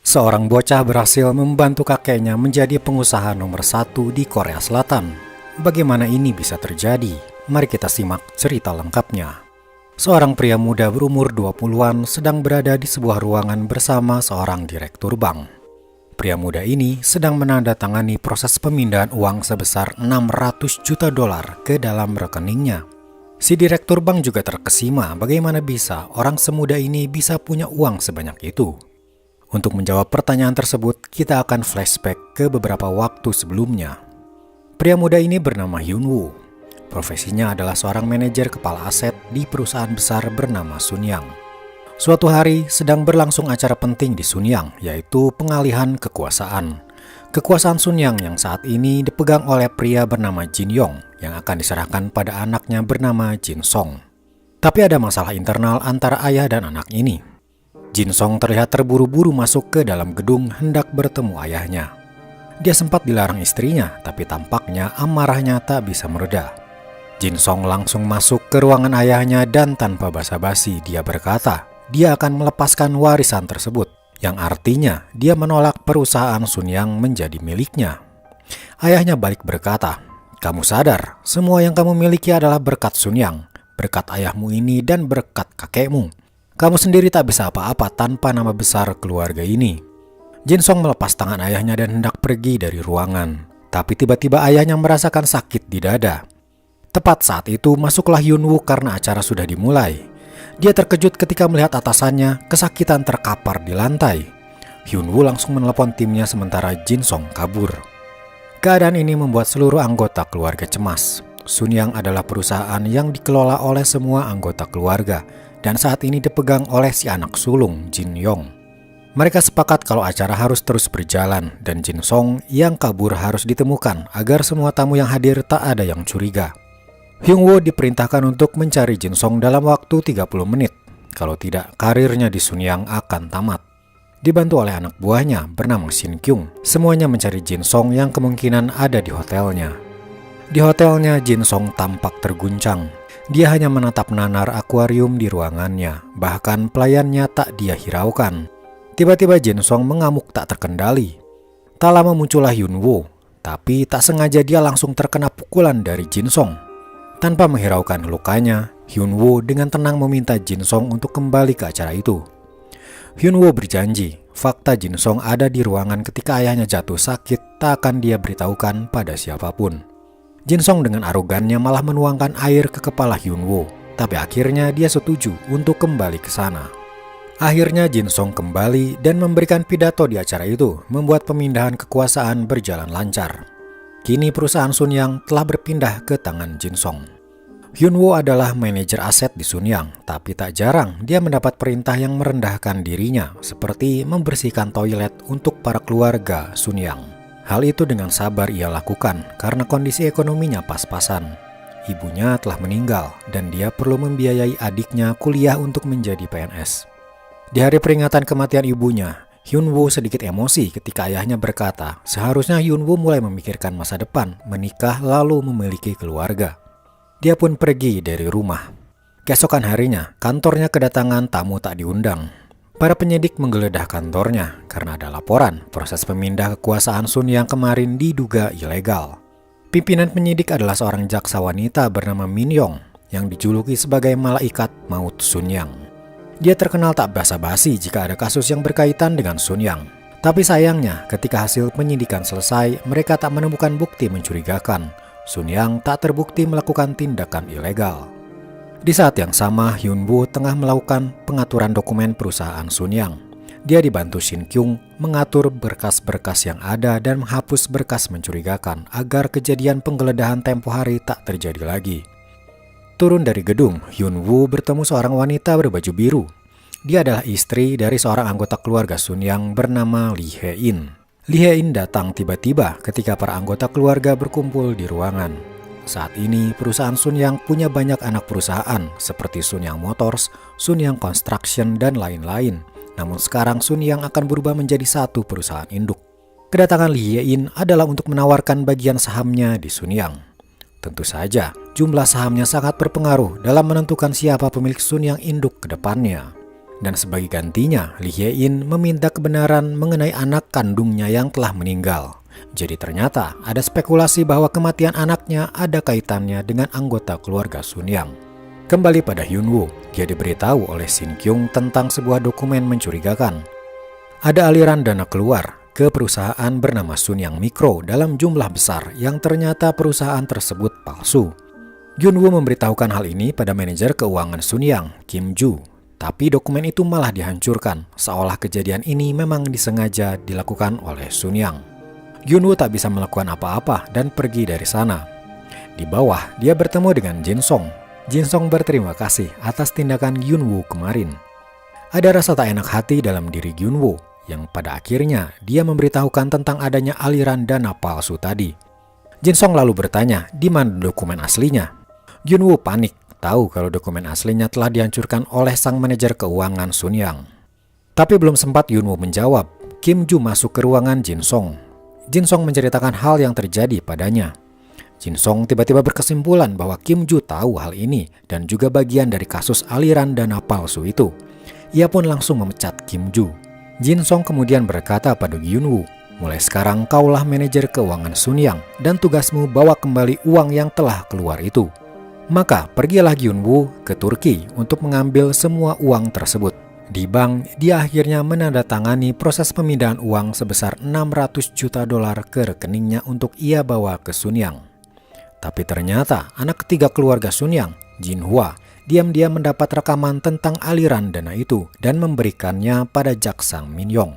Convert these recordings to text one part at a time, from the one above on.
Seorang bocah berhasil membantu kakeknya menjadi pengusaha nomor satu di Korea Selatan. Bagaimana ini bisa terjadi? Mari kita simak cerita lengkapnya. Seorang pria muda berumur 20-an sedang berada di sebuah ruangan bersama seorang direktur bank. Pria muda ini sedang menandatangani proses pemindahan uang sebesar 600 juta dolar ke dalam rekeningnya. Si direktur bank juga terkesima bagaimana bisa orang semuda ini bisa punya uang sebanyak itu. Untuk menjawab pertanyaan tersebut, kita akan flashback ke beberapa waktu sebelumnya. Pria muda ini bernama Hyun Woo. Profesinya adalah seorang manajer kepala aset di perusahaan besar bernama Sunyang. Suatu hari sedang berlangsung acara penting di Sunyang, yaitu pengalihan kekuasaan. Kekuasaan Sunyang yang saat ini dipegang oleh pria bernama Jin Yong yang akan diserahkan pada anaknya bernama Jin Song. Tapi ada masalah internal antara ayah dan anak ini. Jin Song terlihat terburu-buru masuk ke dalam gedung hendak bertemu ayahnya. Dia sempat dilarang istrinya, tapi tampaknya amarahnya tak bisa mereda. Jin Song langsung masuk ke ruangan ayahnya dan tanpa basa-basi dia berkata, dia akan melepaskan warisan tersebut, yang artinya dia menolak perusahaan Sunyang menjadi miliknya. Ayahnya balik berkata, kamu sadar, semua yang kamu miliki adalah berkat Sunyang, berkat ayahmu ini dan berkat kakekmu. Kamu sendiri tak bisa apa-apa tanpa nama besar keluarga ini. Jin Song melepas tangan ayahnya dan hendak pergi dari ruangan. Tapi tiba-tiba ayahnya merasakan sakit di dada. Tepat saat itu masuklah Hyun Woo karena acara sudah dimulai. Dia terkejut ketika melihat atasannya kesakitan terkapar di lantai. Hyun Woo langsung menelepon timnya sementara Jin Song kabur. Keadaan ini membuat seluruh anggota keluarga cemas. Sunyang adalah perusahaan yang dikelola oleh semua anggota keluarga dan saat ini dipegang oleh si anak sulung Jin Yong. Mereka sepakat kalau acara harus terus berjalan dan Jin Song yang kabur harus ditemukan agar semua tamu yang hadir tak ada yang curiga. Hyun Woo diperintahkan untuk mencari Jin Song dalam waktu 30 menit. Kalau tidak, karirnya di Sunyang akan tamat. Dibantu oleh anak buahnya bernama Shin Kyung, semuanya mencari Jin Song yang kemungkinan ada di hotelnya. Di hotelnya, Jin Song tampak terguncang. Dia hanya menatap nanar akuarium di ruangannya, bahkan pelayannya tak dia hiraukan. Tiba-tiba Jin Song mengamuk tak terkendali. Tak lama muncullah Hyun Woo, tapi tak sengaja dia langsung terkena pukulan dari Jin Song. Tanpa menghiraukan lukanya, Hyun Woo dengan tenang meminta Jin Song untuk kembali ke acara itu. Hyun Woo berjanji, fakta Jin Song ada di ruangan ketika ayahnya jatuh sakit tak akan dia beritahukan pada siapapun. Jin Song dengan arogannya malah menuangkan air ke kepala Hyun Woo, tapi akhirnya dia setuju untuk kembali ke sana. Akhirnya Jin Song kembali dan memberikan pidato di acara itu, membuat pemindahan kekuasaan berjalan lancar. Kini perusahaan Sunyang telah berpindah ke tangan Jin Song. Hyun Woo adalah manajer aset di Sunyang, tapi tak jarang dia mendapat perintah yang merendahkan dirinya, seperti membersihkan toilet untuk para keluarga Sunyang. Hal itu dengan sabar ia lakukan karena kondisi ekonominya pas-pasan. Ibunya telah meninggal dan dia perlu membiayai adiknya kuliah untuk menjadi PNS. Di hari peringatan kematian ibunya, Hyun Woo sedikit emosi ketika ayahnya berkata, seharusnya Hyun Woo mulai memikirkan masa depan, menikah lalu memiliki keluarga. Dia pun pergi dari rumah. Keesokan harinya, kantornya kedatangan tamu tak diundang. Para penyidik menggeledah kantornya karena ada laporan proses pemindah kekuasaan Sunyang kemarin diduga ilegal. Pimpinan penyidik adalah seorang jaksa wanita bernama Min Yong yang dijuluki sebagai malaikat maut Sunyang. Dia terkenal tak basa-basi jika ada kasus yang berkaitan dengan Sunyang. Tapi sayangnya ketika hasil penyidikan selesai, mereka tak menemukan bukti mencurigakan. Sunyang tak terbukti melakukan tindakan ilegal. Di saat yang sama, Hyun Woo tengah melakukan pengaturan dokumen perusahaan Sunyang. Dia dibantu Shin Kyung mengatur berkas-berkas yang ada dan menghapus berkas mencurigakan agar kejadian penggeledahan tempo hari tak terjadi lagi. Turun dari gedung, Hyun Woo bertemu seorang wanita berbaju biru. Dia adalah istri dari seorang anggota keluarga Sunyang bernama Lee Hae-in. Lee Hae-in datang tiba-tiba ketika para anggota keluarga berkumpul di ruangan. Saat ini, perusahaan Sunyang punya banyak anak perusahaan seperti Sunyang Motors, Sunyang Construction, dan lain-lain. Namun sekarang Sunyang akan berubah menjadi satu perusahaan induk. Kedatangan Lee Hae-in adalah untuk menawarkan bagian sahamnya di Sunyang. Tentu saja, jumlah sahamnya sangat berpengaruh dalam menentukan siapa pemilik Sunyang induk ke depannya. Dan sebagai gantinya, Lee Hye-in meminta kebenaran mengenai anak kandungnya yang telah meninggal. Jadi ternyata ada spekulasi bahwa kematian anaknya ada kaitannya dengan anggota keluarga Sun Yang. Kembali pada Hyun-woo, dia diberitahu oleh Shin Kyung tentang sebuah dokumen mencurigakan. Ada aliran dana keluar ke perusahaan bernama Sun Yang Mikro dalam jumlah besar yang ternyata perusahaan tersebut palsu. Hyun-woo memberitahukan hal ini pada manajer keuangan Sun Yang, Kim Joo. Tapi dokumen itu malah dihancurkan, seolah kejadian ini memang disengaja dilakukan oleh Sun Yang. Hyun-woo tak bisa melakukan apa-apa dan pergi dari sana. Di bawah, dia bertemu dengan Jin Song. Jin Song berterima kasih atas tindakan Hyun-woo kemarin. Ada rasa tak enak hati dalam diri Hyun-woo, yang pada akhirnya dia memberitahukan tentang adanya aliran dana palsu tadi. Jin Song lalu bertanya, di mana dokumen aslinya? Hyun-woo panik, tahu kalau dokumen aslinya telah dihancurkan oleh sang manajer keuangan Sun Yang. Tapi belum sempat Hyun-woo menjawab, Kim Joo masuk ke ruangan Jin Song. Jin Song menceritakan hal yang terjadi padanya. Jin Song tiba-tiba berkesimpulan bahwa Kim Joo tahu hal ini dan juga bagian dari kasus aliran dana palsu itu. Ia pun langsung memecat Kim Joo. Jin Song kemudian berkata pada Hyun-woo, mulai sekarang kaulah manajer keuangan Sun Yang dan tugasmu bawa kembali uang yang telah keluar itu. Maka pergilah Hyun-woo ke Turki untuk mengambil semua uang tersebut. Di bank, dia akhirnya menandatangani proses pemindahan uang sebesar $600 juta ke rekeningnya untuk ia bawa ke Sun Yang. Tapi ternyata anak ketiga keluarga Sun Yang, Jin Hwa, diam-diam mendapat rekaman tentang aliran dana itu dan memberikannya pada jaksa Min Yong.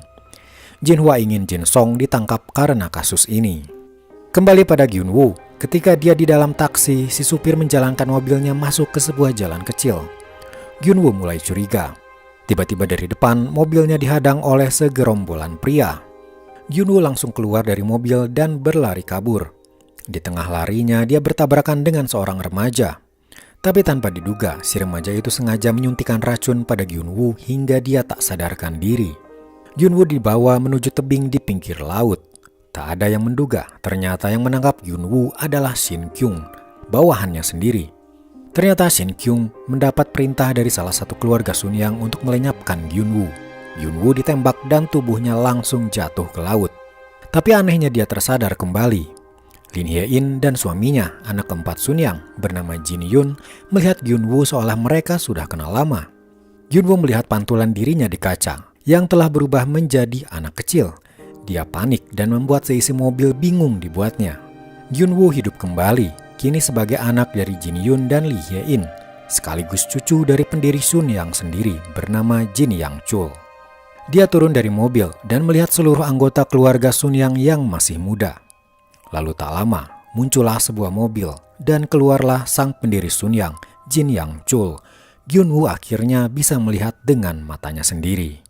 Jin Hwa ingin Jin Song ditangkap karena kasus ini. Kembali pada Hyun-woo, ketika dia di dalam taksi, si supir menjalankan mobilnya masuk ke sebuah jalan kecil. Hyun-woo mulai curiga. Tiba-tiba dari depan, mobilnya dihadang oleh segerombolan pria. Hyun-woo langsung keluar dari mobil dan berlari kabur. Di tengah larinya, dia bertabrakan dengan seorang remaja. Tapi tanpa diduga, si remaja itu sengaja menyuntikkan racun pada Hyun-woo hingga dia tak sadarkan diri. Hyun-woo dibawa menuju tebing di pinggir laut. Tak ada yang menduga, ternyata yang menangkap Hyun-woo adalah Shin Kyung, bawahannya sendiri. Ternyata Shin Kyung mendapat perintah dari salah satu keluarga Sun Yang untuk melenyapkan Hyun-woo. Hyun-woo ditembak dan tubuhnya langsung jatuh ke laut. Tapi anehnya dia tersadar kembali. Lin Hye-in dan suaminya, anak keempat Sun Yang, bernama Jin Yun, melihat Hyun-woo seolah mereka sudah kenal lama. Hyun-woo melihat pantulan dirinya di kaca, yang telah berubah menjadi anak kecil. Dia panik dan membuat seisi mobil bingung dibuatnya. Hyun-woo hidup kembali, kini sebagai anak dari Jin Yun dan Lee Hye-in, sekaligus cucu dari pendiri Sun Yang sendiri bernama Jin Yang Chul. Dia turun dari mobil dan melihat seluruh anggota keluarga Sun Yang masih muda. Lalu tak lama, muncullah sebuah mobil dan keluarlah sang pendiri Sun Yang, Jin Yang Chul. Hyun-woo akhirnya bisa melihat dengan matanya sendiri.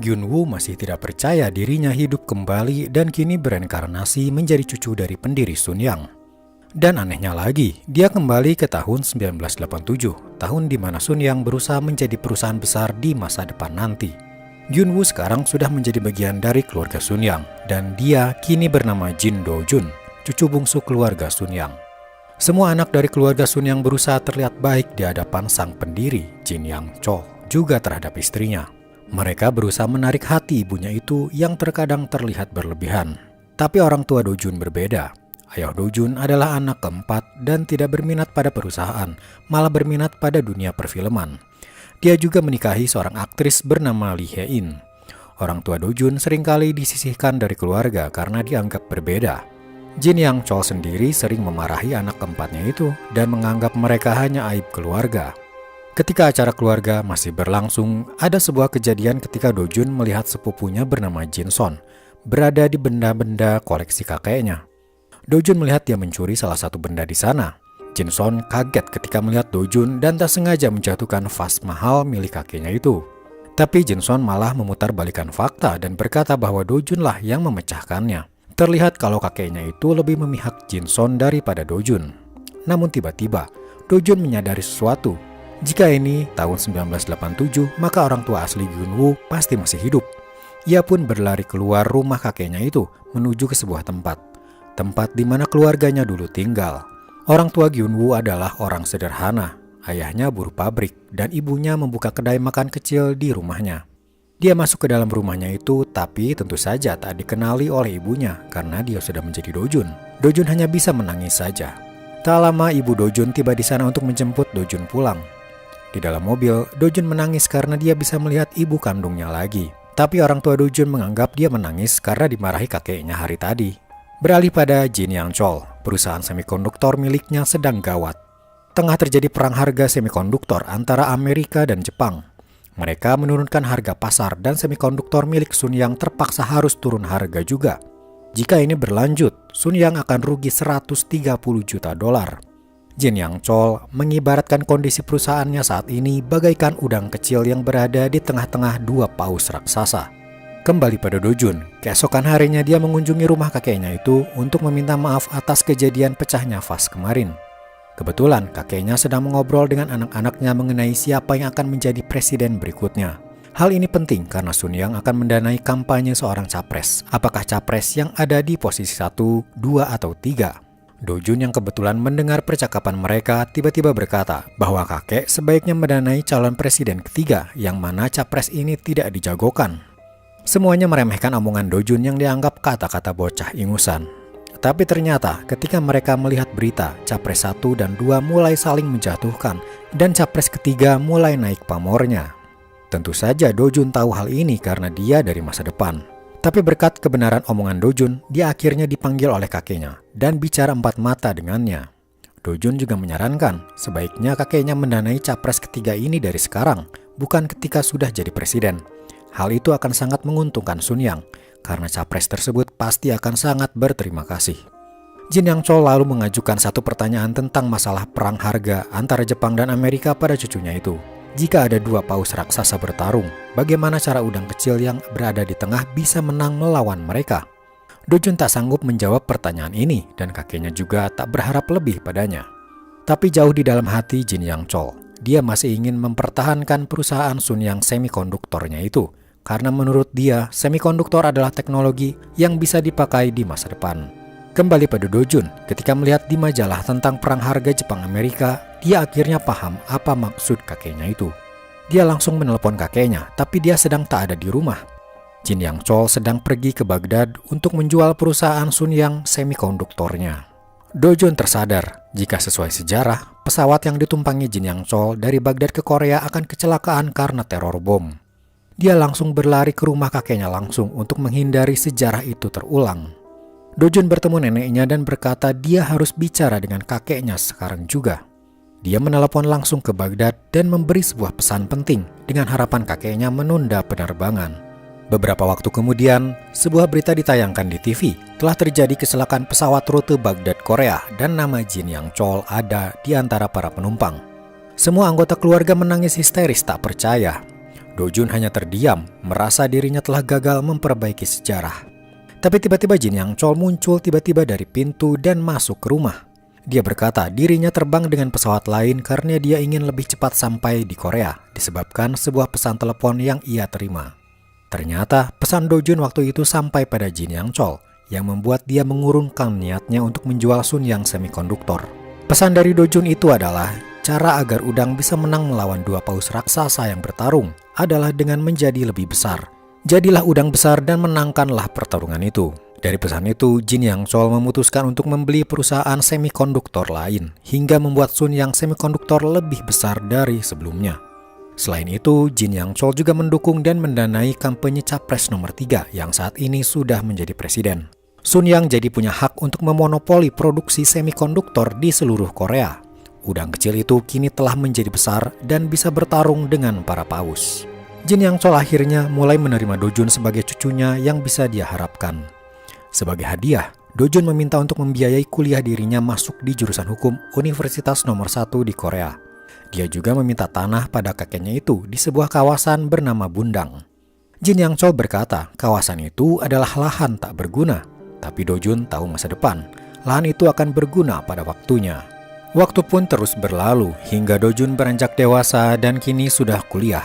Hyun-woo masih tidak percaya dirinya hidup kembali dan kini bereinkarnasi menjadi cucu dari pendiri Sun Yang. Dan anehnya lagi, dia kembali ke tahun 1987, tahun di mana Sun Yang berusaha menjadi perusahaan besar di masa depan nanti. Hyun-woo sekarang sudah menjadi bagian dari keluarga Sun Yang, dan dia kini bernama Jin Do-jun, cucu bungsu keluarga Sun Yang. Semua anak dari keluarga Sun Yang berusaha terlihat baik di hadapan sang pendiri, Jin Yang Chol, juga terhadap istrinya. Mereka berusaha menarik hati ibunya itu yang terkadang terlihat berlebihan. Tapi orang tua Do-jun berbeda. Ayah Do-jun adalah anak keempat dan tidak berminat pada perusahaan, malah berminat pada dunia perfilman. Dia juga menikahi seorang aktris bernama Lee Hye-in. Orang tua Do-jun seringkali disisihkan dari keluarga karena dianggap berbeda. Jin Yang Chol sendiri sering memarahi anak keempatnya itu dan menganggap mereka hanya aib keluarga. Ketika acara keluarga masih berlangsung, ada sebuah kejadian ketika Do-jun melihat sepupunya bernama Jin Son berada di benda-benda koleksi kakeknya. Do-jun melihat dia mencuri salah satu benda di sana. Jin Son kaget ketika melihat Do-jun dan tak sengaja menjatuhkan vas mahal milik kakeknya itu. Tapi Jin Son malah memutarbalikkan fakta dan berkata bahwa Do-jun lah yang memecahkannya. Terlihat kalau kakeknya itu lebih memihak Jin Son daripada Do-jun. Namun tiba-tiba, Do-jun menyadari sesuatu. Jika ini tahun 1987, maka orang tua asli Hyun-woo pasti masih hidup. Ia pun berlari keluar rumah kakeknya itu menuju ke sebuah tempat di mana keluarganya dulu tinggal. Orang tua Hyun-woo adalah orang sederhana. Ayahnya buruh pabrik dan ibunya membuka kedai makan kecil di rumahnya. Dia masuk ke dalam rumahnya itu, tapi tentu saja tak dikenali oleh ibunya karena dia sudah menjadi Dojun. Dojun hanya bisa menangis saja. Tak lama ibu Dojun tiba di sana untuk menjemput Dojun pulang. Di dalam mobil, Dojun menangis karena dia bisa melihat ibu kandungnya lagi. Tapi orang tua Dojun menganggap dia menangis karena dimarahi kakeknya hari tadi. Beralih pada Jin Yang Chol, perusahaan semikonduktor miliknya sedang gawat. Tengah terjadi perang harga semikonduktor antara Amerika dan Jepang. Mereka menurunkan harga pasar dan semikonduktor milik Sun Yang terpaksa harus turun harga juga. Jika ini berlanjut, Sun Yang akan rugi 130 juta dolar. Jin Yang Chol mengibaratkan kondisi perusahaannya saat ini bagaikan udang kecil yang berada di tengah-tengah dua paus raksasa. Kembali pada Dojun, keesokan harinya dia mengunjungi rumah kakeknya itu untuk meminta maaf atas kejadian pecahnya vas kemarin. Kebetulan kakeknya sedang mengobrol dengan anak-anaknya mengenai siapa yang akan menjadi presiden berikutnya. Hal ini penting karena Sun Yang akan mendanai kampanye seorang capres. Apakah capres yang ada di posisi 1, 2, atau 3? Dojun yang kebetulan mendengar percakapan mereka tiba-tiba berkata bahwa kakek sebaiknya mendanai calon presiden ketiga yang mana capres ini tidak dijagokan. Semuanya meremehkan omongan Dojun yang dianggap kata-kata bocah ingusan. Tapi ternyata ketika mereka melihat berita, capres 1 dan 2 mulai saling menjatuhkan dan capres ketiga mulai naik pamornya. Tentu saja Dojun tahu hal ini karena dia dari masa depan. Tapi berkat kebenaran omongan Dojun, dia akhirnya dipanggil oleh kakeknya dan bicara empat mata dengannya. Dojun juga menyarankan sebaiknya kakeknya mendanai capres ketiga ini dari sekarang, bukan ketika sudah jadi presiden. Hal itu akan sangat menguntungkan Sun Yang, karena capres tersebut pasti akan sangat berterima kasih. Jin Yang Chol lalu mengajukan satu pertanyaan tentang masalah perang harga antara Jepang dan Amerika pada cucunya itu. Jika ada dua paus raksasa bertarung, bagaimana cara udang kecil yang berada di tengah bisa menang melawan mereka? Dojun tak sanggup menjawab pertanyaan ini dan kakeknya juga tak berharap lebih padanya. Tapi jauh di dalam hati Jin Yang Chol, dia masih ingin mempertahankan perusahaan Sun Yang semikonduktornya itu. Karena menurut dia, semikonduktor adalah teknologi yang bisa dipakai di masa depan. Kembali pada Dojun, ketika melihat di majalah tentang perang harga Jepang-Amerika, dia akhirnya paham apa maksud kakeknya itu. Dia langsung menelepon kakeknya, tapi dia sedang tak ada di rumah. Jin Yang Chol sedang pergi ke Baghdad untuk menjual perusahaan Sun Yang semikonduktornya. Dojun tersadar, jika sesuai sejarah, pesawat yang ditumpangi Jin Yang Chol dari Baghdad ke Korea akan kecelakaan karena teror bom. Dia langsung berlari ke rumah kakeknya langsung untuk menghindari sejarah itu terulang. Dojun bertemu neneknya dan berkata dia harus bicara dengan kakeknya sekarang juga. Dia menelepon langsung ke Baghdad dan memberi sebuah pesan penting dengan harapan kakeknya menunda penerbangan. Beberapa waktu kemudian, sebuah berita ditayangkan di TV. Telah terjadi kecelakaan pesawat rute Baghdad Korea dan nama Jin Yang Chol ada di antara para penumpang. Semua anggota keluarga menangis histeris tak percaya. Dojun hanya terdiam, merasa dirinya telah gagal memperbaiki sejarah. Tapi tiba-tiba Jin Yang Chol muncul tiba-tiba dari pintu dan masuk ke rumah. Dia berkata dirinya terbang dengan pesawat lain karena dia ingin lebih cepat sampai di Korea, disebabkan sebuah pesan telepon yang ia terima. Ternyata pesan Dojun waktu itu sampai pada Jin Yang Chol, yang membuat dia mengurungkan niatnya untuk menjual Sun Yang semikonduktor. Pesan dari Dojun itu adalah, cara agar udang bisa menang melawan dua paus raksasa yang bertarung adalah dengan menjadi lebih besar. Jadilah udang besar dan menangkanlah pertarungan itu. Dari pesan itu, Jin Yang Chol memutuskan untuk membeli perusahaan semikonduktor lain, hingga membuat Sun Yang semikonduktor lebih besar dari sebelumnya. Selain itu, Jin Yang Chol juga mendukung dan mendanai kampanye capres nomor 3 yang saat ini sudah menjadi presiden. Sun Yang jadi punya hak untuk memonopoli produksi semikonduktor di seluruh Korea. Udang kecil itu kini telah menjadi besar dan bisa bertarung dengan para paus. Jin Yang Chol akhirnya mulai menerima Dojun sebagai cucunya yang bisa dia harapkan. Sebagai hadiah, Dojun meminta untuk membiayai kuliah dirinya masuk di jurusan hukum Universitas nomor 1 di Korea. Dia juga meminta tanah pada kakeknya itu di sebuah kawasan bernama Bundang. Jin Yang Chol berkata kawasan itu adalah lahan tak berguna. Tapi Dojun tahu masa depan, lahan itu akan berguna pada waktunya. Waktu pun terus berlalu hingga Dojun beranjak dewasa dan kini sudah kuliah.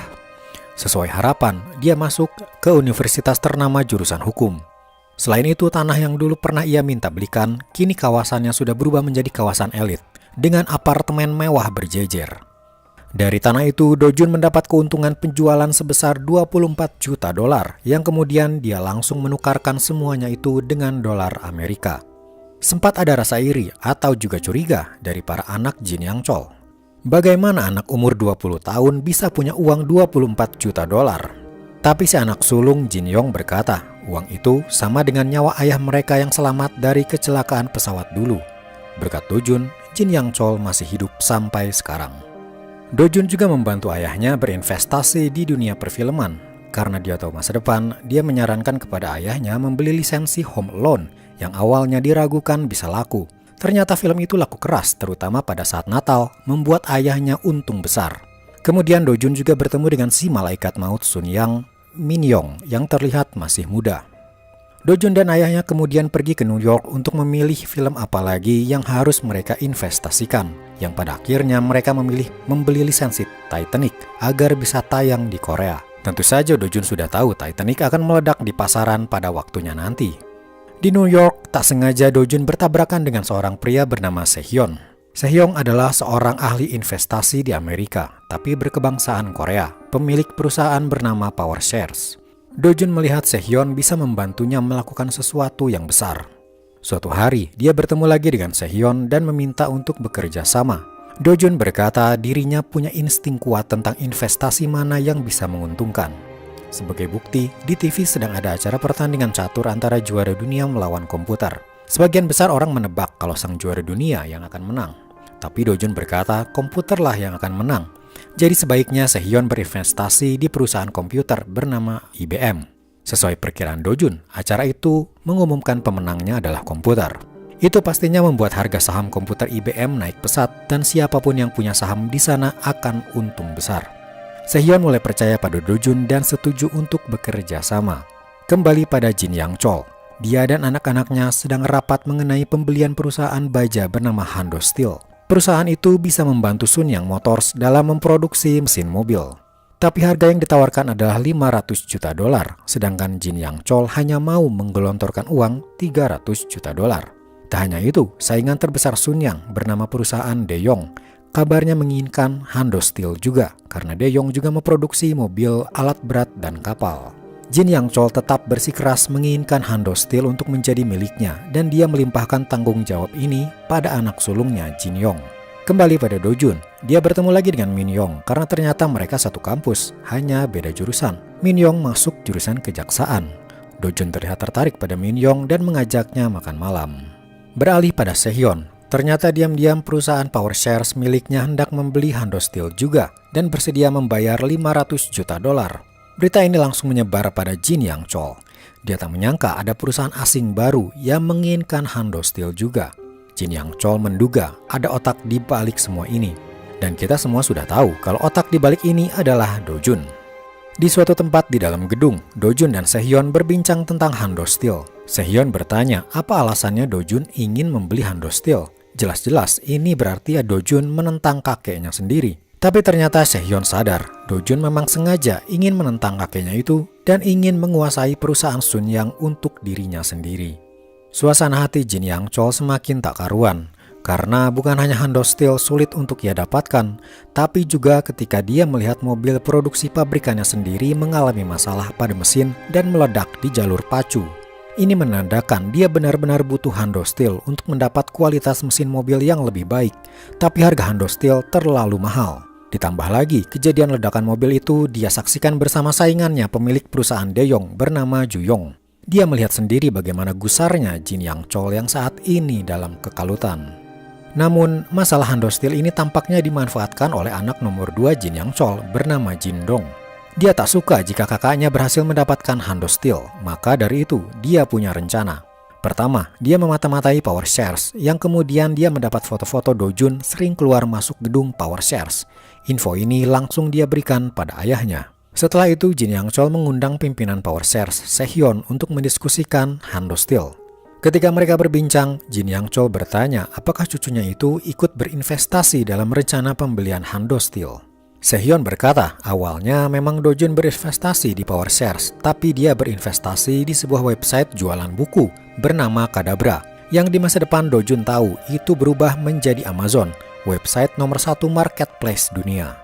Sesuai harapan, dia masuk ke universitas ternama jurusan hukum. Selain itu, tanah yang dulu pernah ia minta belikan, kini kawasannya sudah berubah menjadi kawasan elit dengan apartemen mewah berjejer. Dari tanah itu, Dojun mendapat keuntungan penjualan sebesar 24 juta dolar yang kemudian dia langsung menukarkan semuanya itu dengan dolar Amerika. Sempat ada rasa iri atau juga curiga dari para anak Jin Yang Chol. Bagaimana anak umur 20 tahun bisa punya uang 24 juta dolar? Tapi si anak sulung Jin Yong berkata, uang itu sama dengan nyawa ayah mereka yang selamat dari kecelakaan pesawat dulu. Berkat Dojun, Jin Yang Chol masih hidup sampai sekarang. Dojun juga membantu ayahnya berinvestasi di dunia perfilman. Karena dia tahu masa depan, dia menyarankan kepada ayahnya membeli lisensi Home Alone yang awalnya diragukan bisa laku. Ternyata film itu laku keras, terutama pada saat Natal, membuat ayahnya untung besar. Kemudian Dojun juga bertemu dengan si malaikat maut Sun Yang, Min Yong, yang terlihat masih muda. Dojun dan ayahnya kemudian pergi ke New York untuk memilih film apa lagi yang harus mereka investasikan, yang pada akhirnya mereka memilih membeli lisensi Titanic agar bisa tayang di Korea. Tentu saja Dojun sudah tahu Titanic akan meledak di pasaran pada waktunya nanti. Di New York, tak sengaja Dojun bertabrakan dengan seorang pria bernama Sehyun. Sehyun adalah seorang ahli investasi di Amerika, tapi berkebangsaan Korea, pemilik perusahaan bernama Power Shares. Dojun melihat Sehyun bisa membantunya melakukan sesuatu yang besar. Suatu hari, dia bertemu lagi dengan Sehyun dan meminta untuk bekerja sama. Dojun berkata dirinya punya insting kuat tentang investasi mana yang bisa menguntungkan. Sebagai bukti, di TV sedang ada acara pertandingan catur antara juara dunia melawan komputer. Sebagian besar orang menebak kalau sang juara dunia yang akan menang. Tapi Dojun berkata komputerlah yang akan menang. Jadi sebaiknya Sehyun berinvestasi di perusahaan komputer bernama IBM. Sesuai perkiraan Dojun, acara itu mengumumkan pemenangnya adalah komputer. Itu pastinya membuat harga saham komputer IBM naik pesat dan siapapun yang punya saham di sana akan untung besar. Sehyun mulai percaya pada Dojun dan setuju untuk bekerja sama. Kembali pada Jin Yang Chol. Dia dan anak-anaknya sedang rapat mengenai pembelian perusahaan baja bernama Hando Steel. Perusahaan itu bisa membantu Sun Yang Motors dalam memproduksi mesin mobil. Tapi harga yang ditawarkan adalah 500 juta dolar, sedangkan Jin Yang Chol hanya mau menggelontorkan uang 300 juta dolar. Tak hanya itu, saingan terbesar Sun Yang bernama perusahaan Daewoo kabarnya menginginkan Hando Steel juga, karena Daewoo juga memproduksi mobil, alat berat, dan kapal. Jin Yang Chol tetap bersikeras menginginkan Hando Steel untuk menjadi miliknya dan dia melimpahkan tanggung jawab ini pada anak sulungnya Jin Yong. Kembali pada Dojun, dia bertemu lagi dengan Min Yong karena ternyata mereka satu kampus, hanya beda jurusan. Min Yong masuk jurusan kejaksaan. Dojun terlihat tertarik pada Min Yong dan mengajaknya makan malam. Beralih pada Sehyun, ternyata diam-diam perusahaan Power Shares miliknya hendak membeli Hando Steel juga dan bersedia membayar 500 juta dolar. Berita ini langsung menyebar pada Jin Yang Chol. Dia tak menyangka ada perusahaan asing baru yang menginginkan Hando Steel juga. Jin Yang Chol menduga ada otak di balik semua ini. Dan kita semua sudah tahu kalau otak di balik ini adalah Dojun. Di suatu tempat di dalam gedung, Dojun dan Sehyun berbincang tentang Hando Steel. Sehyun bertanya apa alasannya Dojun ingin membeli Hando Steel. Jelas-jelas ini berarti Dojun menentang kakeknya sendiri. Tapi ternyata Sehyun sadar, Dojun memang sengaja ingin menentang kakeknya itu dan ingin menguasai perusahaan Sun Yang untuk dirinya sendiri. Suasana hati Jin Yang Chol semakin tak karuan, karena bukan hanya Hando Steel sulit untuk ia dapatkan, tapi juga ketika dia melihat mobil produksi pabrikannya sendiri mengalami masalah pada mesin dan meledak di jalur pacu. Ini menandakan dia benar-benar butuh Hando Steel untuk mendapat kualitas mesin mobil yang lebih baik, tapi harga Hando Steel terlalu mahal. Ditambah lagi, kejadian ledakan mobil itu dia saksikan bersama saingannya pemilik perusahaan Daewoo bernama Ju Yong. Dia melihat sendiri bagaimana gusarnya Jin Yang Chol yang saat ini dalam kekalutan. Namun, masalah Hando Steel ini tampaknya dimanfaatkan oleh anak nomor 2 Jin Yang Chol bernama Jin Dong. Dia tak suka jika kakaknya berhasil mendapatkan Hando Steel, maka dari itu dia punya rencana. Pertama, dia memata-matai Power Shares, yang kemudian dia mendapat foto-foto Dojun sering keluar masuk gedung Power Shares. Info ini langsung dia berikan pada ayahnya. Setelah itu, Jin Yang Chol mengundang pimpinan Power Shares, Sehyun, untuk mendiskusikan Hando Steel. Ketika mereka berbincang, Jin Yang Chol bertanya apakah cucunya itu ikut berinvestasi dalam rencana pembelian Hando Steel. Sehyun berkata, awalnya memang Dojun berinvestasi di Power Shares, tapi dia berinvestasi di sebuah website jualan buku bernama Kadabra, yang di masa depan Dojun tahu itu berubah menjadi Amazon, website nomor 1 marketplace dunia.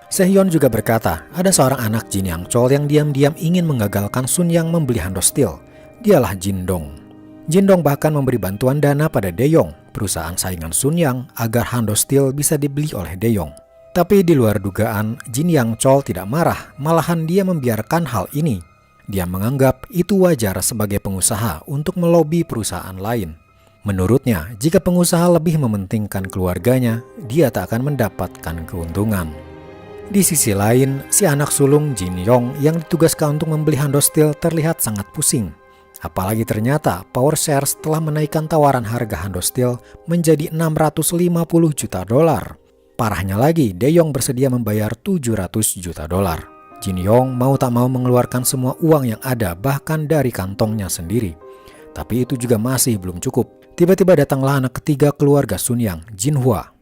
Sehyeon juga berkata, ada seorang anak Jin Yang Chol yang diam-diam ingin menggagalkan Sun Yang membeli Hando Steel. Dialah Jin Dong. Jin Dong bahkan memberi bantuan dana pada Daeyong, perusahaan saingan Sun Yang, agar Hando Steel bisa dibeli oleh Daeyong. Tapi di luar dugaan, Jin Yang Chol tidak marah, malahan dia membiarkan hal ini. Dia menganggap itu wajar sebagai pengusaha untuk melobi perusahaan lain. Menurutnya, jika pengusaha lebih mementingkan keluarganya, dia tak akan mendapatkan keuntungan. Di sisi lain, si anak sulung Jin Yong yang ditugaskan untuk membeli Hando Steel terlihat sangat pusing. Apalagi ternyata Power Shares telah menaikkan tawaran harga Hando Steel menjadi $650 juta. Parahnya lagi, Daeyong bersedia membayar $700 juta. Jin Yong mau tak mau mengeluarkan semua uang yang ada, bahkan dari kantongnya sendiri. Tapi itu juga masih belum cukup. Tiba-tiba datanglah anak ketiga keluarga Sun Yang, Jin Hwa.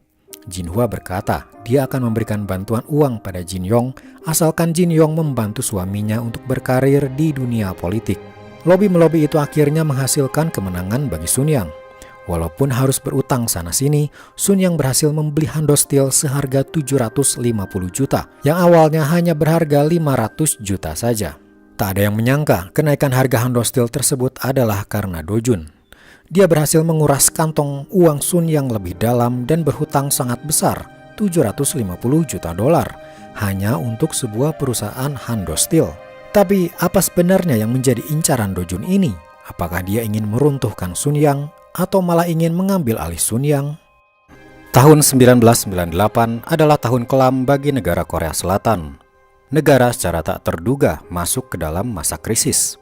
Jin Hwa berkata dia akan memberikan bantuan uang pada Jin Yong asalkan Jin Yong membantu suaminya untuk berkarir di dunia politik. Lobi-melobi itu akhirnya menghasilkan kemenangan bagi Sun Yang. Walaupun harus berutang sana-sini, Sun Yang berhasil membeli Hando Steel seharga 750 juta yang awalnya hanya berharga 500 juta saja. Tak ada yang menyangka kenaikan harga Hando Steel tersebut adalah karena Do Jun. Dia berhasil menguras kantong uang Sun Yang lebih dalam dan berhutang sangat besar, $750 juta, hanya untuk sebuah perusahaan Hando Steel. Tapi apa sebenarnya yang menjadi incaran Do Jun ini? Apakah dia ingin meruntuhkan Sun Yang atau malah ingin mengambil alih Sun Yang? Tahun 1998 adalah tahun kelam bagi negara Korea Selatan. Negara secara tak terduga masuk ke dalam masa krisis.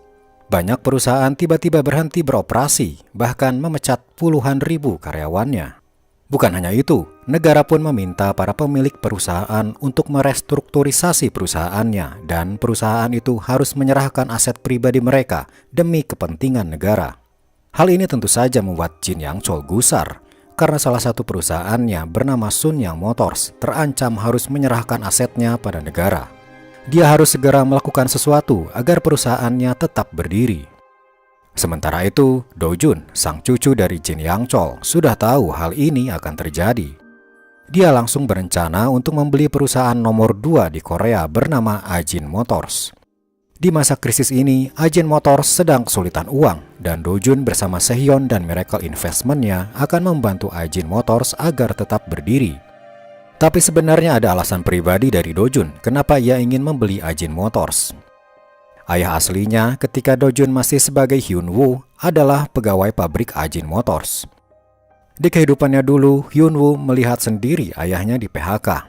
Banyak perusahaan tiba-tiba berhenti beroperasi, bahkan memecat puluhan ribu karyawannya. Bukan hanya itu, negara pun meminta para pemilik perusahaan untuk merestrukturisasi perusahaannya, dan perusahaan itu harus menyerahkan aset pribadi mereka demi kepentingan negara. Hal ini tentu saja membuat Jin Yang Chol gusar, karena salah satu perusahaannya bernama Sun Yang Motors terancam harus menyerahkan asetnya pada negara. Dia harus segera melakukan sesuatu agar perusahaannya tetap berdiri. Sementara itu, Do Jun, sang cucu dari Jin Yang Chol, sudah tahu hal ini akan terjadi. Dia langsung berencana untuk membeli perusahaan nomor 2 di Korea bernama Ajin Motors. Di masa krisis ini, Ajin Motors sedang kesulitan uang, dan Do Jun bersama Sehyeon dan Miracle Investment-nya akan membantu Ajin Motors agar tetap berdiri. Tapi sebenarnya ada alasan pribadi dari Do Jun kenapa ia ingin membeli Ajin Motors. Ayah aslinya ketika Do Jun masih sebagai Hyun Woo adalah pegawai pabrik Ajin Motors. Di kehidupannya dulu, Hyun Woo melihat sendiri ayahnya di PHK.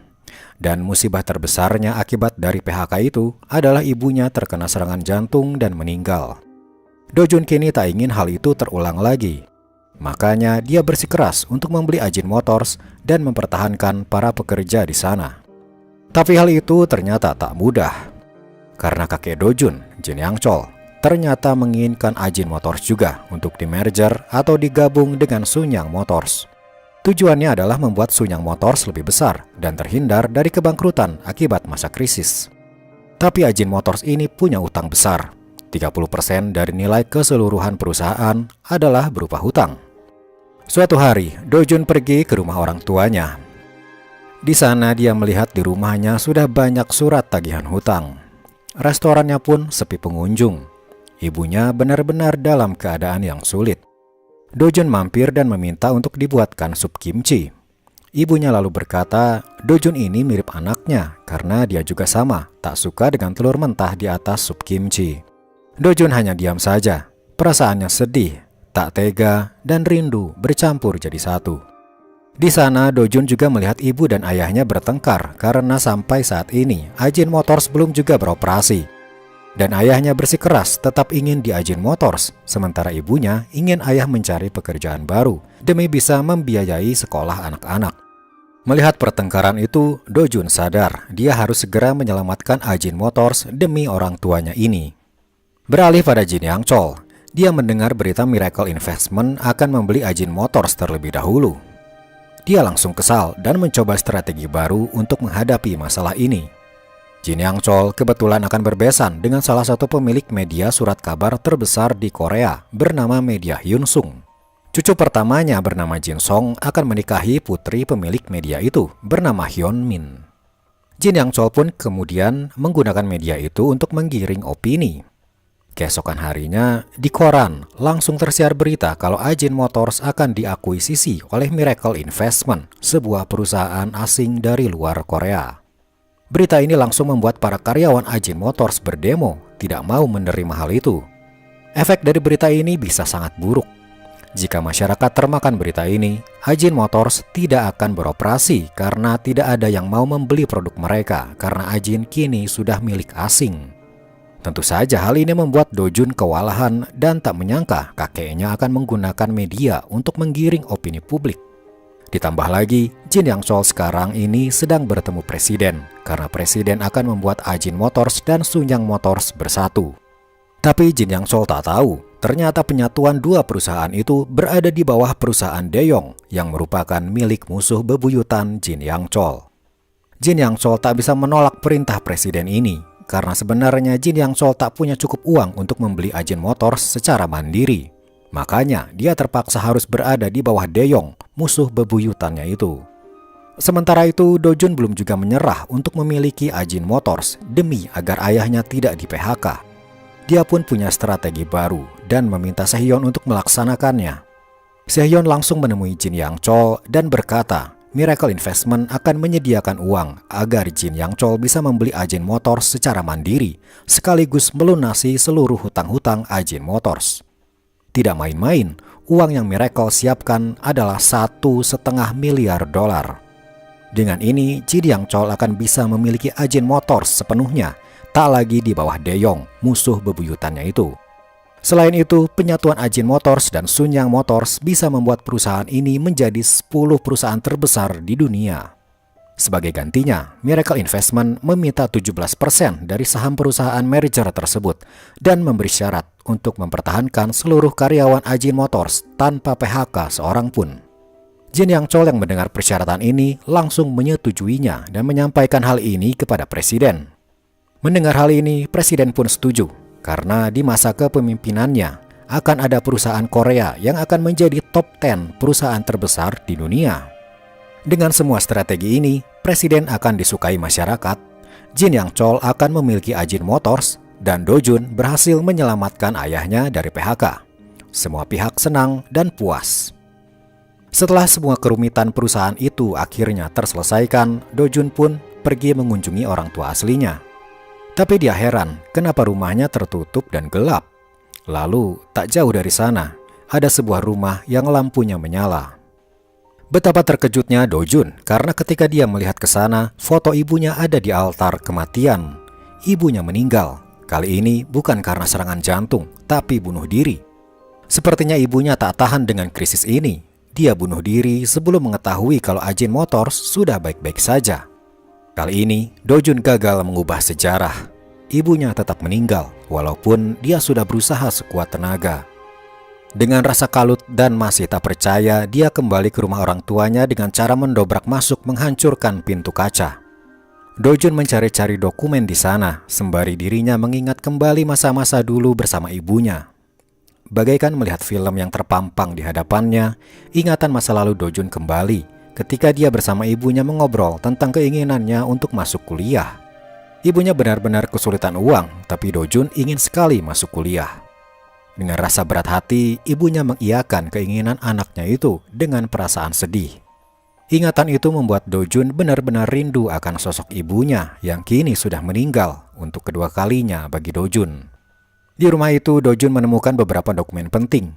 Dan musibah terbesarnya akibat dari PHK itu adalah ibunya terkena serangan jantung dan meninggal. Do Jun kini tak ingin hal itu terulang lagi. Makanya dia bersikeras untuk membeli Ajin Motors dan mempertahankan para pekerja di sana. Tapi hal itu ternyata tak mudah. Karena kakek Do Jun, Jin Yang Chol, ternyata menginginkan Ajin Motors juga untuk di-merger atau digabung dengan Sun Yang Motors. Tujuannya adalah membuat Sun Yang Motors lebih besar dan terhindar dari kebangkrutan akibat masa krisis. Tapi Ajin Motors ini punya utang besar. 30% dari nilai keseluruhan perusahaan adalah berupa hutang. Suatu hari, Do Jun pergi ke rumah orang tuanya. Di sana dia melihat di rumahnya sudah banyak surat tagihan hutang. Restorannya pun sepi pengunjung. Ibunya benar-benar dalam keadaan yang sulit. Do Jun mampir dan meminta untuk dibuatkan sup kimchi. Ibunya lalu berkata, Do Jun ini mirip anaknya karena dia juga sama, tak suka dengan telur mentah di atas sup kimchi. Do Jun hanya diam saja. Perasaannya sedih, tak tega, dan rindu bercampur jadi satu. Di sana, Do Jun juga melihat ibu dan ayahnya bertengkar karena sampai saat ini Ajin Motors belum juga beroperasi. Dan ayahnya bersikeras tetap ingin di Ajin Motors, sementara ibunya ingin ayah mencari pekerjaan baru demi bisa membiayai sekolah anak-anak. Melihat pertengkaran itu, Do Jun sadar dia harus segera menyelamatkan Ajin Motors demi orang tuanya ini. Beralih pada Jin Yang Chol, dia mendengar berita Miracle Investment akan membeli Ajin Motors terlebih dahulu. Dia langsung kesal dan mencoba strategi baru untuk menghadapi masalah ini. Jin Yang Chol kebetulan akan berbesan dengan salah satu pemilik media surat kabar terbesar di Korea bernama Media Hyun Sung. Cucu pertamanya bernama Jin Song akan menikahi putri pemilik media itu bernama Hyun Min. Jin Yang Chol pun kemudian menggunakan media itu untuk menggiring opini. Keesokan harinya, di koran langsung tersiar berita kalau Ajin Motors akan diakuisisi oleh Miracle Investment, sebuah perusahaan asing dari luar Korea. Berita ini langsung membuat para karyawan Ajin Motors berdemo, tidak mau menerima hal itu. Efek dari berita ini bisa sangat buruk. Jika masyarakat termakan berita ini, Ajin Motors tidak akan beroperasi karena tidak ada yang mau membeli produk mereka karena Ajin kini sudah milik asing. Tentu saja hal ini membuat Do Jun kewalahan dan tak menyangka kakeknya akan menggunakan media untuk menggiring opini publik. Ditambah lagi, Jin Yang Chol sekarang ini sedang bertemu presiden karena presiden akan membuat Ajin Motors dan Sunyang Motors bersatu. Tapi Jin Yang Chol tak tahu, ternyata penyatuan dua perusahaan itu berada di bawah perusahaan Daeyong yang merupakan milik musuh bebuyutan Jin Yang Chol. Jin Yang Chol tak bisa menolak perintah presiden ini karena sebenarnya Jin Yang Chol tak punya cukup uang untuk membeli Ajin Motors secara mandiri. Makanya dia terpaksa harus berada di bawah Daeyong, musuh bebuyutannya itu. Sementara itu, Do Jun belum juga menyerah untuk memiliki Ajin Motors demi agar ayahnya tidak di-PHK. Dia pun punya strategi baru dan meminta Sehyeon untuk melaksanakannya. Sehyeon langsung menemui Jin Yang Chol dan berkata, Miracle Investment akan menyediakan uang agar Jin Yang Chol bisa membeli Ajin Motors secara mandiri, sekaligus melunasi seluruh hutang-hutang Ajin Motors. Tidak main-main, uang yang Miracle siapkan adalah $1,5 miliar. Dengan ini, Jin Yang Chol akan bisa memiliki Ajin Motors sepenuhnya, tak lagi di bawah Daeyong, musuh bebuyutannya itu. Selain itu, penyatuan Ajin Motors dan Sunyang Motors bisa membuat perusahaan ini menjadi 10 perusahaan terbesar di dunia. Sebagai gantinya, Miracle Investment meminta 17% dari saham perusahaan merger tersebut dan memberi syarat untuk mempertahankan seluruh karyawan Ajin Motors tanpa PHK seorang pun. Jin Yang Chol yang mendengar persyaratan ini langsung menyetujuinya dan menyampaikan hal ini kepada presiden. Mendengar hal ini, presiden pun setuju. Karena di masa kepemimpinannya akan ada perusahaan Korea yang akan menjadi top 10 perusahaan terbesar di dunia. Dengan semua strategi ini, presiden akan disukai masyarakat, Jin Yang Chol akan memiliki Ajin Motors, dan Do Jun berhasil menyelamatkan ayahnya dari PHK. Semua pihak senang dan puas. Setelah semua kerumitan perusahaan itu akhirnya terselesaikan, Do Jun pun pergi mengunjungi orang tua aslinya. Tapi dia heran, kenapa rumahnya tertutup dan gelap. Lalu, tak jauh dari sana, ada sebuah rumah yang lampunya menyala. Betapa terkejutnya Do Jun, karena ketika dia melihat ke sana, foto ibunya ada di altar kematian. Ibunya meninggal. Kali ini bukan karena serangan jantung, tapi bunuh diri. Sepertinya ibunya tak tahan dengan krisis ini. Dia bunuh diri sebelum mengetahui kalau Ajin Motors sudah baik-baik saja. Kali ini, Do Jun gagal mengubah sejarah. Ibunya tetap meninggal, walaupun dia sudah berusaha sekuat tenaga. Dengan rasa kalut dan masih tak percaya, dia kembali ke rumah orang tuanya dengan cara mendobrak masuk menghancurkan pintu kaca. Do Jun mencari-cari dokumen di sana, sembari dirinya mengingat kembali masa-masa dulu bersama ibunya. Bagaikan melihat film yang terpampang di hadapannya, ingatan masa lalu Do Jun kembali ketika dia bersama ibunya mengobrol tentang keinginannya untuk masuk kuliah. Ibunya benar-benar kesulitan uang, tapi Do Jun ingin sekali masuk kuliah. Dengan rasa berat hati, ibunya mengiyakan keinginan anaknya itu dengan perasaan sedih. Ingatan itu membuat Do Jun benar-benar rindu akan sosok ibunya yang kini sudah meninggal untuk kedua kalinya bagi Do Jun. Di rumah itu, Do Jun menemukan beberapa dokumen penting.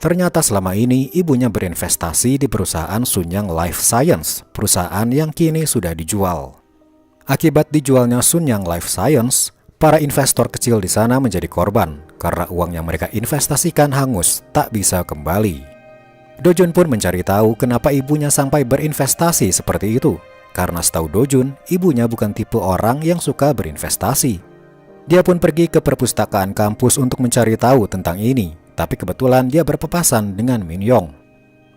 Ternyata selama ini ibunya berinvestasi di perusahaan Sunyang Life Science, perusahaan yang kini sudah dijual. Akibat dijualnya Sunyang Life Science, para investor kecil di sana menjadi korban karena uang yang mereka investasikan hangus, tak bisa kembali. Do Jun pun mencari tahu kenapa ibunya sampai berinvestasi seperti itu. Karena setahu Do Jun, ibunya bukan tipe orang yang suka berinvestasi. Dia pun pergi ke perpustakaan kampus untuk mencari tahu tentang ini. Tapi kebetulan dia berpapasan dengan Min Yong.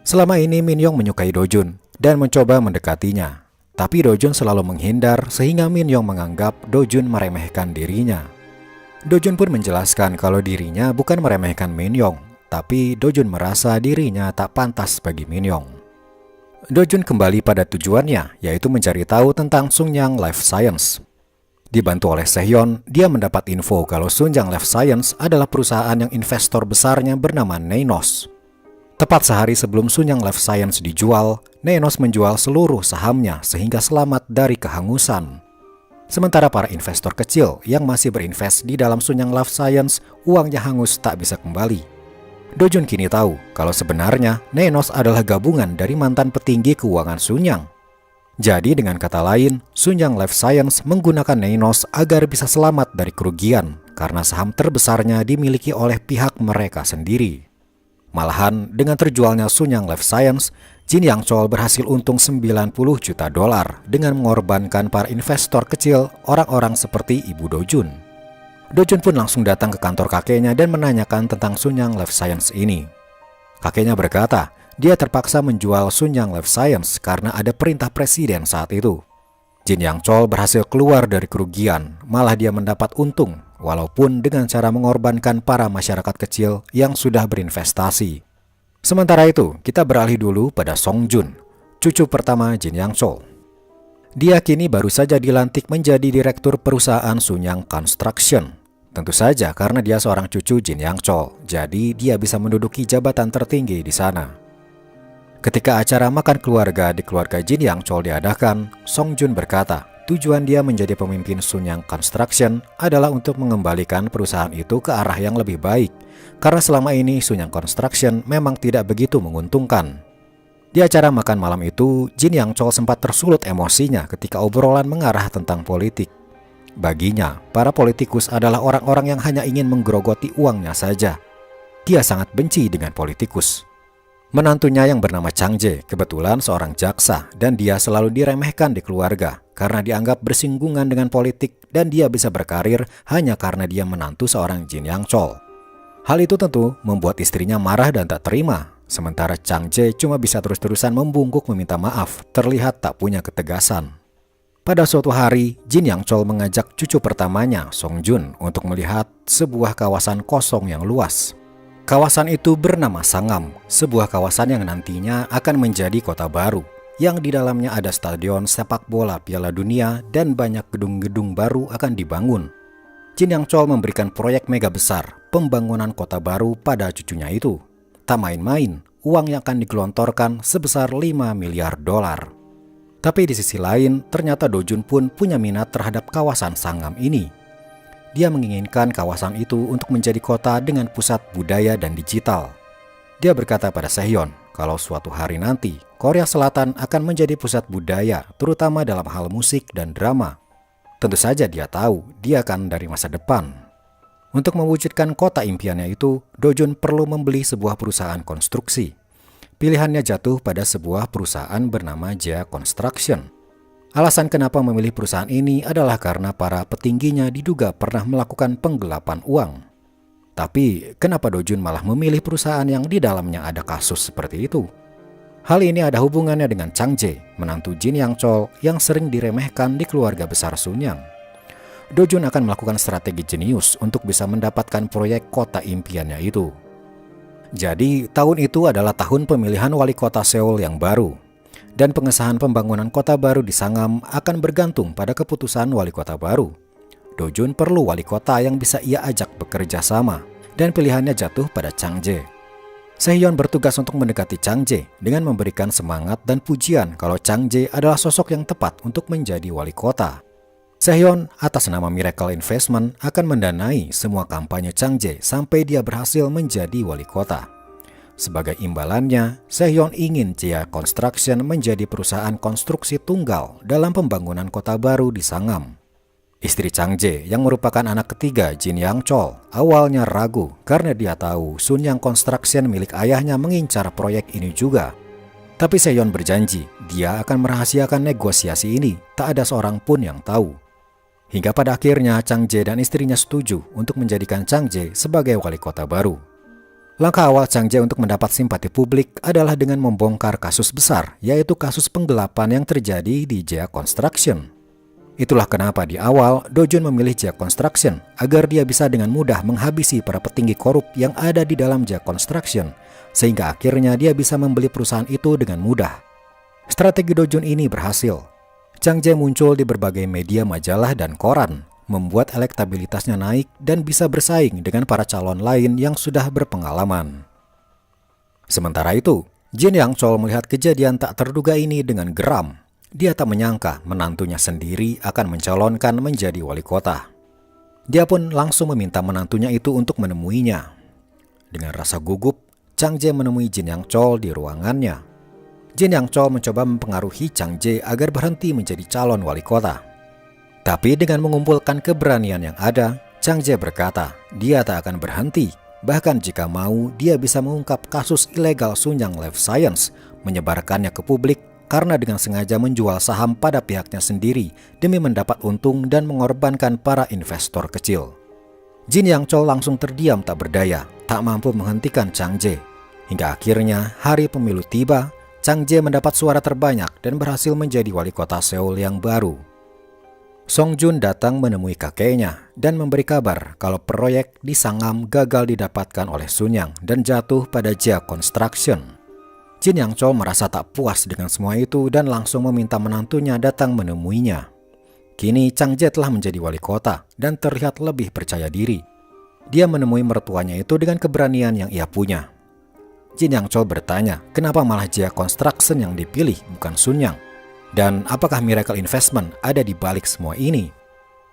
Selama ini Min Yong menyukai Do Jun dan mencoba mendekatinya. Tapi Do Jun selalu menghindar sehingga Min Yong menganggap Do Jun meremehkan dirinya. Do Jun pun menjelaskan kalau dirinya bukan meremehkan Min Yong, tapi Do Jun merasa dirinya tak pantas bagi Min Yong. Do-jun kembali pada tujuannya, yaitu mencari tahu tentang Sunyang Life Science. Dibantu oleh Sehyeon, dia mendapat info kalau Sunyang Life Science adalah perusahaan yang investor besarnya bernama Neinos. Tepat sehari sebelum Sunyang Life Science dijual, Neinos menjual seluruh sahamnya sehingga selamat dari kehangusan. Sementara para investor kecil yang masih berinvest di dalam Sunyang Life Science, uangnya hangus tak bisa kembali. Do-jun kini tahu kalau sebenarnya Neinos adalah gabungan dari mantan petinggi keuangan Sunyang. Jadi dengan kata lain, Sunyang Life Science menggunakan Neinos agar bisa selamat dari kerugian karena saham terbesarnya dimiliki oleh pihak mereka sendiri. Malahan dengan terjualnya Sunyang Life Science, Jin Yang-chol berhasil untung $90 juta dengan mengorbankan para investor kecil, orang-orang seperti Ibu Do-jun. Do-jun pun langsung datang ke kantor kakeknya dan menanyakan tentang Sunyang Life Science ini. Kakeknya berkata, dia terpaksa menjual Sunyang Life Science karena ada perintah presiden saat itu. Jin Yang-chol berhasil keluar dari kerugian, malah dia mendapat untung, walaupun dengan cara mengorbankan para masyarakat kecil yang sudah berinvestasi. Sementara itu, kita beralih dulu pada Song Jun, cucu pertama Jin Yang-chol. Dia kini baru saja dilantik menjadi direktur perusahaan Sunyang Construction. Tentu saja karena dia seorang cucu Jin Yang-chol, jadi dia bisa menduduki jabatan tertinggi di sana. Ketika acara makan keluarga di keluarga Jin Yang-chol diadakan, Song Jun berkata, tujuan dia menjadi pemimpin Sunyang Construction adalah untuk mengembalikan perusahaan itu ke arah yang lebih baik, karena selama ini Sunyang Construction memang tidak begitu menguntungkan. Di acara makan malam itu, Jin Yang-chol sempat tersulut emosinya ketika obrolan mengarah tentang politik. Baginya, para politikus adalah orang-orang yang hanya ingin menggerogoti uangnya saja. Dia sangat benci dengan politikus. Menantunya yang bernama Chang Jae kebetulan seorang jaksa dan dia selalu diremehkan di keluarga karena dianggap bersinggungan dengan politik dan dia bisa berkarir hanya karena dia menantu seorang Jin Yang-chol. Hal itu tentu membuat istrinya marah dan tak terima, sementara Chang Jae cuma bisa terus-terusan membungkuk meminta maaf, terlihat tak punya ketegasan. Pada suatu hari, Jin Yang-chol mengajak cucu pertamanya, Song Jun, untuk melihat sebuah kawasan kosong yang luas. Kawasan itu bernama Sangam, sebuah kawasan yang nantinya akan menjadi kota baru, yang di dalamnya ada stadion sepak bola Piala Dunia dan banyak gedung-gedung baru akan dibangun. Jin Yang-chol memberikan proyek mega besar, pembangunan kota baru pada cucunya itu. Tak main-main, uang yang akan digelontorkan sebesar $5 miliar. Tapi di sisi lain, ternyata Do-jun pun punya minat terhadap kawasan Sangam ini. Dia menginginkan kawasan itu untuk menjadi kota dengan pusat budaya dan digital. Dia berkata pada Sehyeon, kalau suatu hari nanti, Korea Selatan akan menjadi pusat budaya, terutama dalam hal musik dan drama. Tentu saja dia tahu, dia kan dari masa depan. Untuk mewujudkan kota impiannya itu, Do-jun perlu membeli sebuah perusahaan konstruksi. Pilihannya jatuh pada sebuah perusahaan bernama Jia Construction. Alasan kenapa memilih perusahaan ini adalah karena para petingginya diduga pernah melakukan penggelapan uang. Tapi, kenapa Do-jun malah memilih perusahaan yang di dalamnya ada kasus seperti itu? Hal ini ada hubungannya dengan Chang Jae, menantu Jin Yang-chol yang sering diremehkan di keluarga besar Sunyang. Do-jun akan melakukan strategi jenius untuk bisa mendapatkan proyek kota impiannya itu. Jadi, tahun itu adalah tahun pemilihan wali kota Seoul yang baru. Dan pengesahan pembangunan kota baru di Sangam akan bergantung pada keputusan wali kota baru. Do-jun perlu wali kota yang bisa ia ajak bekerja sama, dan pilihannya jatuh pada Chang Jae. Sehyeon bertugas untuk mendekati Chang Jae dengan memberikan semangat dan pujian kalau Chang Jae adalah sosok yang tepat untuk menjadi wali kota. Sehyeon atas nama Miracle Investment akan mendanai semua kampanye Chang Jae sampai dia berhasil menjadi wali kota. Sebagai imbalannya, Sehyeon ingin Jia Construction menjadi perusahaan konstruksi tunggal dalam pembangunan kota baru di Sangam. Istri Chang Jae yang merupakan anak ketiga Jin Yang-chol awalnya ragu karena dia tahu Sunyang Construction milik ayahnya mengincar proyek ini juga. Tapi Sehyeon berjanji dia akan merahasiakan negosiasi ini, tak ada seorang pun yang tahu. Hingga pada akhirnya Chang Jae dan istrinya setuju untuk menjadikan Chang Jae sebagai wali kota baru. Langkah awal Chang Jae untuk mendapat simpati publik adalah dengan membongkar kasus besar, yaitu kasus penggelapan yang terjadi di Jia Construction. Itulah kenapa di awal Do-jun memilih Jia Construction agar dia bisa dengan mudah menghabisi para petinggi korup yang ada di dalam Jia Construction, sehingga akhirnya dia bisa membeli perusahaan itu dengan mudah. Strategi Dojun ini berhasil. Chang Jae muncul di berbagai media majalah dan koran, membuat elektabilitasnya naik dan bisa bersaing dengan para calon lain yang sudah berpengalaman. Sementara itu, Jin Yang Chol melihat kejadian tak terduga ini dengan geram. Dia tak menyangka menantunya sendiri akan mencalonkan menjadi wali kota. Dia pun langsung meminta menantunya itu untuk menemuinya. Dengan rasa gugup, Chang Jae menemui Jin Yang Chol di ruangannya. Jin Yang Chol mencoba mempengaruhi Chang Jae agar berhenti menjadi calon wali kota. Tapi dengan mengumpulkan keberanian yang ada, Chang Jae berkata dia tak akan berhenti. Bahkan jika mau, dia bisa mengungkap kasus ilegal Sunyang Life Science, menyebarkannya ke publik karena dengan sengaja menjual saham pada pihaknya sendiri demi mendapat untung dan mengorbankan para investor kecil. Jin Yang Chol langsung terdiam tak berdaya, tak mampu menghentikan Chang Jae. Hingga akhirnya hari pemilu tiba, Chang Jae mendapat suara terbanyak dan berhasil menjadi wali kota Seoul yang baru. Song Jun datang menemui kakeknya dan memberi kabar kalau proyek di Sangam gagal didapatkan oleh Sunyang dan jatuh pada Jia Construction. Jin Yang Chol merasa tak puas dengan semua itu dan langsung meminta menantunya datang menemuinya. Kini Chang Jae telah menjadi wali kota dan terlihat lebih percaya diri. Dia menemui mertuanya itu dengan keberanian yang ia punya. Jin Yang Chol bertanya, kenapa malah Jia Construction yang dipilih bukan Sunyang? Dan apakah Miracle Investment ada di balik semua ini?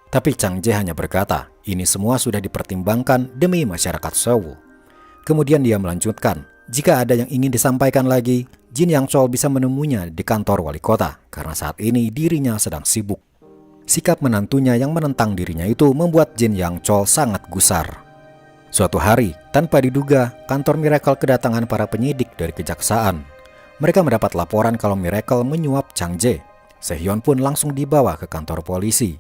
Tapi Chang Jae hanya berkata, ini semua sudah dipertimbangkan demi masyarakat Seoul. Kemudian dia melanjutkan, jika ada yang ingin disampaikan lagi, Jin Yang Chol bisa menemuinya di kantor wali kota karena saat ini dirinya sedang sibuk. Sikap menantunya yang menentang dirinya itu membuat Jin Yang Chol sangat gusar. Suatu hari, tanpa diduga, kantor Miracle kedatangan para penyidik dari kejaksaan. Mereka mendapat laporan kalau Miracle menyuap Chang Jae. Sehyeon pun langsung dibawa ke kantor polisi.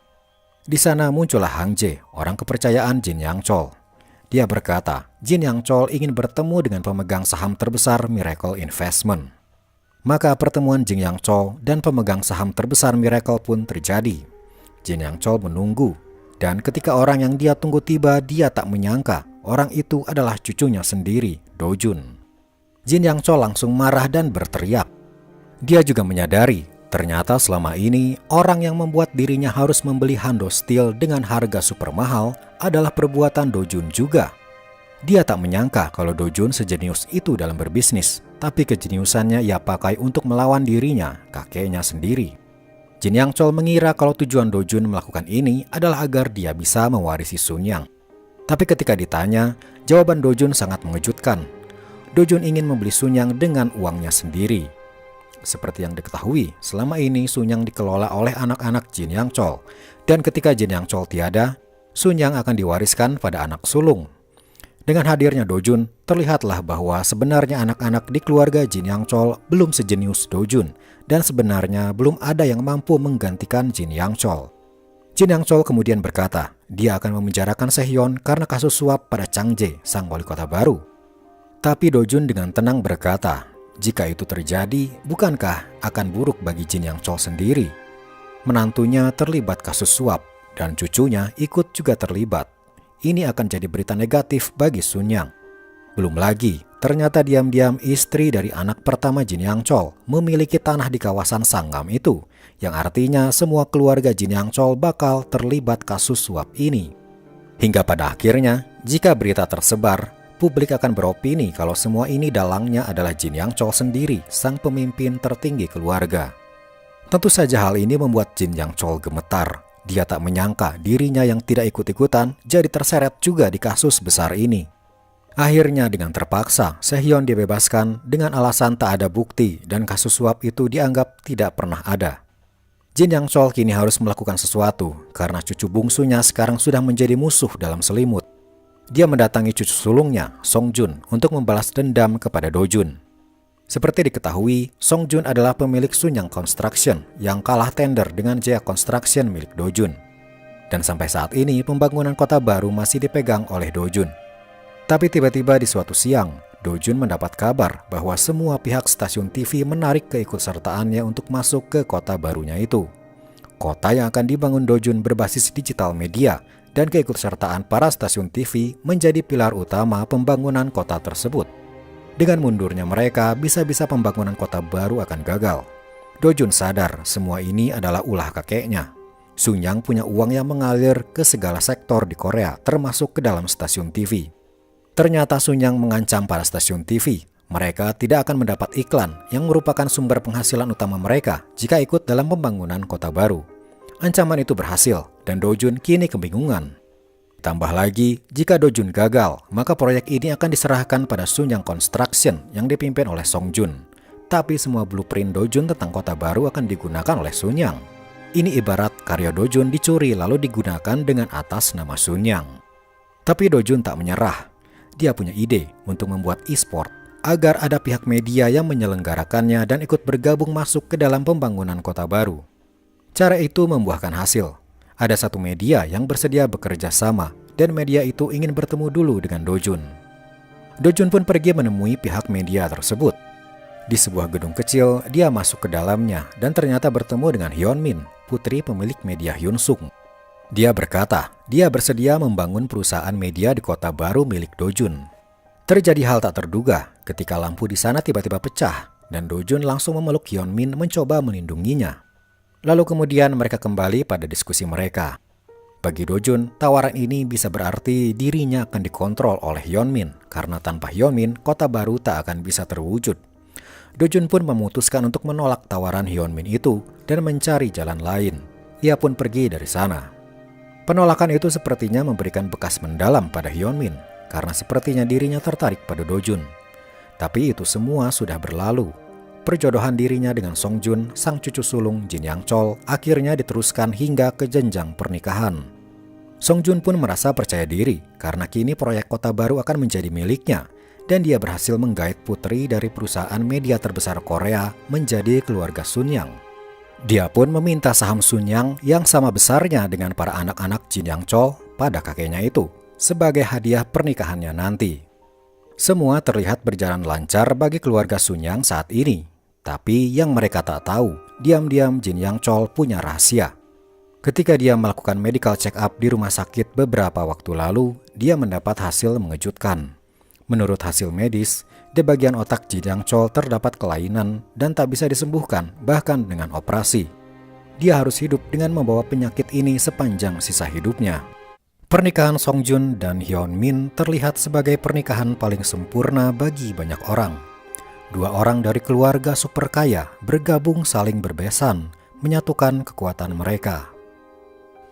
Di sana muncullah Hang Jae, orang kepercayaan Jin Yang Chol. Dia berkata, Jin Yang Chol ingin bertemu dengan pemegang saham terbesar Miracle Investment. Maka pertemuan Jin Yang Chol dan pemegang saham terbesar Miracle pun terjadi. Jin Yang Chol menunggu, dan ketika orang yang dia tunggu tiba, dia tak menyangka orang itu adalah cucunya sendiri, Dojun. Jin Yang Chol langsung marah dan berteriak. Dia juga menyadari, ternyata selama ini orang yang membuat dirinya harus membeli Hando Steel dengan harga super mahal adalah perbuatan Dojun juga. Dia tak menyangka kalau Dojun sejenius itu dalam berbisnis, tapi kejeniusannya ia pakai untuk melawan dirinya, kakeknya sendiri. Jin Yang Chol mengira kalau tujuan Dojun melakukan ini adalah agar dia bisa mewarisi Sunyang. Tapi ketika ditanya, jawaban Dojun sangat mengejutkan. Dojun ingin membeli Sunyang dengan uangnya sendiri. Seperti yang diketahui, selama ini Sunyang dikelola oleh anak-anak Jin Yang Chol. Dan ketika Jin Yang Chol tiada, Sunyang akan diwariskan pada anak sulung. Dengan hadirnya Dojun, terlihatlah bahwa sebenarnya anak-anak di keluarga Jin Yang Chol belum sejenius Dojun. Dan sebenarnya belum ada yang mampu menggantikan Jin Yang Chol. Jin Yang Chol kemudian berkata, dia akan memenjarakan Sehyeon karena kasus suap pada Chang Jae, sang wali kota baru. Tapi Dojun dengan tenang berkata, jika itu terjadi, bukankah akan buruk bagi Jin Yang Chol sendiri? Menantunya terlibat kasus suap, dan cucunya ikut juga terlibat. Ini akan jadi berita negatif bagi Sunyang. Belum lagi, ternyata diam-diam istri dari anak pertama Jin Yang Chol memiliki tanah di kawasan Sangam itu, yang artinya semua keluarga Jin Yang Chol bakal terlibat kasus suap ini. Hingga pada akhirnya, jika berita tersebar, publik akan beropini kalau semua ini dalangnya adalah Jin Yang Chol sendiri, sang pemimpin tertinggi keluarga. Tentu saja hal ini membuat Jin Yang Chol gemetar. Dia tak menyangka dirinya yang tidak ikut-ikutan jadi terseret juga di kasus besar ini. Akhirnya dengan terpaksa, Sehyeon dibebaskan dengan alasan tak ada bukti dan kasus suap itu dianggap tidak pernah ada. Jin Yang Chol kini harus melakukan sesuatu karena cucu bungsunya sekarang sudah menjadi musuh dalam selimut. Dia mendatangi cucu sulungnya, Song Jun, untuk membalas dendam kepada Dojun. Seperti diketahui, Song Jun adalah pemilik Sunyang Construction yang kalah tender dengan Jia Construction milik Dojun. Dan sampai saat ini pembangunan kota baru masih dipegang oleh Dojun. Tapi tiba-tiba di suatu siang, Dojun mendapat kabar bahwa semua pihak stasiun TV menarik keikutsertaannya untuk masuk ke kota barunya itu. Kota yang akan dibangun Dojun berbasis digital media, dan keikutsertaan para stasiun TV menjadi pilar utama pembangunan kota tersebut. Dengan mundurnya mereka, bisa-bisa pembangunan kota baru akan gagal. Do-jun sadar semua ini adalah ulah kakeknya. Sun-yang punya uang yang mengalir ke segala sektor di Korea, termasuk ke dalam stasiun TV. Ternyata Sun-yang mengancam para stasiun TV. Mereka tidak akan mendapat iklan yang merupakan sumber penghasilan utama mereka jika ikut dalam pembangunan kota baru. Ancaman itu berhasil dan Do-jun kini kebingungan. Tambah lagi, jika Do-jun gagal, maka proyek ini akan diserahkan pada Sun-yang Construction yang dipimpin oleh Song-jun. Tapi semua blueprint Do-jun tentang kota baru akan digunakan oleh Sun-yang. Ini ibarat karya Do-jun dicuri lalu digunakan dengan atas nama Sun-yang. Tapi Do-jun tak menyerah. Dia punya ide untuk membuat e-sport agar ada pihak media yang menyelenggarakannya dan ikut bergabung masuk ke dalam pembangunan kota baru. Cara itu membuahkan hasil. Ada satu media yang bersedia bekerja sama dan media itu ingin bertemu dulu dengan Do-jun. Do-jun pun pergi menemui pihak media tersebut. Di sebuah gedung kecil, dia masuk ke dalamnya dan ternyata bertemu dengan Hyun-min, putri pemilik media Hyunsung. Dia berkata, dia bersedia membangun perusahaan media di kota baru milik Do-jun. Terjadi hal tak terduga ketika lampu di sana tiba-tiba pecah dan Do-jun langsung memeluk Hyun-min mencoba melindunginya. Lalu kemudian mereka kembali pada diskusi mereka. Bagi Do-jun, tawaran ini bisa berarti dirinya akan dikontrol oleh Hyun-min karena tanpa Hyun-min, kota baru tak akan bisa terwujud. Do-jun pun memutuskan untuk menolak tawaran Hyun-min itu dan mencari jalan lain. Ia pun pergi dari sana. Penolakan itu sepertinya memberikan bekas mendalam pada Hyun-min karena sepertinya dirinya tertarik pada Do-jun. Tapi itu semua sudah berlalu. Perjodohan dirinya dengan Song-jun, sang cucu sulung Jin Yang-chol, akhirnya diteruskan hingga ke jenjang pernikahan. Song-jun pun merasa percaya diri karena kini proyek kota baru akan menjadi miliknya dan dia berhasil menggait putri dari perusahaan media terbesar Korea menjadi keluarga Sun-yang. Dia pun meminta saham Sun-yang yang sama besarnya dengan para anak-anak Jin Yang-chol pada kakeknya itu sebagai hadiah pernikahannya nanti. Semua terlihat berjalan lancar bagi keluarga Sun-yang saat ini. Tapi yang mereka tak tahu, diam-diam Jin Yang-chol punya rahasia. Ketika dia melakukan medical check up di rumah sakit beberapa waktu lalu, dia mendapat hasil mengejutkan. Menurut hasil medis, di bagian otak Jin Yang-chol terdapat kelainan dan tak bisa disembuhkan bahkan dengan operasi. Dia harus hidup dengan membawa penyakit ini sepanjang sisa hidupnya. Pernikahan Song-jun dan Hyun-min terlihat sebagai pernikahan paling sempurna bagi banyak orang. Dua orang dari keluarga super kaya bergabung saling berbesan, menyatukan kekuatan mereka.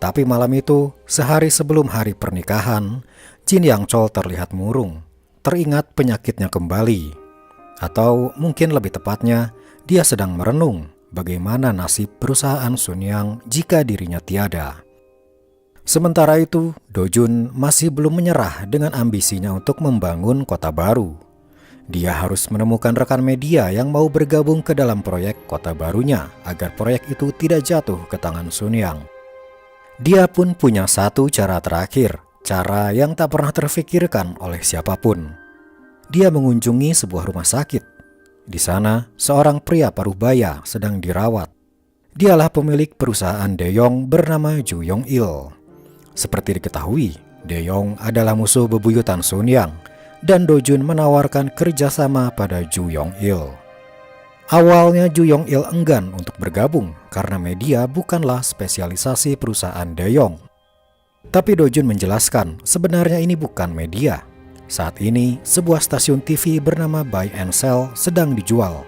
Tapi malam itu, sehari sebelum hari pernikahan, Jin Yang-chol terlihat murung, teringat penyakitnya kembali. Atau mungkin lebih tepatnya, dia sedang merenung bagaimana nasib perusahaan Sun-yang jika dirinya tiada. Sementara itu, Do-jun masih belum menyerah dengan ambisinya untuk membangun kota baru. Dia harus menemukan rekan media yang mau bergabung ke dalam proyek kota barunya agar proyek itu tidak jatuh ke tangan Sun-yang. Dia pun punya satu cara terakhir, cara yang tak pernah terfikirkan oleh siapapun. Dia mengunjungi sebuah rumah sakit. Di sana, seorang pria paruh-baya sedang dirawat. Dialah pemilik perusahaan Daeyong bernama Ju Yong-il. Seperti diketahui, Daeyong adalah musuh bebuyutan Sun-yang. Dan Do-jun menawarkan kerjasama pada Ju Yong-il. Awalnya Ju Yong-il enggan untuk bergabung karena media bukanlah spesialisasi perusahaan Daeyong. Tapi Do-jun menjelaskan sebenarnya ini bukan media. Saat ini sebuah stasiun TV bernama Buy and Sell sedang dijual.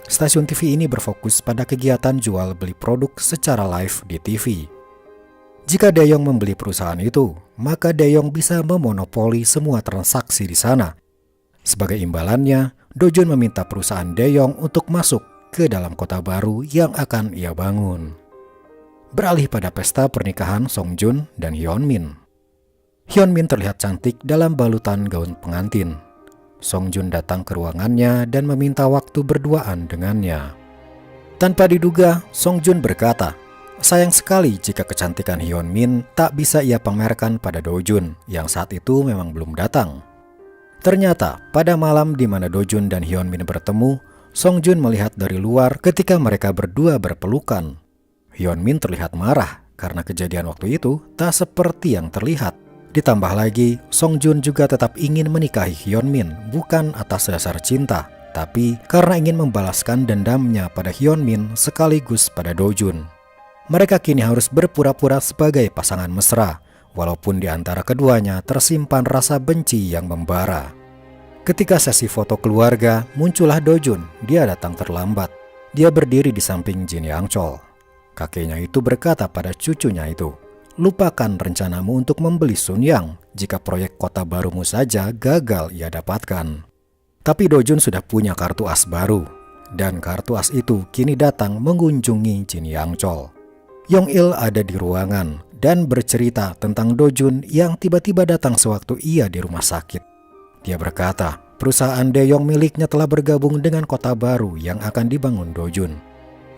Stasiun TV ini berfokus pada kegiatan jual beli produk secara live di TV. Jika Daeyong membeli perusahaan itu, maka Daeyong bisa memonopoli semua transaksi di sana. Sebagai imbalannya, Do-jun meminta perusahaan Daeyong untuk masuk ke dalam kota baru yang akan ia bangun. Beralih pada pesta pernikahan Song-jun dan Hyun-min. Hyun-min terlihat cantik dalam balutan gaun pengantin. Song-jun datang ke ruangannya dan meminta waktu berduaan dengannya. Tanpa diduga, Song-jun berkata, sayang sekali jika kecantikan Hyun-min tak bisa ia pamerkan pada Do-jun yang saat itu memang belum datang. Ternyata pada malam di mana Do-jun dan Hyun-min bertemu, Song-jun melihat dari luar ketika mereka berdua berpelukan. Hyun-min terlihat marah karena kejadian waktu itu tak seperti yang terlihat. Ditambah lagi, Song-jun juga tetap ingin menikahi Hyun-min bukan atas dasar cinta, tapi karena ingin membalaskan dendamnya pada Hyunmin sekaligus pada Dojun. Mereka kini harus berpura-pura sebagai pasangan mesra, walaupun di antara keduanya tersimpan rasa benci yang membara. Ketika sesi foto keluarga, muncullah Dojun. Dia datang terlambat. Dia berdiri di samping Jin Yang Chol. Kakeknya itu berkata pada cucunya itu, "Lupakan rencanamu untuk membeli Sun Yang jika proyek kota barumu saja gagal ia dapatkan." Tapi Dojun sudah punya kartu as baru, dan kartu as itu kini datang mengunjungi Jin Yang Chol. Yong Il ada di ruangan dan bercerita tentang Dojun yang tiba-tiba datang sewaktu ia di rumah sakit. Dia berkata, perusahaan Daeyong miliknya telah bergabung dengan kota baru yang akan dibangun Dojun.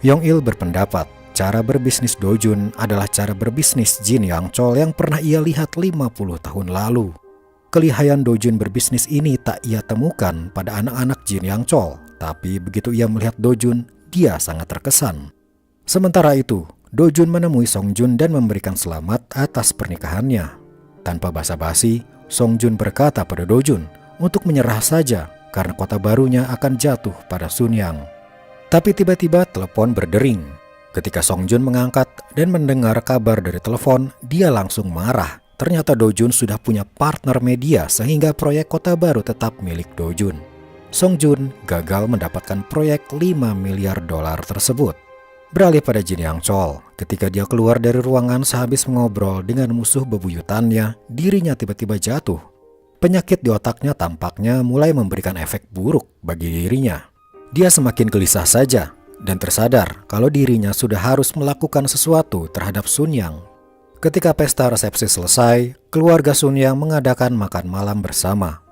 Yong Il berpendapat, cara berbisnis Dojun adalah cara berbisnis Jin Yang Chol yang pernah ia lihat 50 tahun lalu. Kelihayan Dojun berbisnis ini tak ia temukan pada anak-anak Jin Yang Chol, tapi begitu ia melihat Dojun, dia sangat terkesan. Sementara itu, Dojun menemui Song Jun dan memberikan selamat atas pernikahannya. Tanpa basa-basi, Song Jun berkata pada Dojun untuk menyerah saja karena kota barunya akan jatuh pada Sun Yang. Tapi tiba-tiba telepon berdering. Ketika Song Jun mengangkat dan mendengar kabar dari telepon, dia langsung marah. Ternyata Dojun sudah punya partner media sehingga proyek kota baru tetap milik Dojun. Song Jun gagal mendapatkan proyek $5 miliar tersebut. Beralih pada Jin Yang Chol, ketika dia keluar dari ruangan sehabis mengobrol dengan musuh bebuyutannya, dirinya tiba-tiba jatuh. Penyakit di otaknya tampaknya mulai memberikan efek buruk bagi dirinya. Dia semakin gelisah saja dan tersadar kalau dirinya sudah harus melakukan sesuatu terhadap Sun Yang. Ketika pesta resepsi selesai, keluarga Sun Yang mengadakan makan malam bersama.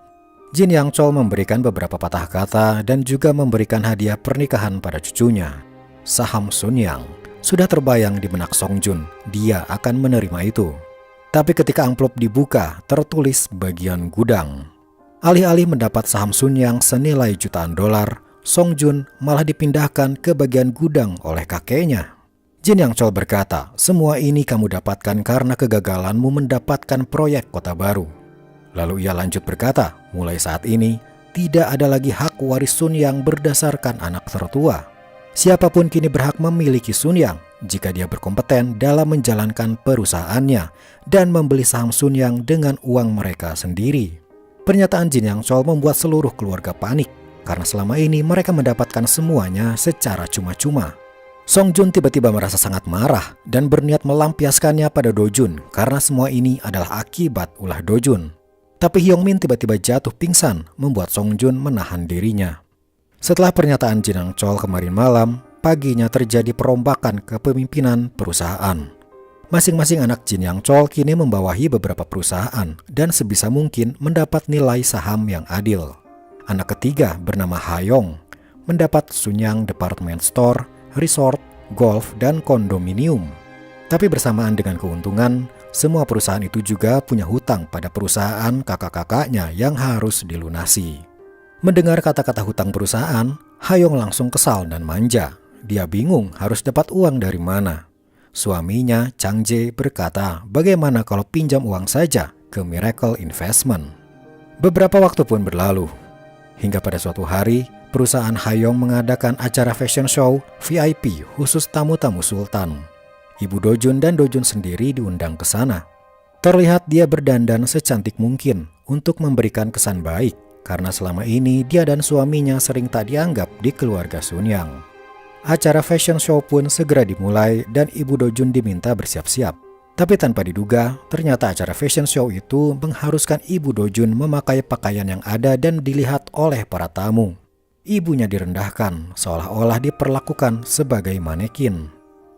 Jin Yang Chol memberikan beberapa patah kata dan juga memberikan hadiah pernikahan pada cucunya. Saham Sun Yang sudah terbayang di benak Song Jun, dia akan menerima itu. Tapi ketika amplop dibuka, tertulis bagian gudang. Alih-alih mendapat saham Sun Yang senilai jutaan dolar, Song Jun malah dipindahkan ke bagian gudang oleh kakeknya. Jin Yang Chol berkata, "Semua ini kamu dapatkan karena kegagalanmu mendapatkan proyek kota baru." Lalu ia lanjut berkata, "Mulai saat ini, tidak ada lagi hak waris Sun Yang berdasarkan anak tertua. Siapapun kini berhak memiliki Sun Yang jika dia berkompeten dalam menjalankan perusahaannya dan membeli saham Sun Yang dengan uang mereka sendiri." Pernyataan Jin Yang Chol membuat seluruh keluarga panik karena selama ini mereka mendapatkan semuanya secara cuma-cuma. Song Jun tiba-tiba merasa sangat marah dan berniat melampiaskannya pada Dojun karena semua ini adalah akibat ulah Dojun. Tapi Hyungmin tiba-tiba jatuh pingsan membuat Song Jun menahan dirinya. Setelah pernyataan Jin Yang Chol kemarin malam, paginya terjadi perombakan kepemimpinan perusahaan. Masing-masing anak Jin Yang Chol kini membawahi beberapa perusahaan dan sebisa mungkin mendapat nilai saham yang adil. Anak ketiga bernama Ha-yong mendapat Sun Yang Department Store, resort, golf, dan kondominium. Tapi bersamaan dengan keuntungan, semua perusahaan itu juga punya hutang pada perusahaan kakak-kakaknya yang harus dilunasi. Mendengar kata-kata hutang perusahaan, Ha-yong langsung kesal dan manja. Dia bingung harus dapat uang dari mana. Suaminya, Chang Jae, berkata, bagaimana kalau pinjam uang saja ke Miracle Investment. Beberapa waktu pun berlalu. Hingga pada suatu hari, perusahaan Ha-yong mengadakan acara fashion show VIP khusus tamu-tamu sultan. Ibu Dojun dan Dojun sendiri diundang ke sana. Terlihat dia berdandan secantik mungkin untuk memberikan kesan baik, karena selama ini dia dan suaminya sering tak dianggap di keluarga Sun Yang. Acara fashion show pun segera dimulai dan Ibu Dojun diminta bersiap-siap. Tapi tanpa diduga, ternyata acara fashion show itu mengharuskan Ibu Dojun memakai pakaian yang ada dan dilihat oleh para tamu. Ibunya direndahkan, seolah-olah diperlakukan sebagai manekin.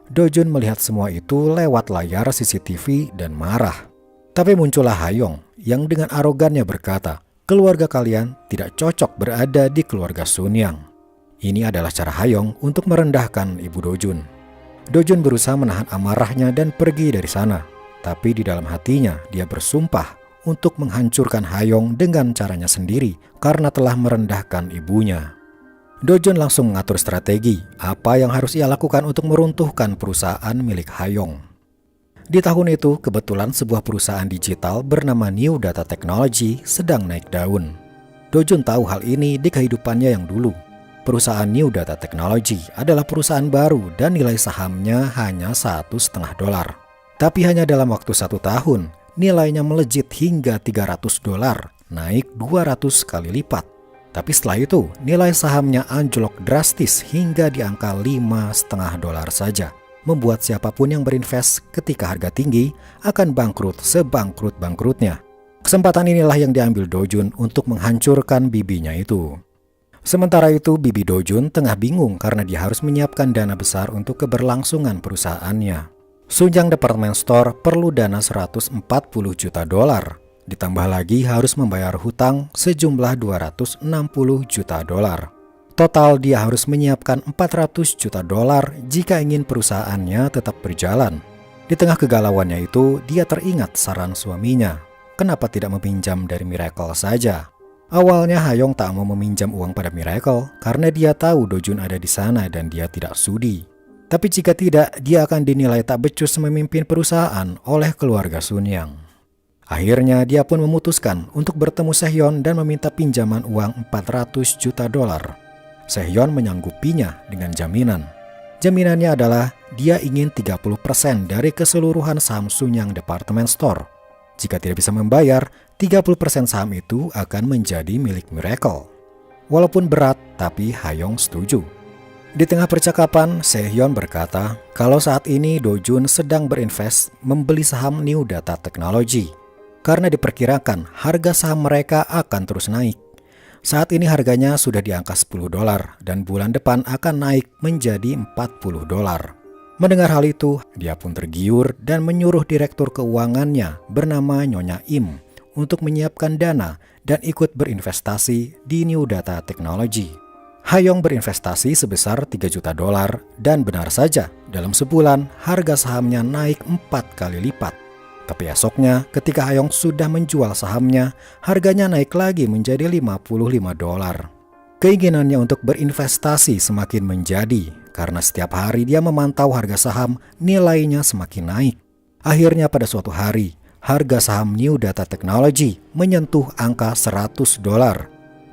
Dojun melihat semua itu lewat layar CCTV dan marah. Tapi muncullah Ha-yong yang dengan arogannya berkata, keluarga kalian tidak cocok berada di keluarga Sun Yang. Ini adalah cara Ha-yong untuk merendahkan Ibu Dojun. Dojun berusaha menahan amarahnya dan pergi dari sana. Tapi di dalam hatinya dia bersumpah untuk menghancurkan Ha-yong dengan caranya sendiri karena telah merendahkan ibunya. Dojun langsung mengatur strategi apa yang harus ia lakukan untuk meruntuhkan perusahaan milik Ha-yong. Di tahun itu, kebetulan sebuah perusahaan digital bernama New Data Technology sedang naik daun. Dojun tahu hal ini di kehidupannya yang dulu. Perusahaan New Data Technology adalah perusahaan baru dan nilai sahamnya hanya $1,5. Tapi hanya dalam waktu 1 tahun, nilainya melejit hingga $300, naik 200 kali lipat. Tapi setelah itu, nilai sahamnya anjlok drastis hingga di angka $5,5 saja. Membuat siapapun yang berinvest ketika harga tinggi akan bangkrut sebangkrut-bangkrutnya. Kesempatan inilah yang diambil Dojun untuk menghancurkan bibinya itu. Sementara itu, bibi Dojun tengah bingung karena dia harus menyiapkan dana besar untuk keberlangsungan perusahaannya. Sunjang Department Store perlu dana $140 juta. Ditambah lagi harus membayar hutang sejumlah $260 juta. Total dia harus menyiapkan $400 juta jika ingin perusahaannya tetap berjalan. Di tengah kegalauannya itu, dia teringat saran suaminya. Kenapa tidak meminjam dari Miracle saja? Awalnya Hayong tak mau meminjam uang pada Miracle karena dia tahu Dojun ada di sana dan dia tidak sudi. Tapi jika tidak, dia akan dinilai tak becus memimpin perusahaan oleh keluarga Sunyang. Akhirnya dia pun memutuskan untuk bertemu Sehyon dan meminta pinjaman uang $400 juta. Sehyon menyanggupinya dengan jaminan. Jaminannya adalah dia ingin 30% dari keseluruhan saham Sunyang Department Store. Jika tidak bisa membayar, 30% saham itu akan menjadi milik Miracle. Walaupun berat, tapi Hayong setuju. Di tengah percakapan, Sehyon berkata kalau saat ini Dojun sedang berinvest membeli saham New Data Technology. Karena diperkirakan harga saham mereka akan terus naik. Saat ini harganya sudah di angka $10 dan bulan depan akan naik menjadi $40. Mendengar hal itu, dia pun tergiur dan menyuruh direktur keuangannya bernama Nyonya Im untuk menyiapkan dana dan ikut berinvestasi di New Data Technology. Hayong berinvestasi sebesar $3 juta dan benar saja, dalam sebulan harga sahamnya naik 4 kali lipat. Tapi esoknya ketika Hayong sudah menjual sahamnya, harganya naik lagi menjadi $55. Keinginannya untuk berinvestasi semakin menjadi karena setiap hari dia memantau harga saham nilainya semakin naik. Akhirnya pada suatu hari, harga saham New Data Technology menyentuh angka $100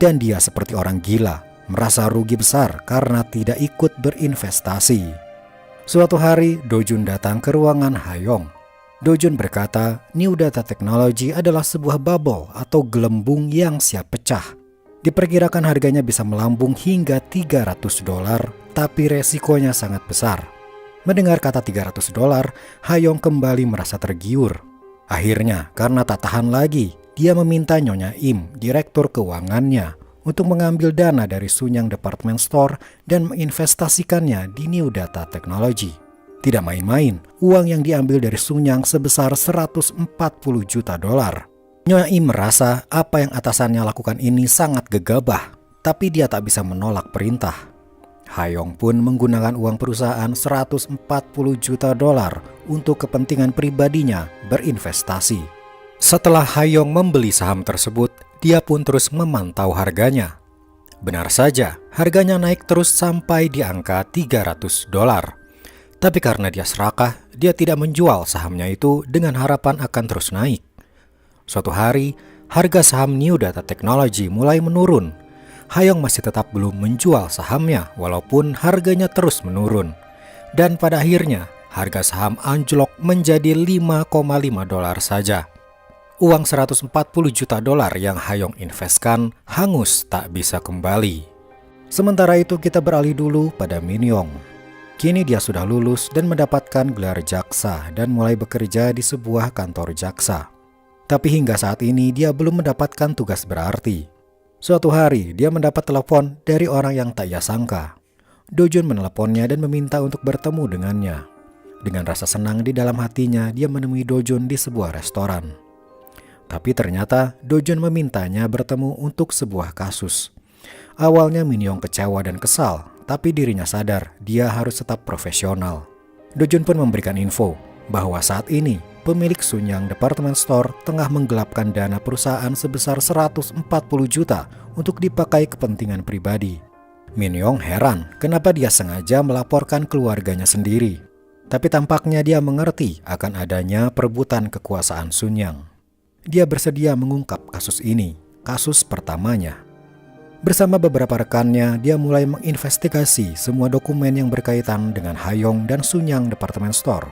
dan dia seperti orang gila, merasa rugi besar karena tidak ikut berinvestasi. Suatu hari, Dojun datang ke ruangan Hayong. Dojun berkata, New Data Technology adalah sebuah bubble atau gelembung yang siap pecah. Diperkirakan harganya bisa melambung hingga $300, tapi resikonya sangat besar. Mendengar kata $300, Hayong kembali merasa tergiur. Akhirnya, karena tak tahan lagi, dia meminta Nyonya Im, direktur keuangannya, untuk mengambil dana dari Sunyang Department Store dan menginvestasikannya di New Data Technology. Tidak main-main, uang yang diambil dari Sunyang sebesar $140 juta. Nyonya Im merasa apa yang atasannya lakukan ini sangat gegabah, tapi dia tak bisa menolak perintah. Hayong pun menggunakan uang perusahaan $140 juta untuk kepentingan pribadinya berinvestasi. Setelah Hayong membeli saham tersebut, dia pun terus memantau harganya. Benar saja, harganya naik terus sampai di angka $300. Tapi karena dia serakah, dia tidak menjual sahamnya itu dengan harapan akan terus naik. Suatu hari, harga saham New Data Technology mulai menurun. Hayong masih tetap belum menjual sahamnya walaupun harganya terus menurun. Dan pada akhirnya, harga saham anjlok menjadi $5,5 saja. Uang $140 juta yang Hayong investkan hangus tak bisa kembali. Sementara itu kita beralih dulu pada Min Yong. Kini dia sudah lulus dan mendapatkan gelar jaksa dan mulai bekerja di sebuah kantor jaksa. Tapi hingga saat ini dia belum mendapatkan tugas berarti. Suatu hari dia mendapat telepon dari orang yang tak ia sangka. Dojun meneleponnya dan meminta untuk bertemu dengannya. Dengan rasa senang di dalam hatinya, dia menemui Dojun di sebuah restoran. Tapi ternyata Dojun memintanya bertemu untuk sebuah kasus. Awalnya Min Yong kecewa dan kesal, tapi dirinya sadar dia harus tetap profesional. Dojun pun memberikan info bahwa saat ini pemilik Sunyang Department Store tengah menggelapkan dana perusahaan sebesar $140 juta untuk dipakai kepentingan pribadi. Min Yong heran kenapa dia sengaja melaporkan keluarganya sendiri. Tapi tampaknya dia mengerti akan adanya perebutan kekuasaan Sunyang. Dia bersedia mengungkap kasus ini, kasus pertamanya. Bersama beberapa rekannya, dia mulai menginvestigasi semua dokumen yang berkaitan dengan Hayong dan Sunyang Department Store.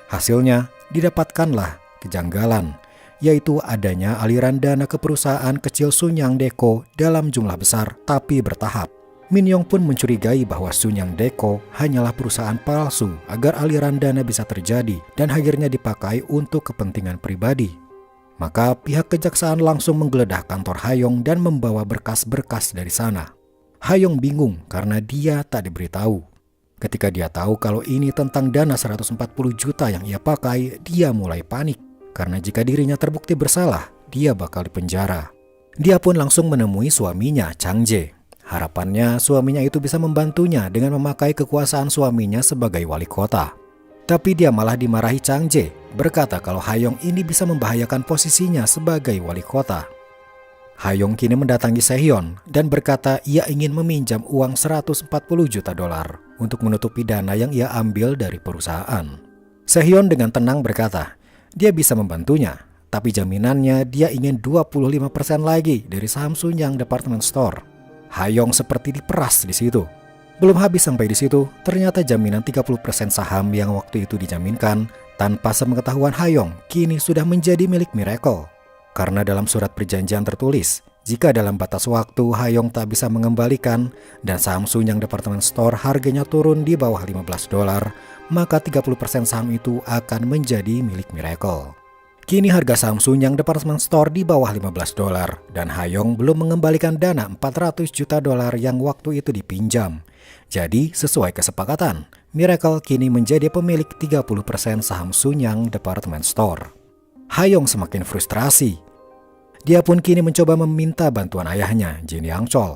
Hasilnya, didapatkanlah kejanggalan, yaitu adanya aliran dana ke perusahaan kecil Sunyang Deco dalam jumlah besar tapi bertahap. Min Yong pun mencurigai bahwa Sunyang Deco hanyalah perusahaan palsu agar aliran dana bisa terjadi dan akhirnya dipakai untuk kepentingan pribadi. Maka pihak kejaksaan langsung menggeledah kantor Hayong dan membawa berkas-berkas dari sana. Hayong bingung karena dia tak diberitahu. Ketika dia tahu kalau ini tentang dana 140 juta yang ia pakai, dia mulai panik. Karena jika dirinya terbukti bersalah, dia bakal dipenjara. Dia pun langsung menemui suaminya, Chang Jae. Harapannya suaminya itu bisa membantunya dengan memakai kekuasaan suaminya sebagai wali kota. Tapi dia malah dimarahi Chang Jae, berkata kalau Hayong ini bisa membahayakan posisinya sebagai wali kota. Hayong kini mendatangi Sehyeon dan berkata ia ingin meminjam uang 140 juta dolar untuk menutupi dana yang ia ambil dari perusahaan. Sehyeon dengan tenang berkata, dia bisa membantunya, tapi jaminannya dia ingin 25% lagi dari saham Sunyang Department Store. Hayong seperti diperas di situ. Belum habis sampai di situ, ternyata jaminan 30% saham yang waktu itu dijaminkan tanpa sepengetahuan Hayong kini sudah menjadi milik Miracle. Karena dalam surat perjanjian tertulis, jika dalam batas waktu Hayong tak bisa mengembalikan dan saham Sunyang Department Store harganya turun di bawah 15 dolar, maka 30% saham itu akan menjadi milik Miracle. Kini harga saham Sunyang Department Store di bawah 15 dolar dan Hayong belum mengembalikan dana 400 juta dolar yang waktu itu dipinjam. Jadi sesuai kesepakatan, Miracle kini menjadi pemilik 30% saham Sunyang Department Store. Hayong semakin frustrasi. Dia pun kini mencoba meminta bantuan ayahnya, Jin Yang Chol.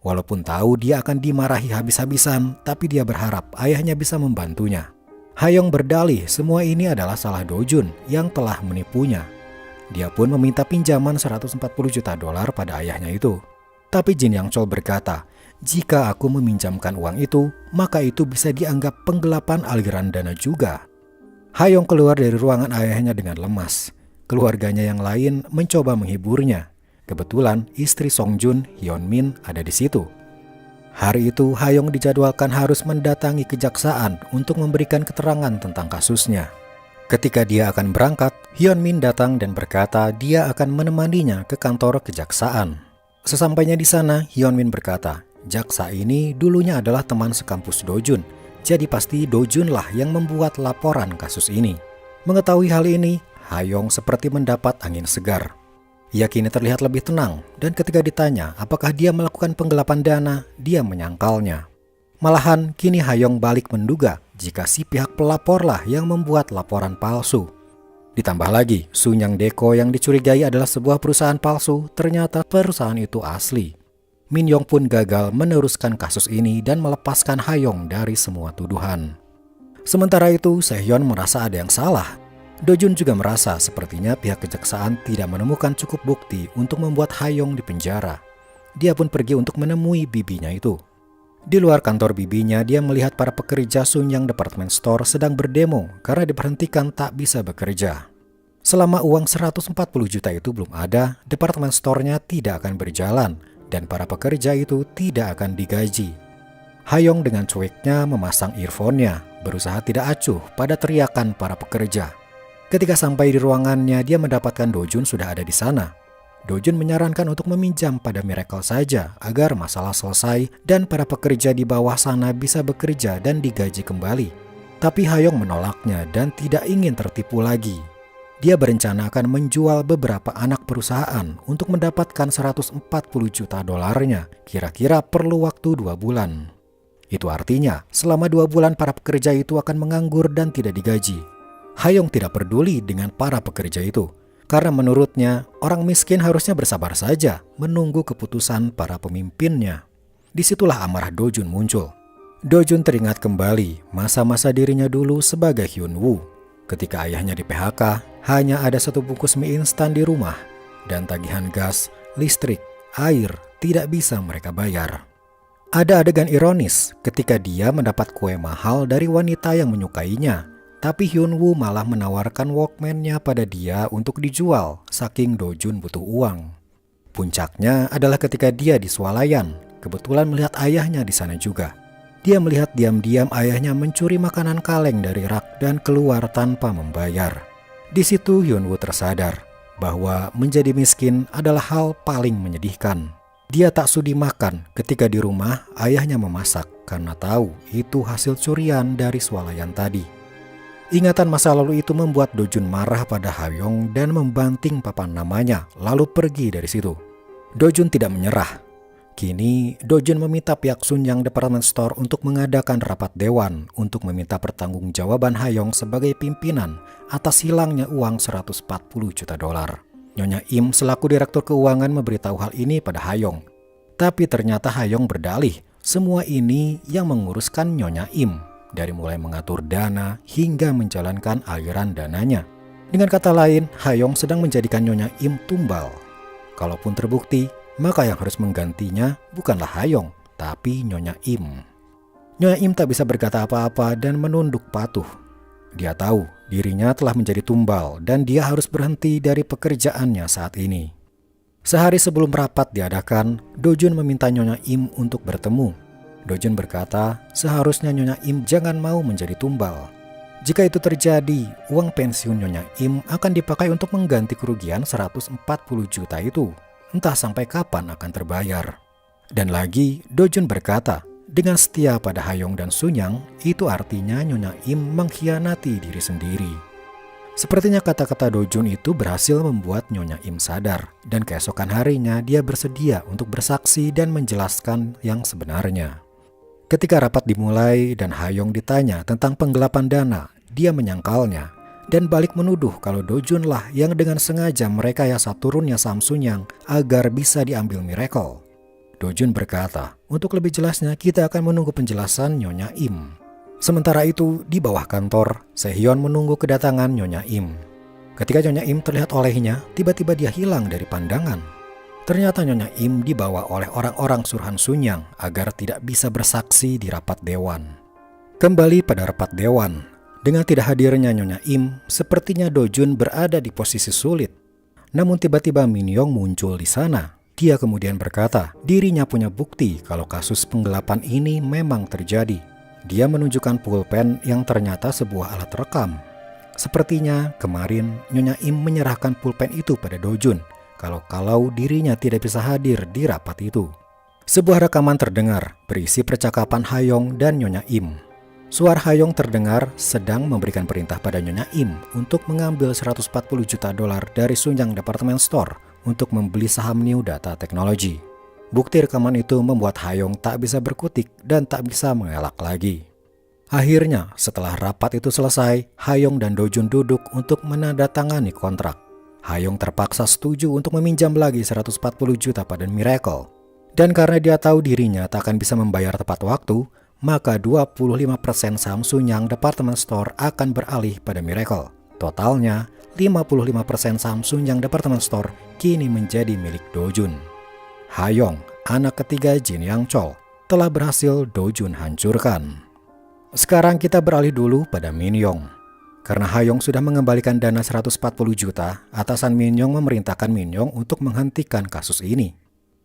Walaupun tahu dia akan dimarahi habis-habisan, tapi dia berharap ayahnya bisa membantunya. Hayong berdalih semua ini adalah salah Dojun yang telah menipunya. Dia pun meminta pinjaman 140 juta dolar pada ayahnya itu. Tapi Jin Yang Chol berkata, jika aku meminjamkan uang itu, maka itu bisa dianggap penggelapan aliran dana juga. Hayong keluar dari ruangan ayahnya dengan lemas. Keluarganya yang lain mencoba menghiburnya. Kebetulan istri Song Jun, Hyun Min, ada di situ. Hari itu Hayong dijadwalkan harus mendatangi kejaksaan untuk memberikan keterangan tentang kasusnya. Ketika dia akan berangkat, Hyun Min datang dan berkata dia akan menemaninya ke kantor kejaksaan. Sesampainya di sana, Hyun Min berkata, jaksa ini dulunya adalah teman sekampus Dojun, jadi pasti Dojun lah yang membuat laporan kasus ini. Mengetahui hal ini, Hayong seperti mendapat angin segar. Ia kini terlihat lebih tenang, dan ketika ditanya apakah dia melakukan penggelapan dana, dia menyangkalnya. Malahan kini Hayong balik menduga jika si pihak pelaporlah yang membuat laporan palsu. Ditambah lagi, Sunyang Deco yang dicurigai adalah sebuah perusahaan palsu, ternyata perusahaan itu asli. Min Yong pun gagal meneruskan kasus ini dan melepaskan Hayong dari semua tuduhan. Sementara itu, Sehyeon merasa ada yang salah. Dojun juga merasa sepertinya pihak kejaksaan tidak menemukan cukup bukti untuk membuat Hayong dipenjara. Dia pun pergi untuk menemui bibinya itu. Di luar kantor bibinya, dia melihat para pekerja Sunyang Department Store sedang berdemo karena diberhentikan tak bisa bekerja. Selama uang 140 juta itu belum ada, department store-nya tidak akan berjalan dan para pekerja itu tidak akan digaji. Hayong dengan cueknya memasang earphone-nya, berusaha tidak acuh pada teriakan para pekerja. Ketika sampai di ruangannya, dia mendapatkan Dojun sudah ada di sana. Dojun menyarankan untuk meminjam pada Miracle saja agar masalah selesai dan para pekerja di bawah sana bisa bekerja dan digaji kembali. Tapi Hayong menolaknya dan tidak ingin tertipu lagi. Dia berencana akan menjual beberapa anak perusahaan untuk mendapatkan 140 juta dolarnya, kira-kira perlu waktu 2 bulan. Itu artinya selama 2 bulan para pekerja itu akan menganggur dan tidak digaji. Hayong tidak peduli dengan para pekerja itu, karena menurutnya orang miskin harusnya bersabar saja menunggu keputusan para pemimpinnya. Disitulah amarah Dojun muncul. Dojun teringat kembali masa-masa dirinya dulu sebagai Hyun Woo. Ketika ayahnya di PHK, hanya ada 1 bungkus mie instan di rumah, dan tagihan gas, listrik, air tidak bisa mereka bayar. Ada adegan ironis ketika dia mendapat kue mahal dari wanita yang menyukainya, tapi Hyun Woo malah menawarkan Walkman-nya pada dia untuk dijual, saking Dojun butuh uang. Puncaknya adalah ketika dia di swalayan, kebetulan melihat ayahnya di sana juga. Dia melihat diam-diam ayahnya mencuri makanan kaleng dari rak dan keluar tanpa membayar. Di situ Hyun-woo tersadar bahwa menjadi miskin adalah hal paling menyedihkan. Dia tak sudi makan ketika di rumah ayahnya memasak karena tahu itu hasil curian dari swalayan tadi. Ingatan masa lalu itu membuat Do-jun marah pada Ha-young dan membanting papan namanya lalu pergi dari situ. Do-jun tidak menyerah. Kini Do-jun meminta pihak Sunyang Department Store untuk mengadakan rapat dewan untuk meminta pertanggungjawaban Ha-young sebagai pimpinan atas hilangnya uang 140 juta dolar. Nyonya Im selaku direktur keuangan memberitahu hal ini pada Ha-young. Tapi ternyata Ha-young berdalih semua ini yang menguruskan Nyonya Im, dari mulai mengatur dana hingga menjalankan aliran dananya. Dengan kata lain, Ha-young sedang menjadikan Nyonya Im tumbal. Kalaupun terbukti, maka yang harus menggantinya bukanlah Ha-young, tapi Nyonya Im. Nyonya Im tak bisa berkata apa-apa dan menunduk patuh. Dia tahu dirinya telah menjadi tumbal dan dia harus berhenti dari pekerjaannya saat ini. Sehari sebelum rapat diadakan, Do-jun meminta Nyonya Im untuk bertemu. Do-jun berkata, seharusnya Nyonya Im jangan mau menjadi tumbal. Jika itu terjadi, uang pensiun Nyonya Im akan dipakai untuk mengganti kerugian 140 juta itu. Entah sampai kapan akan terbayar. Dan lagi, Do-jun berkata, dengan setia pada Ha-young dan Sunyang, itu artinya Nyonya Im mengkhianati diri sendiri. Sepertinya kata-kata Do-jun itu berhasil membuat Nyonya Im sadar, dan keesokan harinya dia bersedia untuk bersaksi dan menjelaskan yang sebenarnya. Ketika rapat dimulai dan Ha-young ditanya tentang penggelapan dana, dia menyangkalnya dan balik menuduh kalau Do-jun lah yang dengan sengaja merekayasa turunnya saham Sunyang agar bisa diambil Miracle. Do-jun berkata, untuk lebih jelasnya kita akan menunggu penjelasan Nyonya Im. Sementara itu, di bawah kantor, Se-hyun menunggu kedatangan Nyonya Im. Ketika Nyonya Im terlihat olehnya, tiba-tiba dia hilang dari pandangan. Ternyata Nyonya Im dibawa oleh orang-orang suruhan Sunyang agar tidak bisa bersaksi di rapat dewan. Kembali pada rapat dewan, dengan tidak hadirnya Nyonya Im, sepertinya Do-jun berada di posisi sulit. Namun tiba-tiba Min-young muncul di sana. Dia kemudian berkata, dirinya punya bukti kalau kasus penggelapan ini memang terjadi. Dia menunjukkan pulpen yang ternyata sebuah alat rekam. Sepertinya kemarin Nyonya Im menyerahkan pulpen itu pada Do-jun kalau dirinya tidak bisa hadir di rapat itu. Sebuah rekaman terdengar berisi percakapan Ha-young dan Nyonya Im. Suara Ha-young terdengar sedang memberikan perintah pada Nyonya Im untuk mengambil 140 juta dolar dari Sunyang Department Store untuk membeli saham New Data Technology. Bukti rekaman itu membuat Ha-young tak bisa berkutik dan tak bisa mengelak lagi. Akhirnya, setelah rapat itu selesai, Ha-young dan Do-jun duduk untuk menandatangani kontrak. Ha-young terpaksa setuju untuk meminjam lagi 140 juta pada Miracle. Dan karena dia tahu dirinya tak akan bisa membayar tepat waktu, maka 25% saham Sunyang Department Store akan beralih pada Miracle. Totalnya, 55% saham Sunyang Department Store kini menjadi milik Do-jun. Ha-young, anak ketiga Jin Yang-chol, telah berhasil Do-jun hancurkan. Sekarang kita beralih dulu pada Min-young. Karena Ha-young sudah mengembalikan dana 140 juta, atasan Min-young memerintahkan Min-young untuk menghentikan kasus ini.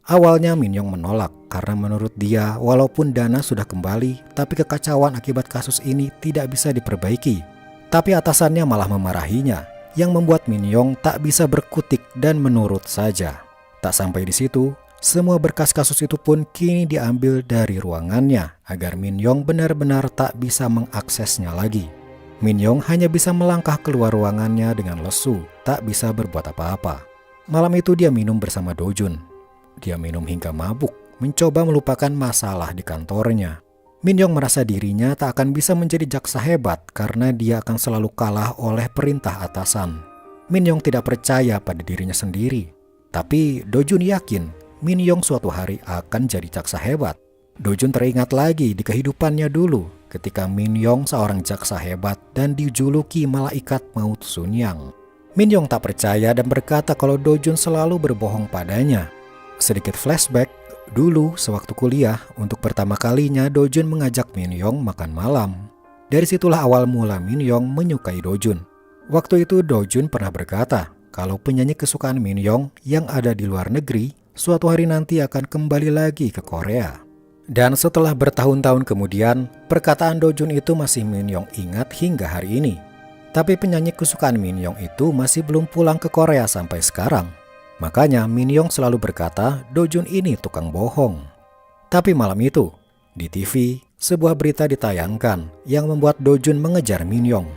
Awalnya Min-young menolak karena menurut dia walaupun dana sudah kembali, tapi kekacauan akibat kasus ini tidak bisa diperbaiki. Tapi atasannya malah memarahinya, yang membuat Min-young tak bisa berkutik dan menurut saja. Tak sampai di situ, semua berkas kasus itu pun kini diambil dari ruangannya agar Min-young benar-benar tak bisa mengaksesnya lagi. Min-young hanya bisa melangkah keluar ruangannya dengan lesu, tak bisa berbuat apa-apa. Malam itu dia minum bersama Do-jun. Dia minum hingga mabuk, mencoba melupakan masalah di kantornya. Min-young merasa dirinya tak akan bisa menjadi jaksa hebat karena dia akan selalu kalah oleh perintah atasan. Min-young tidak percaya pada dirinya sendiri. Tapi Do-jun yakin Min-young suatu hari akan jadi jaksa hebat. Do-jun teringat lagi di kehidupannya dulu ketika Min-young seorang jaksa hebat dan dijuluki malaikat maut Sunyang. Min-young tak percaya dan berkata kalau Do-jun selalu berbohong padanya. Sedikit flashback, dulu sewaktu kuliah, untuk pertama kalinya Do-jun mengajak Min-young makan malam. Dari situlah awal mula Min-young menyukai Do-jun. Waktu itu Do-jun pernah berkata kalau penyanyi kesukaan Min Yong yang ada di luar negeri suatu hari nanti akan kembali lagi ke Korea. Dan setelah bertahun-tahun kemudian, perkataan Do Jun itu masih Min Yong ingat hingga hari ini. Tapi penyanyi kesukaan Min Yong itu masih belum pulang ke Korea sampai sekarang. Makanya Min Yong selalu berkata Do Jun ini tukang bohong. Tapi malam itu, di TV, sebuah berita ditayangkan yang membuat Do Jun mengejar Min Yong.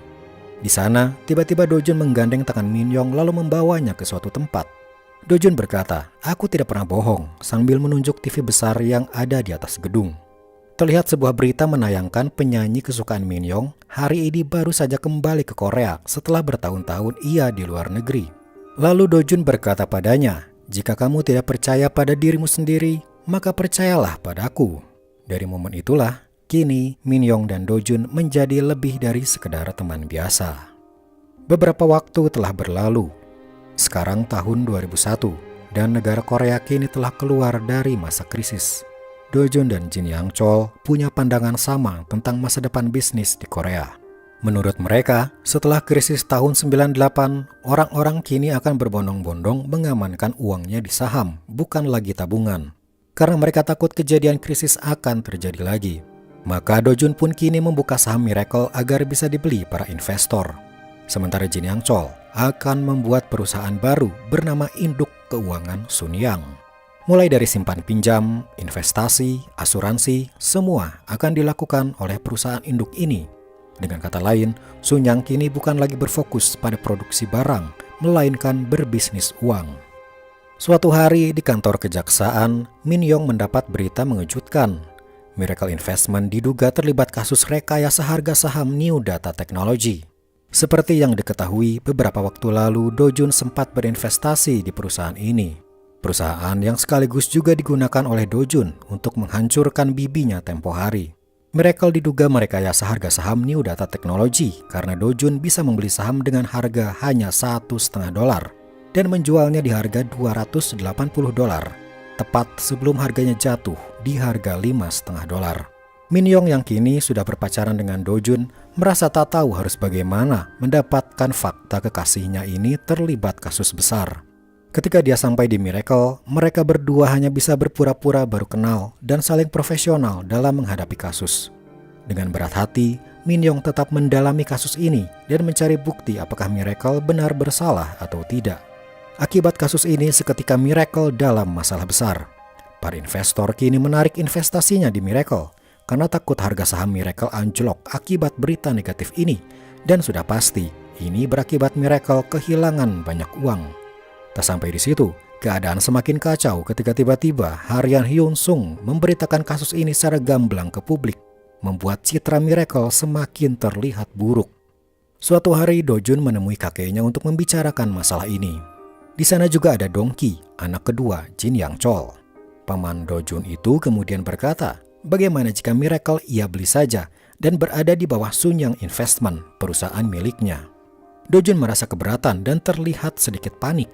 Di sana, tiba-tiba Do Jun menggandeng tangan Min Yong lalu membawanya ke suatu tempat. Do Jun berkata, "Aku tidak pernah bohong," sambil menunjuk TV besar yang ada di atas gedung. Terlihat sebuah berita menayangkan penyanyi kesukaan Min Yong hari ini baru saja kembali ke Korea setelah bertahun-tahun ia di luar negeri. Lalu Do Jun berkata padanya, "Jika kamu tidak percaya pada dirimu sendiri, maka percayalah padaku." Dari momen itulah, kini Min Yong dan Do Jun menjadi lebih dari sekedar teman biasa. Beberapa waktu telah berlalu. Sekarang tahun 2001 dan negara Korea kini telah keluar dari masa krisis. Do Jun dan Jin Young Chol punya pandangan sama tentang masa depan bisnis di Korea. Menurut mereka, setelah krisis tahun 98, orang-orang kini akan berbondong-bondong mengamankan uangnya di saham, bukan lagi tabungan. Karena mereka takut kejadian krisis akan terjadi lagi. Maka Do Jun pun kini membuka saham Miracle agar bisa dibeli para investor. Sementara Jin Young Chol akan membuat perusahaan baru bernama Induk Keuangan Sun Yang. Mulai dari simpan pinjam, investasi, asuransi, semua akan dilakukan oleh perusahaan induk ini. Dengan kata lain, Sun Yang kini bukan lagi berfokus pada produksi barang, melainkan berbisnis uang. Suatu hari di kantor kejaksaan, Min Yong mendapat berita mengejutkan. Miracle Investment diduga terlibat kasus rekayasa harga saham New Data Technology. Seperti yang diketahui, beberapa waktu lalu Do Jun sempat berinvestasi di perusahaan ini. Perusahaan yang sekaligus juga digunakan oleh Do Jun untuk menghancurkan bibinya tempo hari. Miracle diduga merekayasa harga saham New Data Technology karena Do Jun bisa membeli saham dengan harga hanya $1,5 dan menjualnya di harga $280, tepat sebelum harganya jatuh di harga $5,5. Min Yong yang kini sudah berpacaran dengan Do Jun merasa tak tahu harus bagaimana mendapatkan fakta kekasihnya ini terlibat kasus besar. Ketika dia sampai di Miracle, mereka berdua hanya bisa berpura-pura baru kenal dan saling profesional dalam menghadapi kasus. Dengan berat hati, Min Yong tetap mendalami kasus ini dan mencari bukti apakah Miracle benar bersalah atau tidak. Akibat kasus ini seketika Miracle dalam masalah besar. Para investor kini menarik investasinya di Miracle karena takut harga saham Miracle anjlok akibat berita negatif ini. Dan sudah pasti, ini berakibat Miracle kehilangan banyak uang. Tak sampai di situ, keadaan semakin kacau ketika tiba-tiba Harian Hyun Sung memberitakan kasus ini secara gamblang ke publik, membuat citra Miracle semakin terlihat buruk. Suatu hari Do Jun menemui kakeknya untuk membicarakan masalah ini. Di sana juga ada Dong Ki, anak kedua Jin Young Chol. Paman Do Jun itu kemudian berkata, bagaimana jika Miracle ia beli saja dan berada di bawah Sun Yang Investment, perusahaan miliknya. Do Jun merasa keberatan dan terlihat sedikit panik.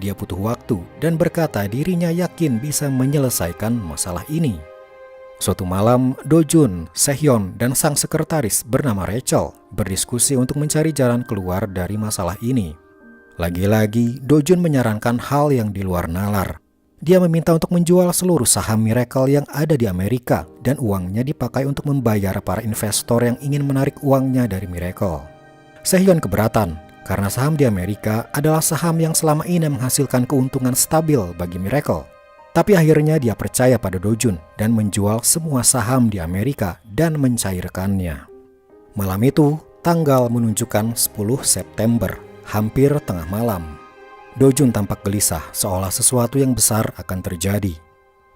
Dia butuh waktu dan berkata dirinya yakin bisa menyelesaikan masalah ini. Suatu malam, Do Jun, Sehyeon, dan sang sekretaris bernama Rachel berdiskusi untuk mencari jalan keluar dari masalah ini. Lagi-lagi, Do Jun menyarankan hal yang di luar nalar. Dia meminta untuk menjual seluruh saham Miracle yang ada di Amerika dan uangnya dipakai untuk membayar para investor yang ingin menarik uangnya dari Miracle. Sehyeon keberatan karena saham di Amerika adalah saham yang selama ini menghasilkan keuntungan stabil bagi Miracle. Tapi akhirnya dia percaya pada Do Jun dan menjual semua saham di Amerika dan mencairkannya. Malam itu, tanggal menunjukkan 10 September. Hampir tengah malam. Do Jun tampak gelisah seolah sesuatu yang besar akan terjadi.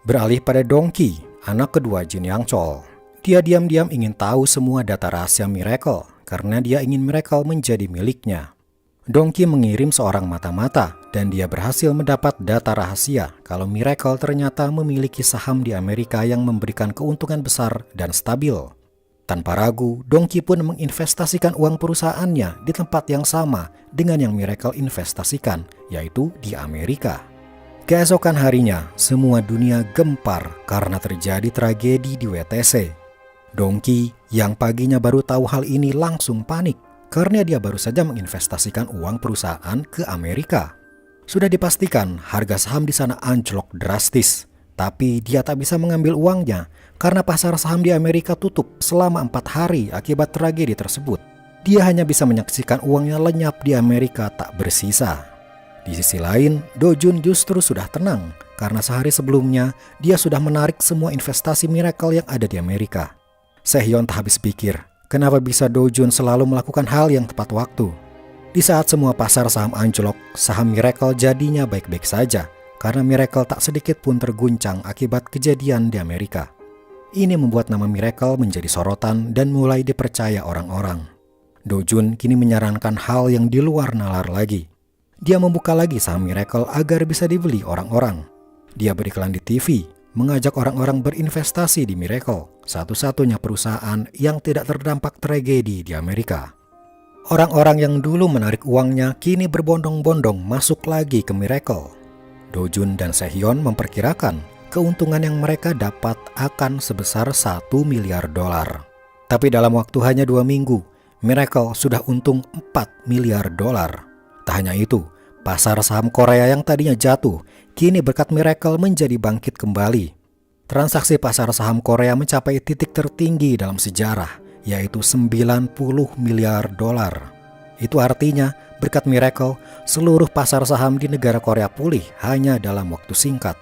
Beralih pada Dong Ki, anak kedua Jin Young Chol. Dia diam-diam ingin tahu semua data rahasia Miracle karena dia ingin Miracle menjadi miliknya. Dong Ki mengirim seorang mata-mata dan dia berhasil mendapat data rahasia kalau Miracle ternyata memiliki saham di Amerika yang memberikan keuntungan besar dan stabil. Tanpa ragu, Dong Ki pun menginvestasikan uang perusahaannya di tempat yang sama dengan yang Miracle investasikan, yaitu di Amerika. Keesokan harinya, semua dunia gempar karena terjadi tragedi di WTC. Dong Ki yang paginya baru tahu hal ini langsung panik karena dia baru saja menginvestasikan uang perusahaan ke Amerika. Sudah dipastikan harga saham di sana anjlok drastis, tapi dia tak bisa mengambil uangnya karena pasar saham di Amerika tutup selama 4 hari akibat tragedi tersebut. Dia hanya bisa menyaksikan uangnya lenyap di Amerika tak bersisa. Di sisi lain, Do Jun justru sudah tenang karena sehari sebelumnya dia sudah menarik semua investasi miracle yang ada di Amerika. Sehyeon tak habis pikir, kenapa bisa Do Jun selalu melakukan hal yang tepat waktu. Di saat semua pasar saham anjlok, saham Miracle jadinya baik-baik saja karena Miracle tak sedikit pun terguncang akibat kejadian di Amerika. Ini membuat nama Miracle menjadi sorotan dan mulai dipercaya orang-orang. Do Jun kini menyarankan hal yang di luar nalar lagi. Dia membuka lagi saham Miracle agar bisa dibeli orang-orang. Dia beriklan di TV, mengajak orang-orang berinvestasi di Miracle, satu-satunya perusahaan yang tidak terdampak tragedi di Amerika. Orang-orang yang dulu menarik uangnya kini berbondong-bondong masuk lagi ke Miracle. Do Jun dan Sehyeon memperkirakan keuntungan yang mereka dapat akan sebesar $1 miliar. Tapi dalam waktu hanya 2 minggu, Miracle sudah untung $4 miliar. Tak hanya itu, pasar saham Korea yang tadinya jatuh, kini berkat Miracle menjadi bangkit kembali. Transaksi pasar saham Korea mencapai titik tertinggi dalam sejarah, yaitu $90 miliar. Itu artinya berkat Miracle, seluruh pasar saham di negara Korea pulih hanya dalam waktu singkat.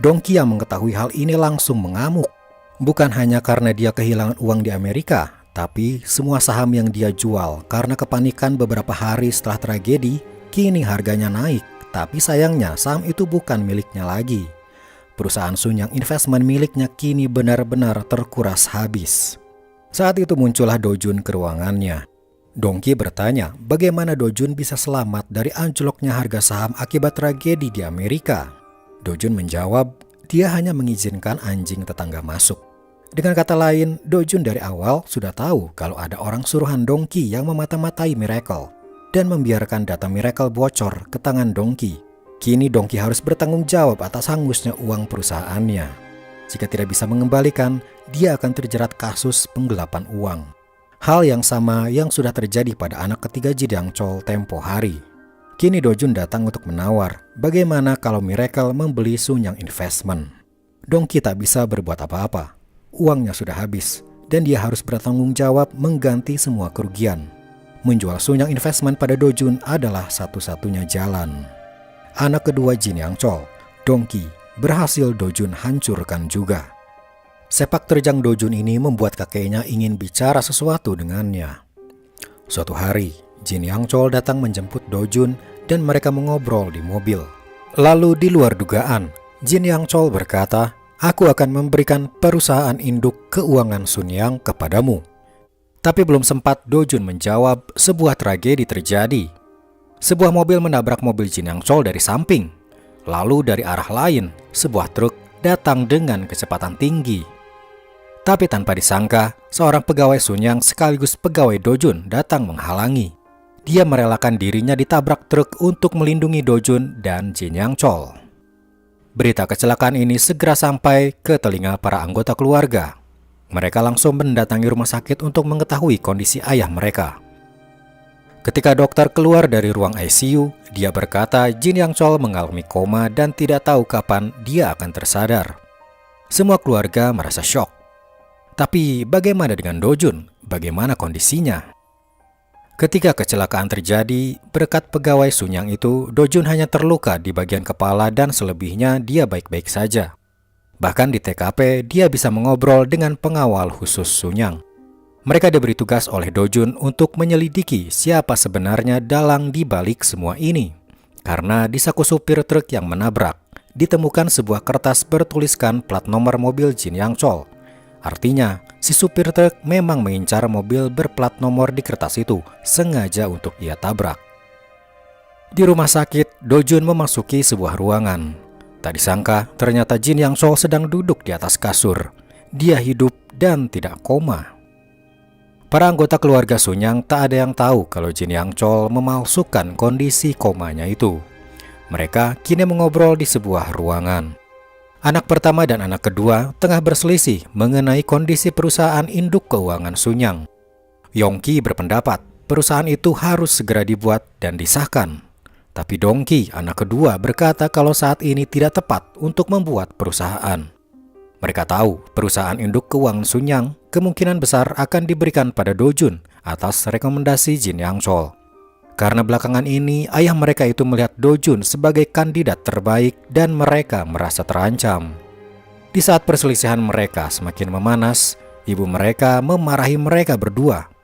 Dongki yang mengetahui hal ini langsung mengamuk. Bukan hanya karena dia kehilangan uang di Amerika, tapi semua saham yang dia jual karena kepanikan beberapa hari setelah tragedi, kini harganya naik. Tapi sayangnya saham itu bukan miliknya lagi. Perusahaan Sunyang Investment miliknya kini benar-benar terkuras habis. Saat itu muncullah Do Jun ke ruangannya. Dongki bertanya bagaimana Do Jun bisa selamat dari anjloknya harga saham akibat tragedi di Amerika. Do Jun menjawab, dia hanya mengizinkan anjing tetangga masuk. Dengan kata lain, Do Jun dari awal sudah tahu kalau ada orang suruhan Dongki yang memata-matai Miracle dan membiarkan data Miracle bocor ke tangan Dongki. Kini Dongki harus bertanggung jawab atas hangusnya uang perusahaannya. Jika tidak bisa mengembalikan, dia akan terjerat kasus penggelapan uang. Hal yang sama yang sudah terjadi pada anak ketiga Ji Dang-chol tempo hari. Kini Do Jun datang untuk menawar, bagaimana kalau Miracle membeli Sunyang Investment. Dongki tak bisa berbuat apa-apa. Uangnya sudah habis, dan dia harus bertanggung jawab mengganti semua kerugian. Menjual Sunyang Investment pada Do Jun adalah satu-satunya jalan. Anak kedua Ji Dang-chol, Dongki, berhasil Do Jun hancurkan juga. Sepak terjang Do Jun ini membuat kakeknya ingin bicara sesuatu dengannya. Suatu hari, Jin Yang-chol datang menjemput Do Jun dan mereka mengobrol di mobil. Lalu di luar dugaan, Jin Yang-chol berkata, "Aku akan memberikan perusahaan induk keuangan Sunyang kepadamu." Tapi belum sempat Do Jun menjawab, sebuah tragedi terjadi. Sebuah mobil menabrak mobil Jin Yang-chol dari samping. Lalu dari arah lain, sebuah truk datang dengan kecepatan tinggi. Tapi tanpa disangka, seorang pegawai Sunyang sekaligus pegawai Do Jun datang menghalangi. Dia merelakan dirinya ditabrak truk untuk melindungi Do Jun dan Jin Yang-chol. Berita kecelakaan ini segera sampai ke telinga para anggota keluarga. Mereka langsung mendatangi rumah sakit untuk mengetahui kondisi ayah mereka. Ketika dokter keluar dari ruang ICU, dia berkata Jin Yang-chol mengalami koma dan tidak tahu kapan dia akan tersadar. Semua keluarga merasa syok. Tapi bagaimana dengan Do Jun? Bagaimana kondisinya? Ketika kecelakaan terjadi, berkat pegawai Sunyang itu, Do Jun hanya terluka di bagian kepala dan selebihnya dia baik-baik saja. Bahkan di TKP, dia bisa mengobrol dengan pengawal khusus Sunyang. Mereka diberi tugas oleh Do Jun untuk menyelidiki siapa sebenarnya dalang di balik semua ini. Karena di saku supir truk yang menabrak, ditemukan sebuah kertas bertuliskan plat nomor mobil Jin Yang-chol. Artinya, si supir truk memang mengincar mobil berplat nomor di kertas itu, sengaja untuk ia tabrak. Di rumah sakit, Do Jun memasuki sebuah ruangan. Tak disangka, ternyata Jin Yang-chol sedang duduk di atas kasur. Dia hidup dan tidak koma. Para anggota keluarga Sunyang tak ada yang tahu kalau Jin Yang-chol memalsukan kondisi komanya itu. Mereka kini mengobrol di sebuah ruangan. Anak pertama dan anak kedua tengah berselisih mengenai kondisi perusahaan induk keuangan Sunyang. Yongki berpendapat perusahaan itu harus segera dibuat dan disahkan. Tapi Dongki, anak kedua, berkata kalau saat ini tidak tepat untuk membuat perusahaan. Mereka tahu perusahaan induk keuangan Sunyang kemungkinan besar akan diberikan pada Dojun atas rekomendasi Jin Yang Chol. Karena belakangan ini ayah mereka itu melihat Dojun sebagai kandidat terbaik dan mereka merasa terancam. Di saat perselisihan mereka semakin memanas, ibu mereka memarahi mereka berdua.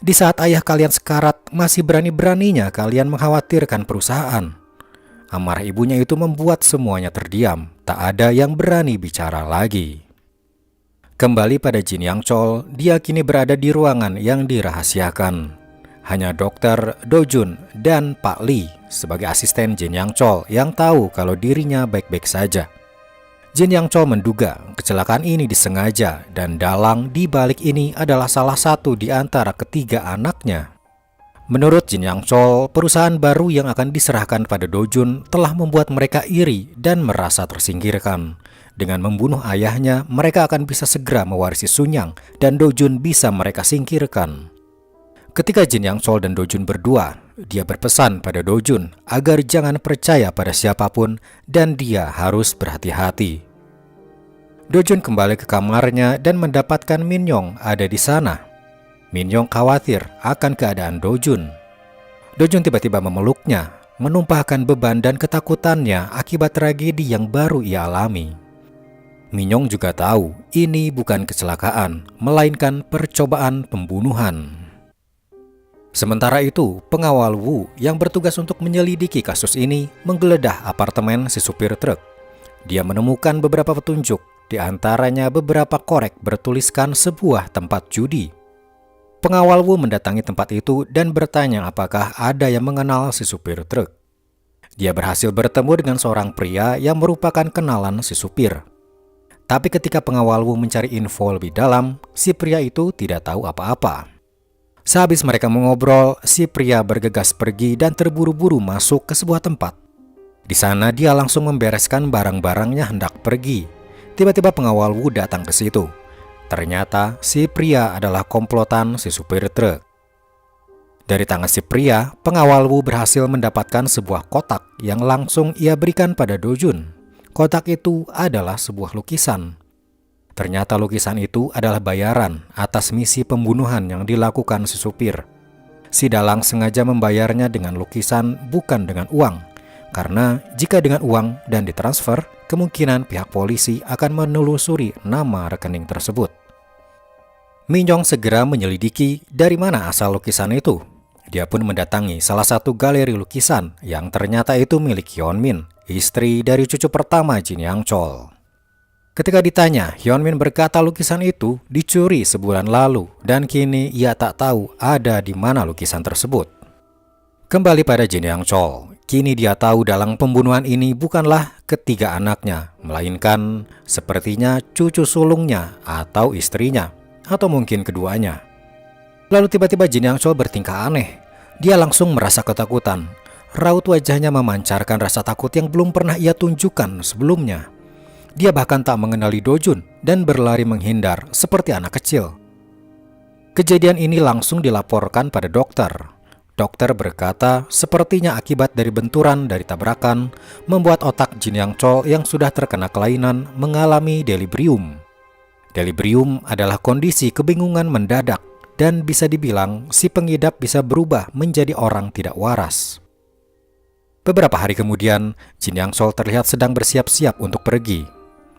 Di saat ayah kalian sekarat, masih berani-beraninya kalian mengkhawatirkan perusahaan. Amarah ibunya itu membuat semuanya terdiam. Tak ada yang berani bicara lagi. Kembali pada Jin Yang Chol, dia kini berada di ruangan yang dirahasiakan. Hanya dokter, Dojun, dan Pak Lee sebagai asisten Jin Yang Chol yang tahu kalau dirinya baik-baik saja. Jin Yang Chol menduga kecelakaan ini disengaja dan dalang di balik ini adalah salah satu di antara ketiga anaknya. Menurut Jin Yang Chol, perusahaan baru yang akan diserahkan pada Dojun telah membuat mereka iri dan merasa tersingkirkan. Dengan membunuh ayahnya, mereka akan bisa segera mewarisi Sunyang dan Dojun bisa mereka singkirkan. Ketika Jin Yang Chol dan Dojun berdua, dia berpesan pada Dojun agar jangan percaya pada siapapun dan dia harus berhati-hati. Dojun kembali ke kamarnya dan mendapatkan Min Yong ada di sana. Min Yong khawatir akan keadaan Dojun. Dojun tiba-tiba memeluknya, menumpahkan beban dan ketakutannya akibat tragedi yang baru ia alami. Min Yong juga tahu ini bukan kecelakaan, melainkan percobaan pembunuhan. Sementara itu, pengawal Wu yang bertugas untuk menyelidiki kasus ini menggeledah apartemen si supir truk. Dia menemukan beberapa petunjuk, di antaranya beberapa korek bertuliskan sebuah tempat judi. Pengawal Wu mendatangi tempat itu dan bertanya apakah ada yang mengenal si supir truk. Dia berhasil bertemu dengan seorang pria yang merupakan kenalan si supir. Tapi ketika pengawal Wu mencari info lebih dalam, si pria itu tidak tahu apa-apa. Sehabis mereka mengobrol, si pria bergegas pergi dan terburu-buru masuk ke sebuah tempat. Di sana dia langsung membereskan barang-barangnya hendak pergi. Tiba-tiba pengawal Wu datang ke situ. Ternyata si pria adalah komplotan si supir truk. Dari tangan si pria, pengawal Wu berhasil mendapatkan sebuah kotak yang langsung ia berikan pada Dojun. Kotak itu adalah sebuah lukisan. Ternyata lukisan itu adalah bayaran atas misi pembunuhan yang dilakukan si supir. Si dalang sengaja membayarnya dengan lukisan bukan dengan uang. Karena jika dengan uang dan ditransfer, kemungkinan pihak polisi akan menelusuri nama rekening tersebut. Min Yong segera menyelidiki dari mana asal lukisan itu. Dia pun mendatangi salah satu galeri lukisan yang ternyata itu milik Hyunmin, istri dari cucu pertama Jin Yang Chol. Ketika ditanya, Hyunmin berkata lukisan itu dicuri sebulan lalu dan kini ia tak tahu ada di mana lukisan tersebut. Kembali pada Jin Yang Chol, kini dia tahu dalang pembunuhan ini bukanlah ketiga anaknya, melainkan sepertinya cucu sulungnya atau istrinya, atau mungkin keduanya. Lalu tiba-tiba Jin Yang Chol bertingkah aneh. Dia langsung merasa ketakutan. Raut wajahnya memancarkan rasa takut yang belum pernah ia tunjukkan sebelumnya. Dia bahkan tak mengenali Dojun dan berlari menghindar seperti anak kecil. Kejadian ini langsung dilaporkan pada dokter. Dokter berkata sepertinya akibat dari benturan dari tabrakan membuat otak Jin Yang Chol yang sudah terkena kelainan mengalami delirium. Delirium adalah kondisi kebingungan mendadak dan bisa dibilang si pengidap bisa berubah menjadi orang tidak waras. Beberapa hari kemudian, Jin Yang Chol terlihat sedang bersiap-siap untuk pergi.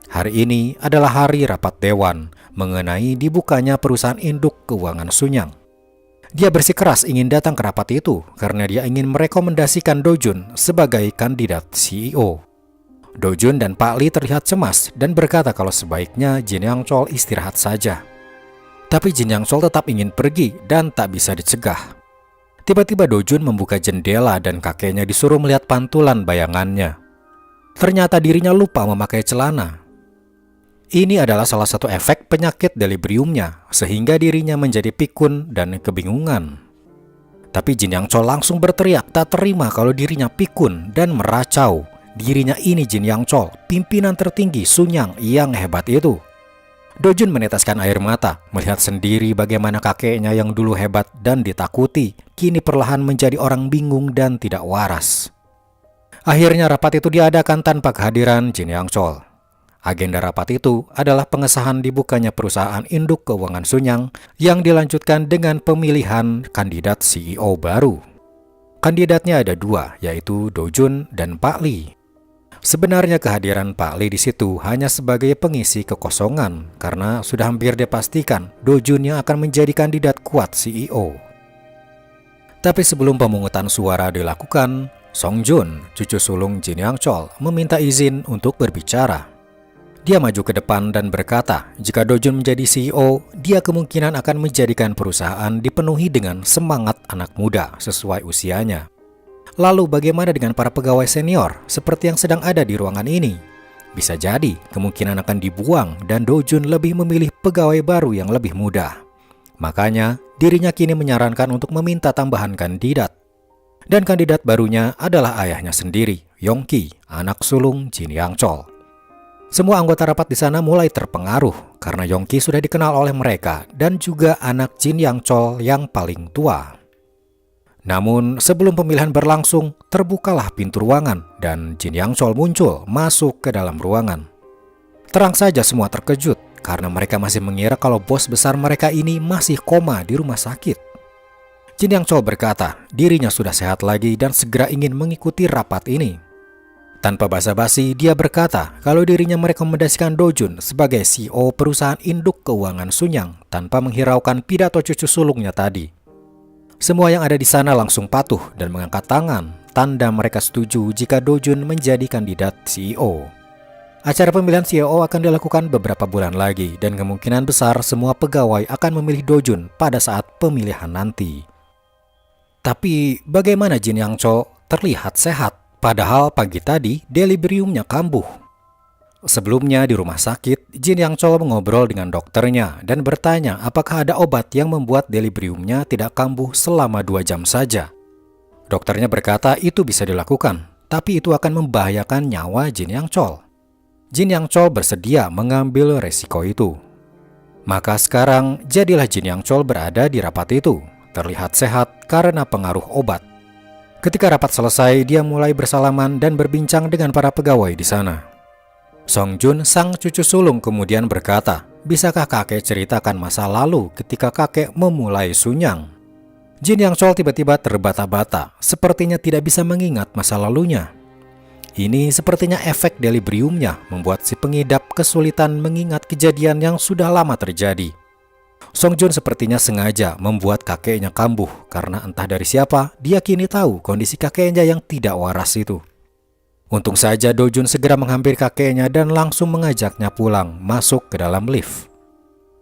Hari ini adalah hari rapat dewan mengenai dibukanya perusahaan induk keuangan Sunyang. Dia bersikeras ingin datang ke rapat itu karena dia ingin merekomendasikan Dojun sebagai kandidat CEO. Dojun dan Pak Lee terlihat cemas dan berkata kalau sebaiknya Jin Yang Chol istirahat saja. Tapi Jin Yang Chol tetap ingin pergi dan tak bisa dicegah. Tiba-tiba Dojun membuka jendela dan kakeknya disuruh melihat pantulan bayangannya. Ternyata dirinya lupa memakai celana. Ini adalah salah satu efek penyakit deliriumnya, sehingga dirinya menjadi pikun dan kebingungan. Tapi Jin Yang Chol langsung berteriak tak terima kalau dirinya pikun dan meracau. Dirinya ini Jin Yang Chol, pimpinan tertinggi Sunyang yang hebat itu. Dojun meneteskan air mata, melihat sendiri bagaimana kakeknya yang dulu hebat dan ditakuti, kini perlahan menjadi orang bingung dan tidak waras. Akhirnya rapat itu diadakan tanpa kehadiran Jin Yang Chol. Agenda rapat itu adalah pengesahan dibukanya perusahaan induk keuangan Sunyang yang dilanjutkan dengan pemilihan kandidat CEO baru. Kandidatnya ada dua, yaitu Dojun dan Pak Lee. Sebenarnya kehadiran Pak Lee di situ hanya sebagai pengisi kekosongan karena sudah hampir dipastikan Dojun yang akan menjadi kandidat kuat CEO. Tapi sebelum pemungutan suara dilakukan, Song Jun, cucu sulung Jin Yang Chol, meminta izin untuk berbicara. Dia maju ke depan dan berkata, jika Dojun menjadi CEO, dia kemungkinan akan menjadikan perusahaan dipenuhi dengan semangat anak muda sesuai usianya. Lalu bagaimana dengan para pegawai senior seperti yang sedang ada di ruangan ini? Bisa jadi kemungkinan akan dibuang dan Dojun lebih memilih pegawai baru yang lebih muda. Makanya dirinya kini menyarankan untuk meminta tambahan kandidat. Dan kandidat barunya adalah ayahnya sendiri, Yongki, anak sulung Jin Yang Chol. Semua anggota rapat di sana mulai terpengaruh karena Yongki sudah dikenal oleh mereka dan juga anak Jin Yang Chol yang paling tua. Namun sebelum pemilihan berlangsung, terbukalah pintu ruangan dan Jin Yang Chol muncul masuk ke dalam ruangan. Terang saja semua terkejut karena mereka masih mengira kalau bos besar mereka ini masih koma di rumah sakit. Jin Yang Chol berkata dirinya sudah sehat lagi dan segera ingin mengikuti rapat ini. Tanpa basa-basi, dia berkata kalau dirinya merekomendasikan Dojun sebagai CEO perusahaan induk keuangan Sunyang tanpa menghiraukan pidato cucu sulungnya tadi. Semua yang ada di sana langsung patuh dan mengangkat tangan, tanda mereka setuju jika Dojun menjadi kandidat CEO. Acara pemilihan CEO akan dilakukan beberapa bulan lagi dan kemungkinan besar semua pegawai akan memilih Dojun pada saat pemilihan nanti. Tapi bagaimana Jin Yang Chol terlihat sehat, padahal pagi tadi deliriumnya kambuh. Sebelumnya di rumah sakit, Jin Yang Chol mengobrol dengan dokternya dan bertanya apakah ada obat yang membuat deliriumnya tidak kambuh selama 2 jam saja. Dokternya berkata itu bisa dilakukan, tapi itu akan membahayakan nyawa Jin Yang Chol. Jin Yang Chol bersedia mengambil resiko itu. Maka sekarang jadilah Jin Yang Chol berada di rapat itu, terlihat sehat karena pengaruh obat. Ketika rapat selesai, dia mulai bersalaman dan berbincang dengan para pegawai di sana. Song Jun, sang cucu sulung, kemudian berkata, bisakah kakek ceritakan masa lalu ketika kakek memulai Sunyang? Jin Yang Chol tiba-tiba terbata-bata, sepertinya tidak bisa mengingat masa lalunya. Ini sepertinya efek deliriumnya membuat si pengidap kesulitan mengingat kejadian yang sudah lama terjadi. Song Jun sepertinya sengaja membuat kakeknya kambuh karena entah dari siapa dia kini tahu kondisi kakeknya yang tidak waras itu. Untung saja Dojun segera menghampiri kakeknya dan langsung mengajaknya pulang masuk ke dalam lift.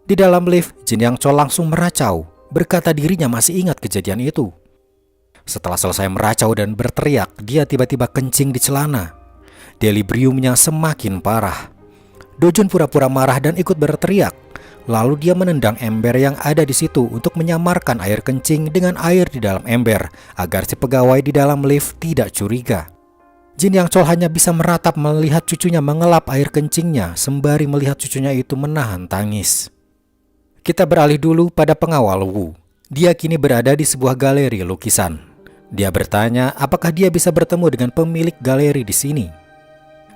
Di dalam lift, Jin Yang Chol langsung meracau, berkata dirinya masih ingat kejadian itu. Setelah selesai meracau dan berteriak, dia tiba-tiba kencing di celana. Deliriumnya semakin parah. Dojun pura-pura marah dan ikut berteriak. Lalu dia menendang ember yang ada di situ untuk menyamarkan air kencing dengan air di dalam ember agar si pegawai di dalam lift tidak curiga. Jin Yang Chol hanya bisa meratap melihat cucunya mengelap air kencingnya sembari melihat cucunya itu menahan tangis. Kita beralih dulu pada pengawal Wu. Dia kini berada di sebuah galeri lukisan. Dia bertanya apakah dia bisa bertemu dengan pemilik galeri di sini.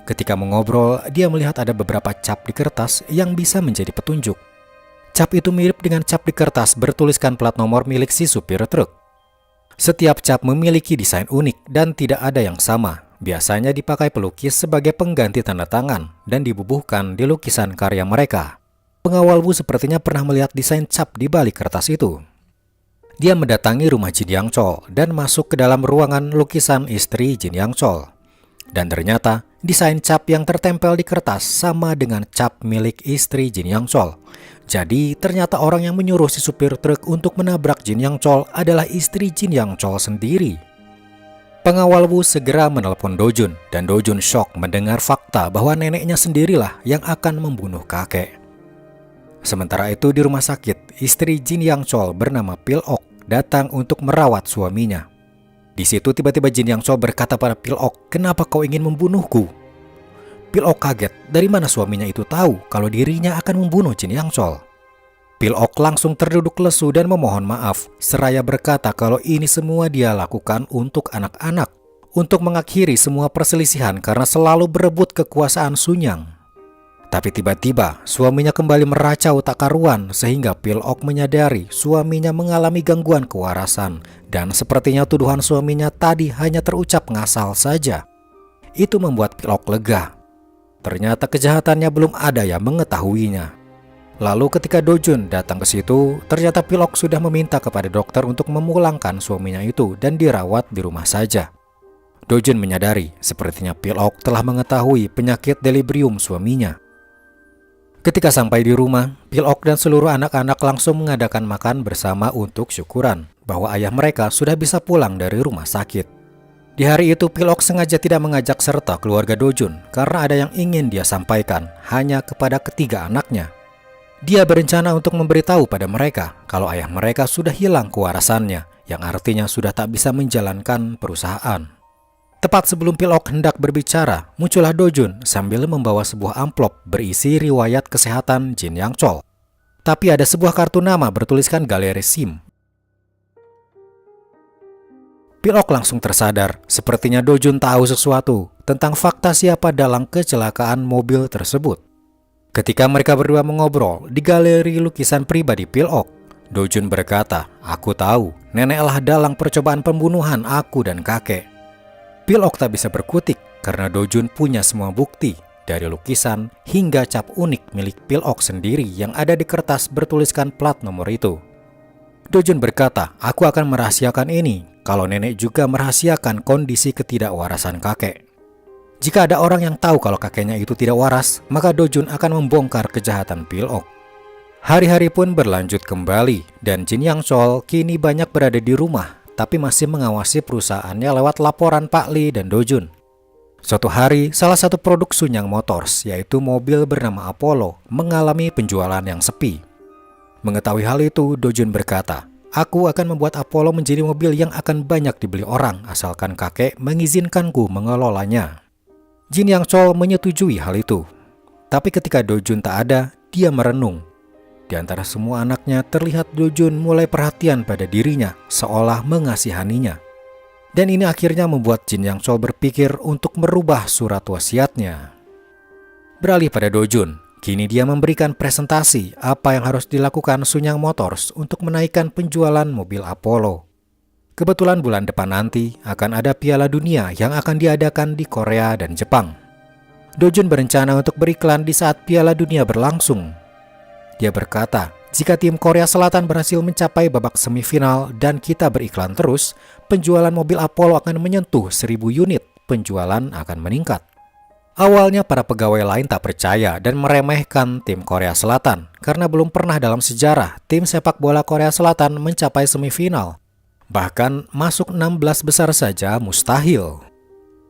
Ketika mengobrol, dia melihat ada beberapa cap di kertas yang bisa menjadi petunjuk. Cap itu mirip dengan cap di kertas bertuliskan plat nomor milik si supir truk. Setiap cap memiliki desain unik dan tidak ada yang sama. Biasanya dipakai pelukis sebagai pengganti tanda tangan dan dibubuhkan di lukisan karya mereka. Pengawal Wu sepertinya pernah melihat desain cap di balik kertas itu. Dia mendatangi rumah Jin Yang Chol dan masuk ke dalam ruangan lukisan istri Jin Yang Chol. Dan ternyata desain cap yang tertempel di kertas sama dengan cap milik istri Jin Yang Chol. Jadi ternyata orang yang menyuruh si supir truk untuk menabrak Jin Yang Chol adalah istri Jin Yang Chol sendiri. Pengawal Wu segera menelpon Dojun dan Dojun shock mendengar fakta bahwa neneknya sendirilah yang akan membunuh kakek. Sementara itu di rumah sakit, istri Jin Yang Chol bernama Pil Ok datang untuk merawat suaminya. Di situ tiba-tiba Jin Yang Chol berkata pada Pil Ok, "Kenapa kau ingin membunuhku?" Pil-ok kaget dari mana suaminya itu tahu kalau dirinya akan membunuh Jin Yang Chol. Pil-ok langsung terduduk lesu dan memohon maaf, seraya berkata kalau ini semua dia lakukan untuk anak-anak, untuk mengakhiri semua perselisihan karena selalu berebut kekuasaan Sunyang. Tapi tiba-tiba suaminya kembali meracau tak karuan sehingga Pil-ok menyadari suaminya mengalami gangguan kewarasan dan sepertinya tuduhan suaminya tadi hanya terucap ngasal saja. Itu membuat Pil-ok lega. Ternyata kejahatannya belum ada yang mengetahuinya. Lalu ketika Do-jun datang ke situ, ternyata Pil-ok sudah meminta kepada dokter untuk memulangkan suaminya itu dan dirawat di rumah saja. Do-jun menyadari sepertinya Pil-ok telah mengetahui penyakit delirium suaminya. Ketika sampai di rumah, Pil-ok dan seluruh anak-anak langsung mengadakan makan bersama untuk syukuran bahwa ayah mereka sudah bisa pulang dari rumah sakit. Di hari itu Pil-ok sengaja tidak mengajak serta keluarga Do-jun karena ada yang ingin dia sampaikan hanya kepada ketiga anaknya. Dia berencana untuk memberitahu pada mereka kalau ayah mereka sudah hilang kewarasannya, yang artinya sudah tak bisa menjalankan perusahaan. Tepat sebelum Pil-ok hendak berbicara, muncullah Do-jun sambil membawa sebuah amplop berisi riwayat kesehatan Jin Yang Chol. Tapi ada sebuah kartu nama bertuliskan galeri SIM. Pil-ok langsung tersadar, sepertinya Do-jun tahu sesuatu tentang fakta siapa dalang kecelakaan mobil tersebut. Ketika mereka berdua mengobrol di galeri lukisan pribadi Pil-ok, Do-jun berkata, "Aku tahu, neneklah dalang percobaan pembunuhan aku dan kakek." Pil-ok tak bisa berkutik karena Do-jun punya semua bukti, dari lukisan hingga cap unik milik Pil-ok sendiri yang ada di kertas bertuliskan plat nomor itu. Do-jun berkata, "Aku akan merahasiakan ini kalau nenek juga merahasiakan kondisi ketidakwarasan kakek. Jika ada orang yang tahu kalau kakeknya itu tidak waras, maka Do-jun akan membongkar kejahatan Pil-ok." Hari-hari pun berlanjut kembali, dan Jin Yang Chol kini banyak berada di rumah, tapi masih mengawasi perusahaannya lewat laporan Pak Lee dan Do-jun. Suatu hari, salah satu produk Sunyang Motors, yaitu mobil bernama Apollo, mengalami penjualan yang sepi. Mengetahui hal itu, Do-jun berkata, "Aku akan membuat Apollo menjadi mobil yang akan banyak dibeli orang, asalkan kakek mengizinkanku mengelolanya." Jin Yang Chol menyetujui hal itu. Tapi ketika Do-jun tak ada, dia merenung. Di antara semua anaknya terlihat Do-jun mulai perhatian pada dirinya, seolah mengasihaninya. Dan ini akhirnya membuat Jin Yang Chol berpikir untuk merubah surat wasiatnya. Beralih pada Do-jun, kini dia memberikan presentasi apa yang harus dilakukan Sunyang Motors untuk menaikkan penjualan mobil Apollo. Kebetulan bulan depan nanti akan ada Piala Dunia yang akan diadakan di Korea dan Jepang. Do-jun berencana untuk beriklan di saat Piala Dunia berlangsung. Dia berkata, "Jika tim Korea Selatan berhasil mencapai babak semifinal dan kita beriklan terus, penjualan mobil Apollo akan menyentuh 1.000 unit, penjualan akan meningkat." Awalnya para pegawai lain tak percaya dan meremehkan tim Korea Selatan karena belum pernah dalam sejarah tim sepak bola Korea Selatan mencapai semifinal. Bahkan masuk 16 besar saja mustahil.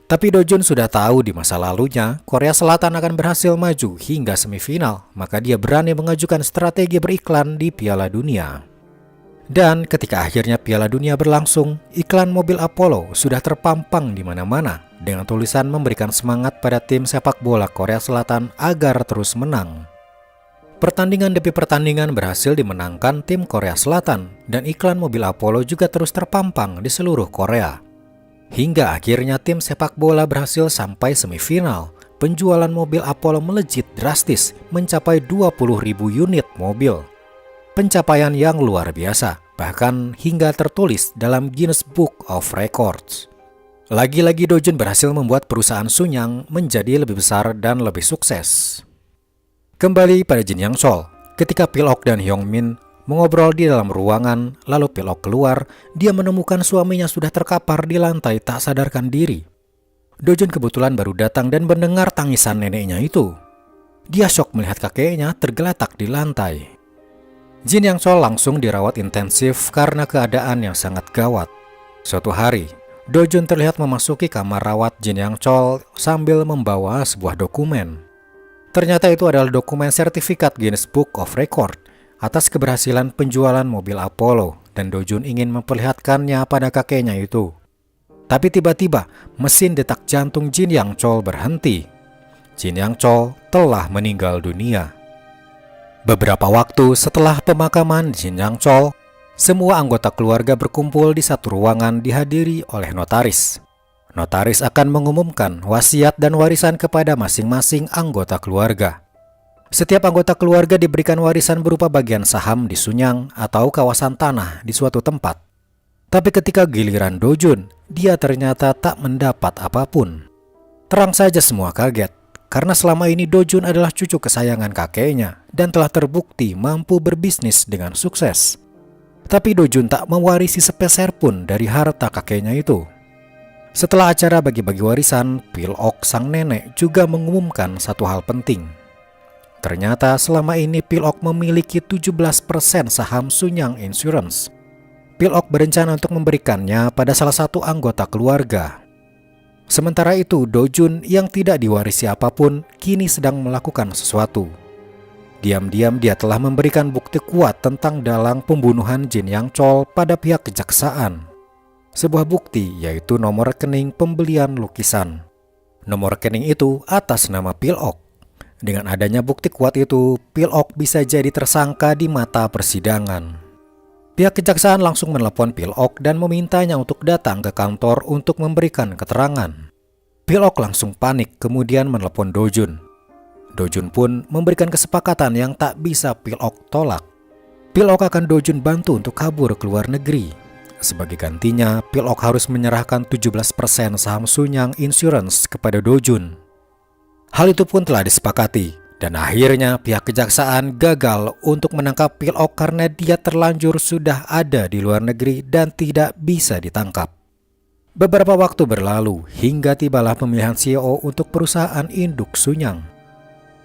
Tapi Do-jun sudah tahu di masa lalunya Korea Selatan akan berhasil maju hingga semifinal, maka dia berani mengajukan strategi beriklan di Piala Dunia. Dan ketika akhirnya Piala Dunia berlangsung, iklan mobil Apollo sudah terpampang di mana-mana dengan tulisan memberikan semangat pada tim sepak bola Korea Selatan agar terus menang. Pertandingan demi pertandingan berhasil dimenangkan tim Korea Selatan dan iklan mobil Apollo juga terus terpampang di seluruh Korea. Hingga akhirnya tim sepak bola berhasil sampai semifinal. Penjualan mobil Apollo melejit drastis mencapai 20.000 unit mobil. Pencapaian yang luar biasa, bahkan hingga tertulis dalam Guinness Book of Records. Lagi-lagi Do-jun berhasil membuat perusahaan Sunyang menjadi lebih besar dan lebih sukses. Kembali pada Jin Yang Chol, ketika Pil-ok dan Hyung-min mengobrol di dalam ruangan, lalu Pil-ok keluar, dia menemukan suaminya sudah terkapar di lantai tak sadarkan diri. Do-jun kebetulan baru datang dan mendengar tangisan neneknya itu. Dia syok melihat kakeknya tergeletak di lantai. Jin Yang Chol langsung dirawat intensif karena keadaan yang sangat gawat. Suatu hari, Do-jun terlihat memasuki kamar rawat Jin Yang Chol sambil membawa sebuah dokumen. Ternyata itu adalah dokumen sertifikat Guinness Book of Record atas keberhasilan penjualan mobil Apollo, dan Do-jun ingin memperlihatkannya pada kakeknya itu. Tapi tiba-tiba mesin detak jantung Jin Yang Chol berhenti. Jin Yang Chol telah meninggal dunia. Beberapa waktu setelah pemakaman Jin Yang Chol, semua anggota keluarga berkumpul di satu ruangan dihadiri oleh notaris. Notaris akan mengumumkan wasiat dan warisan kepada masing-masing anggota keluarga. Setiap anggota keluarga diberikan warisan berupa bagian saham di Sunyang atau kawasan tanah di suatu tempat. Tapi ketika giliran Do Jun, dia ternyata tak mendapat apapun. Terang saja semua kaget, karena selama ini Do Jun adalah cucu kesayangan kakeknya dan telah terbukti mampu berbisnis dengan sukses. Tapi Do Jun tak mewarisi sepeser pun dari harta kakeknya itu. Setelah acara bagi-bagi warisan, Pil Ok sang nenek juga mengumumkan satu hal penting. Ternyata selama ini Pil Ok memiliki 17% saham Sunyang Insurance. Pil Ok berencana untuk memberikannya pada salah satu anggota keluarga. Sementara itu, Do Jun yang tidak diwarisi apapun kini sedang melakukan sesuatu. Diam-diam dia telah memberikan bukti kuat tentang dalang pembunuhan Jin Yang Chol pada pihak kejaksaan. Sebuah bukti yaitu nomor rekening pembelian lukisan. Nomor rekening itu atas nama Pil Ok. Dengan adanya bukti kuat itu, Pil Ok bisa jadi tersangka di mata persidangan. Pihak kejaksaan langsung menelepon Pil Ok dan memintanya untuk datang ke kantor untuk memberikan keterangan. Pil Ok langsung panik kemudian menelepon Do Jun. Do Jun pun memberikan kesepakatan yang tak bisa Pil Ok tolak. Pil Ok akan Do Jun bantu untuk kabur ke luar negeri. Sebagai gantinya, Pil Ok harus menyerahkan 17% saham Sunyang Insurance kepada Do Jun. Hal itu pun telah disepakati, dan akhirnya pihak kejaksaan gagal untuk menangkap Pil Ok karena dia terlanjur sudah ada di luar negeri dan tidak bisa ditangkap. Beberapa waktu berlalu hingga tibalah pemilihan CEO untuk perusahaan induk Sunyang.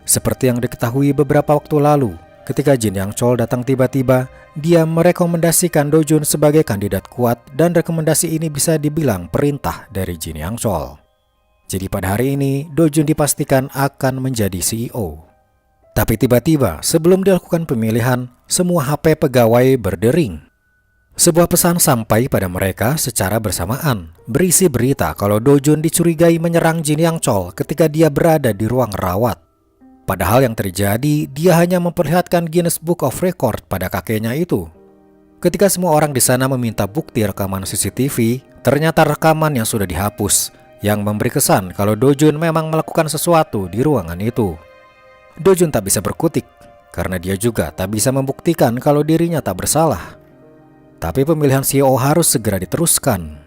Seperti yang diketahui beberapa waktu lalu, ketika Jin Yang Chol datang tiba-tiba, dia merekomendasikan Do Jun sebagai kandidat kuat dan rekomendasi ini bisa dibilang perintah dari Jin Yang Chol. Jadi pada hari ini, Do Jun dipastikan akan menjadi CEO. Tapi tiba-tiba sebelum dilakukan pemilihan, semua HP pegawai berdering. Sebuah pesan sampai pada mereka secara bersamaan, berisi berita kalau Do Jun dicurigai menyerang Jin Yang Chol ketika dia berada di ruang rawat. Padahal yang terjadi, dia hanya memperlihatkan Guinness Book of Record pada kakeknya itu. Ketika semua orang di sana meminta bukti rekaman CCTV, ternyata rekaman yang sudah dihapus, yang memberi kesan kalau Do Jun memang melakukan sesuatu di ruangan itu. Do Jun tak bisa berkutik, karena dia juga tak bisa membuktikan kalau dirinya tak bersalah. Tapi pemilihan CEO harus segera diteruskan.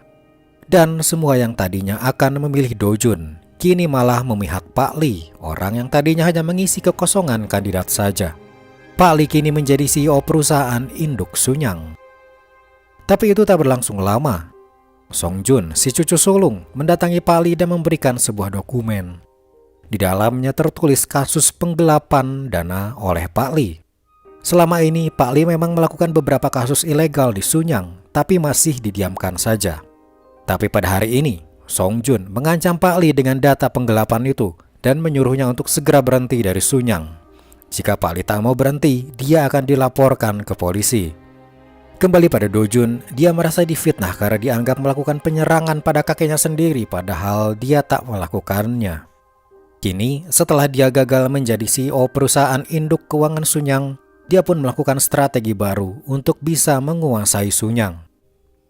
Dan semua yang tadinya akan memilih Do Jun kini malah memihak Pak Lee, orang yang tadinya hanya mengisi kekosongan kandidat saja. Pak Lee kini menjadi CEO perusahaan induk Sunyang. Tapi itu tak berlangsung lama. Song Jun, si cucu sulung, mendatangi Pak Lee dan memberikan sebuah dokumen. Di dalamnya tertulis kasus penggelapan dana oleh Pak Lee. Selama ini Pak Lee memang melakukan beberapa kasus ilegal di Sunyang, tapi masih didiamkan saja. Tapi pada hari ini, Song Jun mengancam Pak Lee dengan data penggelapan itu dan menyuruhnya untuk segera berhenti dari Sunyang. Jika Pak Lee tak mau berhenti, dia akan dilaporkan ke polisi. Kembali pada Do Jun, dia merasa difitnah karena dianggap melakukan penyerangan pada kakeknya sendiri padahal dia tak melakukannya. Kini, setelah dia gagal menjadi CEO perusahaan induk keuangan Sunyang, dia pun melakukan strategi baru untuk bisa menguasai Sunyang.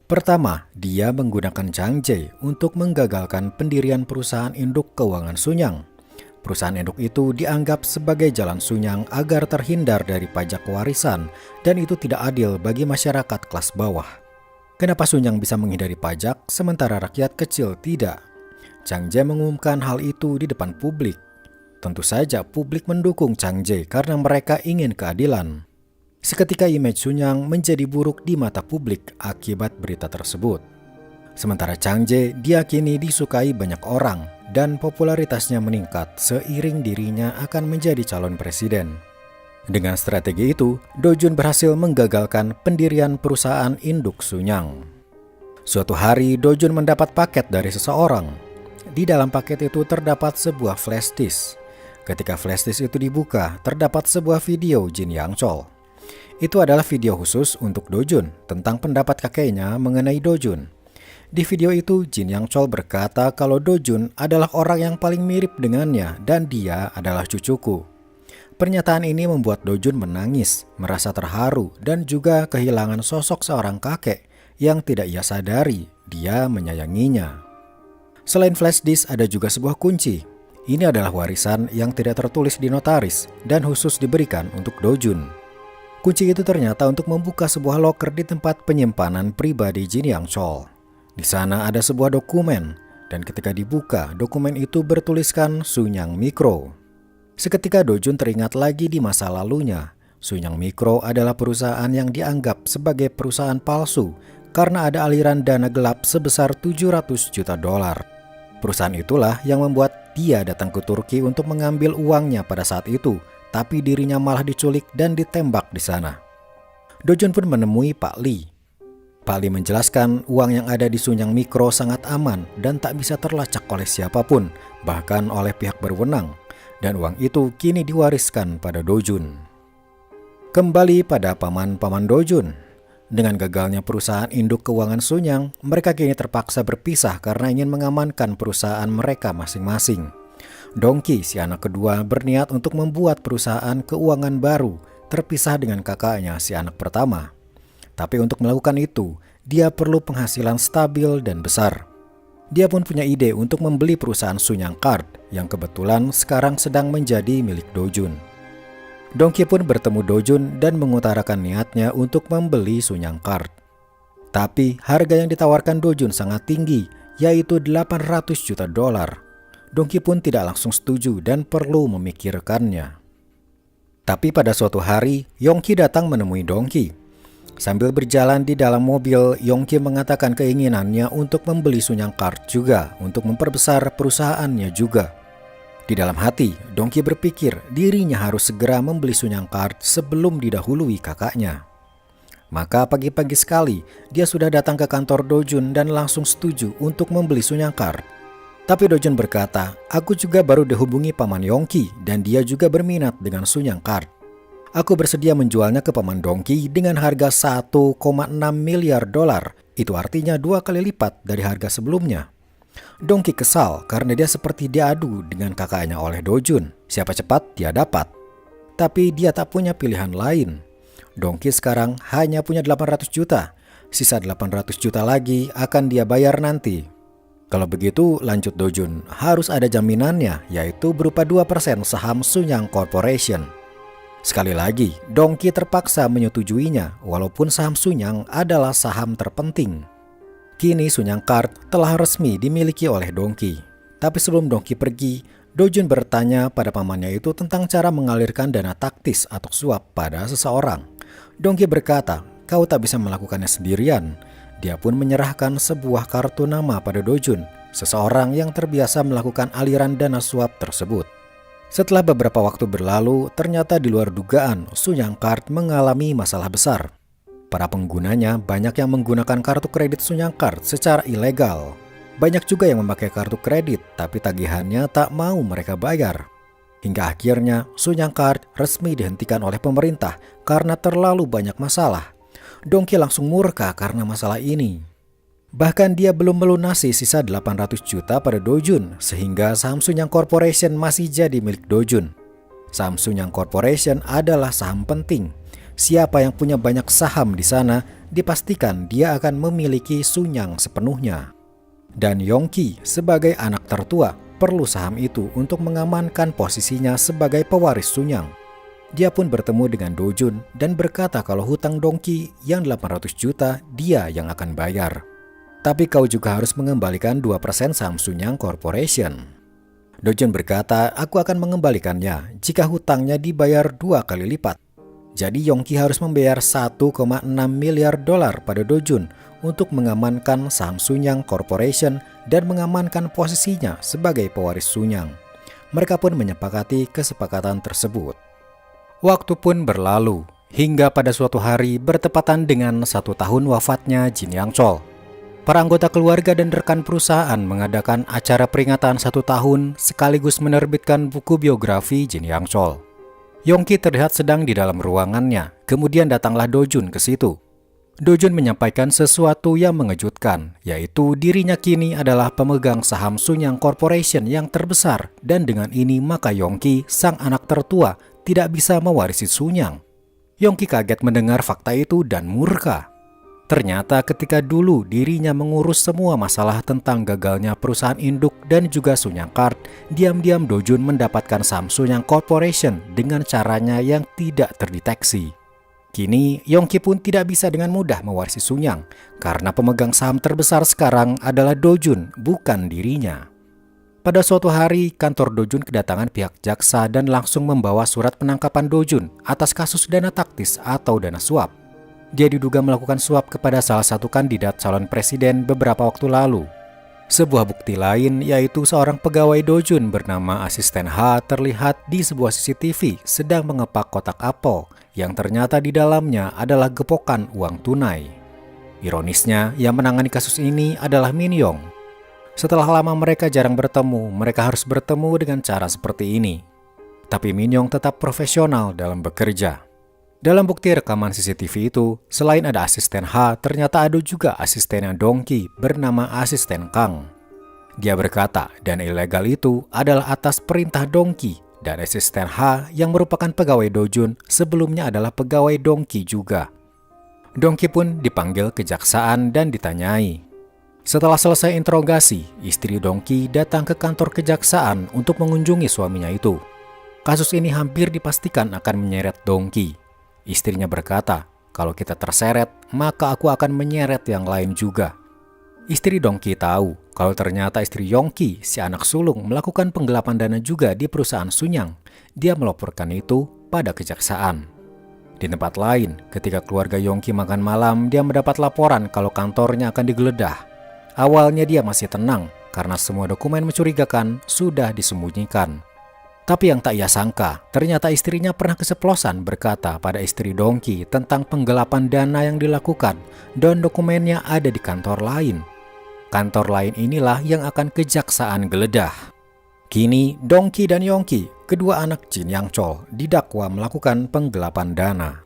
Pertama, dia menggunakan Chang Jae untuk menggagalkan pendirian perusahaan induk keuangan Sunyang. Perusahaan induk itu dianggap sebagai jalan Sunyang agar terhindar dari pajak warisan dan itu tidak adil bagi masyarakat kelas bawah. Kenapa Sunyang bisa menghindari pajak sementara rakyat kecil tidak? Chang Jae mengumumkan hal itu di depan publik. Tentu saja publik mendukung Chang Jae karena mereka ingin keadilan. Seketika image Sunyang menjadi buruk di mata publik akibat berita tersebut. Sementara Chang Jae diyakini disukai banyak orang dan popularitasnya meningkat seiring dirinya akan menjadi calon presiden. Dengan strategi itu, Do Jun berhasil menggagalkan pendirian perusahaan induk Sunyang. Suatu hari Do Jun mendapat paket dari seseorang. Di dalam paket itu terdapat sebuah flash disk. Ketika flash disk itu dibuka, terdapat sebuah video Jin Yang Chol. Itu adalah video khusus untuk Do Jun tentang pendapat kakeknya mengenai Do Jun. Di video itu, Jin Yang Chol berkata kalau Do-jun adalah orang yang paling mirip dengannya dan dia adalah cucuku. Pernyataan ini membuat Do-jun menangis, merasa terharu, dan juga kehilangan sosok seorang kakek yang tidak ia sadari dia menyayanginya. Selain flash disk, ada juga sebuah kunci. Ini adalah warisan yang tidak tertulis di notaris dan khusus diberikan untuk Do-jun. Kunci itu ternyata untuk membuka sebuah loker di tempat penyimpanan pribadi Jin Yang Chol. Di sana ada sebuah dokumen, dan ketika dibuka, dokumen itu bertuliskan Sunyang Mikro. Seketika Do-jun teringat lagi di masa lalunya. Sunyang Mikro adalah perusahaan yang dianggap sebagai perusahaan palsu karena ada aliran dana gelap sebesar 700 juta dolar. Perusahaan itulah yang membuat dia datang ke Turki untuk mengambil uangnya pada saat itu, tapi dirinya malah diculik dan ditembak di sana. Do-jun pun menemui Pak Lee. Pak Lee menjelaskan uang yang ada di Sunyang Mikro sangat aman dan tak bisa terlacak oleh siapapun, bahkan oleh pihak berwenang. Dan uang itu kini diwariskan pada Do-jun. Kembali pada paman-paman Do-jun. Dengan gagalnya perusahaan induk keuangan Sunyang, mereka kini terpaksa berpisah karena ingin mengamankan perusahaan mereka masing-masing. Dongki, si anak kedua, berniat untuk membuat perusahaan keuangan baru, terpisah dengan kakaknya, si anak pertama. Tapi untuk melakukan itu, dia perlu penghasilan stabil dan besar. Dia pun punya ide untuk membeli perusahaan Sunyang Card yang kebetulan sekarang sedang menjadi milik Do-jun. Dongki pun bertemu Do-jun dan mengutarakan niatnya untuk membeli Sunyang Card. Tapi harga yang ditawarkan Do-jun sangat tinggi, yaitu 800 juta dolar. Dongki pun tidak langsung setuju dan perlu memikirkannya. Tapi pada suatu hari, Yongki datang menemui Dongki. Sambil berjalan di dalam mobil, Yongki mengatakan keinginannya untuk membeli Sunyang Card juga, untuk memperbesar perusahaannya juga. Di dalam hati, Dongki berpikir dirinya harus segera membeli Sunyang Card sebelum didahului kakaknya. Maka pagi-pagi sekali, dia sudah datang ke kantor Do-jun dan langsung setuju untuk membeli Sunyang Card. Tapi Do-jun berkata, aku juga baru dihubungi paman Yongki dan dia juga berminat dengan Sunyang Card. Aku bersedia menjualnya ke paman Dongki dengan harga 1,6 miliar dolar. Itu artinya 2 kali lipat dari harga sebelumnya. Dongki kesal karena dia seperti diadu dengan kakaknya oleh Do-jun. Siapa cepat dia dapat. Tapi dia tak punya pilihan lain. Dongki sekarang hanya punya 800 juta. Sisa 800 juta lagi akan dia bayar nanti. Kalau begitu, lanjut Do-jun, harus ada jaminannya, yaitu berupa 2% saham Sunyang Corporation. Sekali lagi, Dongki terpaksa menyetujuinya walaupun saham Sunyang adalah saham terpenting. Kini Sunyang Card telah resmi dimiliki oleh Dongki. Tapi sebelum Dongki pergi, Do-jun bertanya pada pamannya itu tentang cara mengalirkan dana taktis atau suap pada seseorang. Dongki berkata, kau tak bisa melakukannya sendirian. Dia pun menyerahkan sebuah kartu nama pada Do-jun, seseorang yang terbiasa melakukan aliran dana suap tersebut. Setelah beberapa waktu berlalu, ternyata di luar dugaan, Sunyang Card mengalami masalah besar. Para penggunanya banyak yang menggunakan kartu kredit Sunyang Card secara ilegal. Banyak juga yang memakai kartu kredit, tapi tagihannya tak mau mereka bayar. Hingga akhirnya, Sunyang Card resmi dihentikan oleh pemerintah karena terlalu banyak masalah. Dongki langsung murka karena masalah ini. Bahkan dia belum melunasi sisa 800 juta pada Do-jun, sehingga saham Sunyang Corporation masih jadi milik Do-jun. Saham Sunyang Corporation adalah saham penting. Siapa yang punya banyak saham di sana, dipastikan dia akan memiliki Sunyang sepenuhnya. Dan Yongki sebagai anak tertua perlu saham itu untuk mengamankan posisinya sebagai pewaris Sunyang. Dia pun bertemu dengan Do-jun dan berkata kalau hutang Dongki yang 800 juta dia yang akan bayar. Tapi kau juga harus mengembalikan 2% saham Sunyang Corporation. Do-jun berkata, aku akan mengembalikannya jika hutangnya dibayar 2 kali lipat. Jadi Yongki harus membayar 1,6 miliar dolar pada Do-jun untuk mengamankan saham Sunyang Corporation dan mengamankan posisinya sebagai pewaris Sunyang. Mereka pun menyepakati kesepakatan tersebut. Waktu pun berlalu, hingga pada suatu hari bertepatan dengan 1 tahun wafatnya Jin Yang Chol. Para anggota keluarga dan rekan perusahaan mengadakan acara peringatan 1 tahun sekaligus menerbitkan buku biografi Jin Yang Chol. Yongki terlihat sedang di dalam ruangannya, kemudian datanglah Do-jun ke situ. Dojun menyampaikan sesuatu yang mengejutkan, yaitu dirinya kini adalah pemegang saham Sunyang Corporation yang terbesar, dan dengan ini maka Yongki, sang anak tertua, tidak bisa mewarisi Sunyang. Yongki kaget mendengar fakta itu dan murka. Ternyata ketika dulu dirinya mengurus semua masalah tentang gagalnya perusahaan induk dan juga Sunyang Card, diam-diam Dojun mendapatkan saham Sunyang Corporation dengan caranya yang tidak terdeteksi. Kini Yongki pun tidak bisa dengan mudah mewarisi Sunyang karena pemegang saham terbesar sekarang adalah Dojun, bukan dirinya. Pada suatu hari, kantor Dojun kedatangan pihak jaksa dan langsung membawa surat penangkapan Dojun atas kasus dana taktis atau dana suap. Dia diduga melakukan suap kepada salah satu kandidat calon presiden beberapa waktu lalu. Sebuah bukti lain yaitu seorang pegawai Dojun bernama Asisten H terlihat di sebuah CCTV sedang mengepak kotak apel yang ternyata di dalamnya adalah gepokan uang tunai. Ironisnya, yang menangani kasus ini adalah Min Yong. Setelah lama mereka jarang bertemu, mereka harus bertemu dengan cara seperti ini. Tapi Min Yong tetap profesional dalam bekerja. Dalam bukti rekaman CCTV itu, selain ada asisten H, ternyata ada juga asistennya Dongki bernama asisten Kang. Dia berkata, dana ilegal itu adalah atas perintah Dongki, dan asisten H yang merupakan pegawai Dojun sebelumnya adalah pegawai Dongki juga. Dongki pun dipanggil kejaksaan dan ditanyai. Setelah selesai interogasi, istri Dongki datang ke kantor kejaksaan untuk mengunjungi suaminya itu. Kasus ini hampir dipastikan akan menyeret Dongki. Istrinya berkata, kalau kita terseret, maka aku akan menyeret yang lain juga. Istri Dongki tahu kalau ternyata istri Yongki, si anak sulung, melakukan penggelapan dana juga di perusahaan Sunyang. Dia melaporkan itu pada kejaksaan. Di tempat lain, ketika keluarga Yongki makan malam, dia mendapat laporan kalau kantornya akan digeledah. Awalnya dia masih tenang karena semua dokumen mencurigakan sudah disembunyikan. Tapi yang tak ia sangka, ternyata istrinya pernah keceplosan berkata pada istri Dongki tentang penggelapan dana yang dilakukan dan dokumennya ada di kantor lain. Kantor lain inilah yang akan kejaksaan geledah. Kini Dongki dan Yongki, kedua anak Jin Yang Chol, didakwa melakukan penggelapan dana.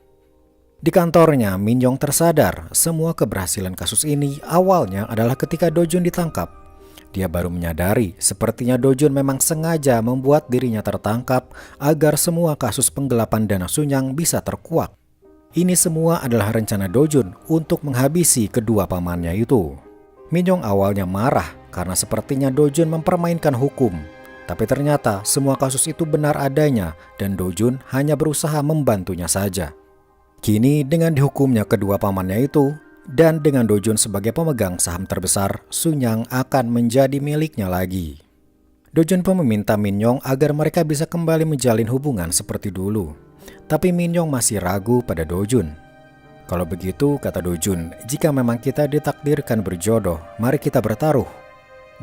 Di kantornya, Min Yong tersadar semua keberhasilan kasus ini awalnya adalah ketika Dojun ditangkap. Dia baru menyadari sepertinya Dojun memang sengaja membuat dirinya tertangkap agar semua kasus penggelapan dana Sunyang bisa terkuak. Ini semua adalah rencana Dojun untuk menghabisi kedua pamannya itu. Min Yong awalnya marah karena sepertinya Dojun mempermainkan hukum. Tapi ternyata semua kasus itu benar adanya dan Dojun hanya berusaha membantunya saja. Kini dengan dihukumnya kedua pamannya itu, dan dengan Dojun sebagai pemegang saham terbesar, Sunyang akan menjadi miliknya lagi. Dojun pun meminta Min Yong agar mereka bisa kembali menjalin hubungan seperti dulu. Tapi Min Yong masih ragu pada Dojun. Kalau begitu, kata Dojun, jika memang kita ditakdirkan berjodoh, mari kita bertaruh.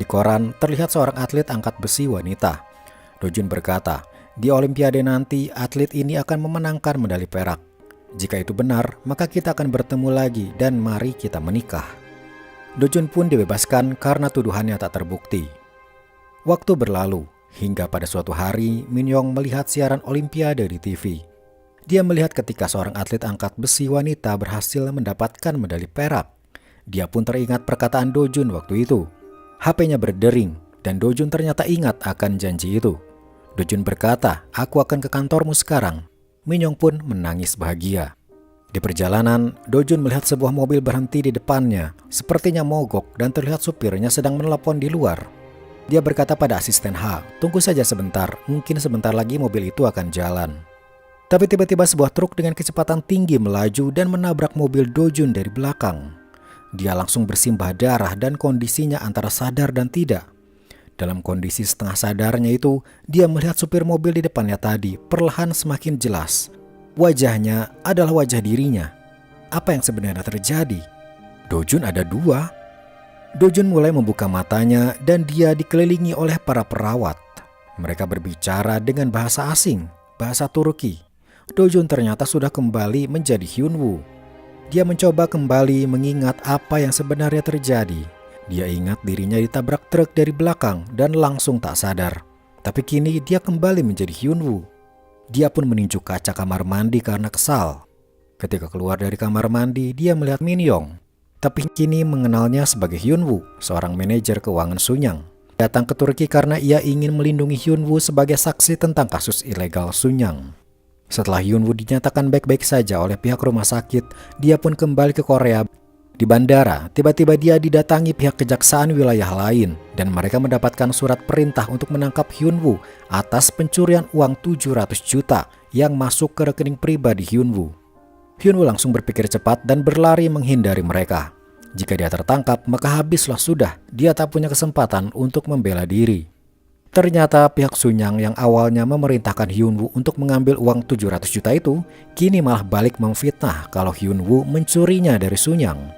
Di koran terlihat seorang atlet angkat besi wanita. Dojun berkata, di Olimpiade nanti atlet ini akan memenangkan medali perak. Jika itu benar, maka kita akan bertemu lagi dan mari kita menikah. Dojun pun dibebaskan karena tuduhannya tak terbukti. Waktu berlalu, hingga pada suatu hari Min Yong melihat siaran Olimpiade di TV. Dia melihat ketika seorang atlet angkat besi wanita berhasil mendapatkan medali perak. Dia pun teringat perkataan Dojun waktu itu. HP-nya berdering dan Dojun ternyata ingat akan janji itu. Dojun berkata, aku akan ke kantormu sekarang. Min Yong pun menangis bahagia. Di perjalanan, Dojun melihat sebuah mobil berhenti di depannya, sepertinya mogok dan terlihat supirnya sedang menelepon di luar. Dia berkata pada asisten H, tunggu saja sebentar, mungkin sebentar lagi mobil itu akan jalan. Tapi tiba-tiba sebuah truk dengan kecepatan tinggi melaju dan menabrak mobil Dojun dari belakang. Dia langsung bersimbah darah dan kondisinya antara sadar dan tidak. Dalam kondisi setengah sadarnya itu, dia melihat supir mobil di depannya tadi perlahan semakin jelas. Wajahnya adalah wajah dirinya. Apa yang sebenarnya terjadi? Dojun ada dua. Dojun mulai membuka matanya dan dia dikelilingi oleh para perawat. Mereka berbicara dengan bahasa asing, bahasa Turki. Dojun ternyata sudah kembali menjadi Hyunwoo. Dia mencoba kembali mengingat apa yang sebenarnya terjadi. Dia ingat dirinya ditabrak truk dari belakang dan langsung tak sadar. Tapi kini dia kembali menjadi Hyunwoo. Dia pun meninju kaca kamar mandi karena kesal. Ketika keluar dari kamar mandi, dia melihat Min Yong, tapi kini mengenalnya sebagai Hyun Woo, seorang manajer keuangan Sunyang. Datang ke Turki karena ia ingin melindungi Hyun Woo sebagai saksi tentang kasus ilegal Sunyang. Setelah Hyun Woo dinyatakan baik-baik saja oleh pihak rumah sakit, dia pun kembali ke Korea. Di bandara, tiba-tiba dia didatangi pihak kejaksaan wilayah lain dan mereka mendapatkan surat perintah untuk menangkap Hyun Woo atas pencurian uang 700 juta yang masuk ke rekening pribadi Hyun Woo. Hyun Woo langsung berpikir cepat dan berlari menghindari mereka. Jika dia tertangkap, maka habislah sudah, dia tak punya kesempatan untuk membela diri. Ternyata pihak Sunyang yang awalnya memerintahkan Hyun Woo untuk mengambil uang 700 juta itu, kini malah balik memfitnah kalau Hyun Woo mencurinya dari Sunyang.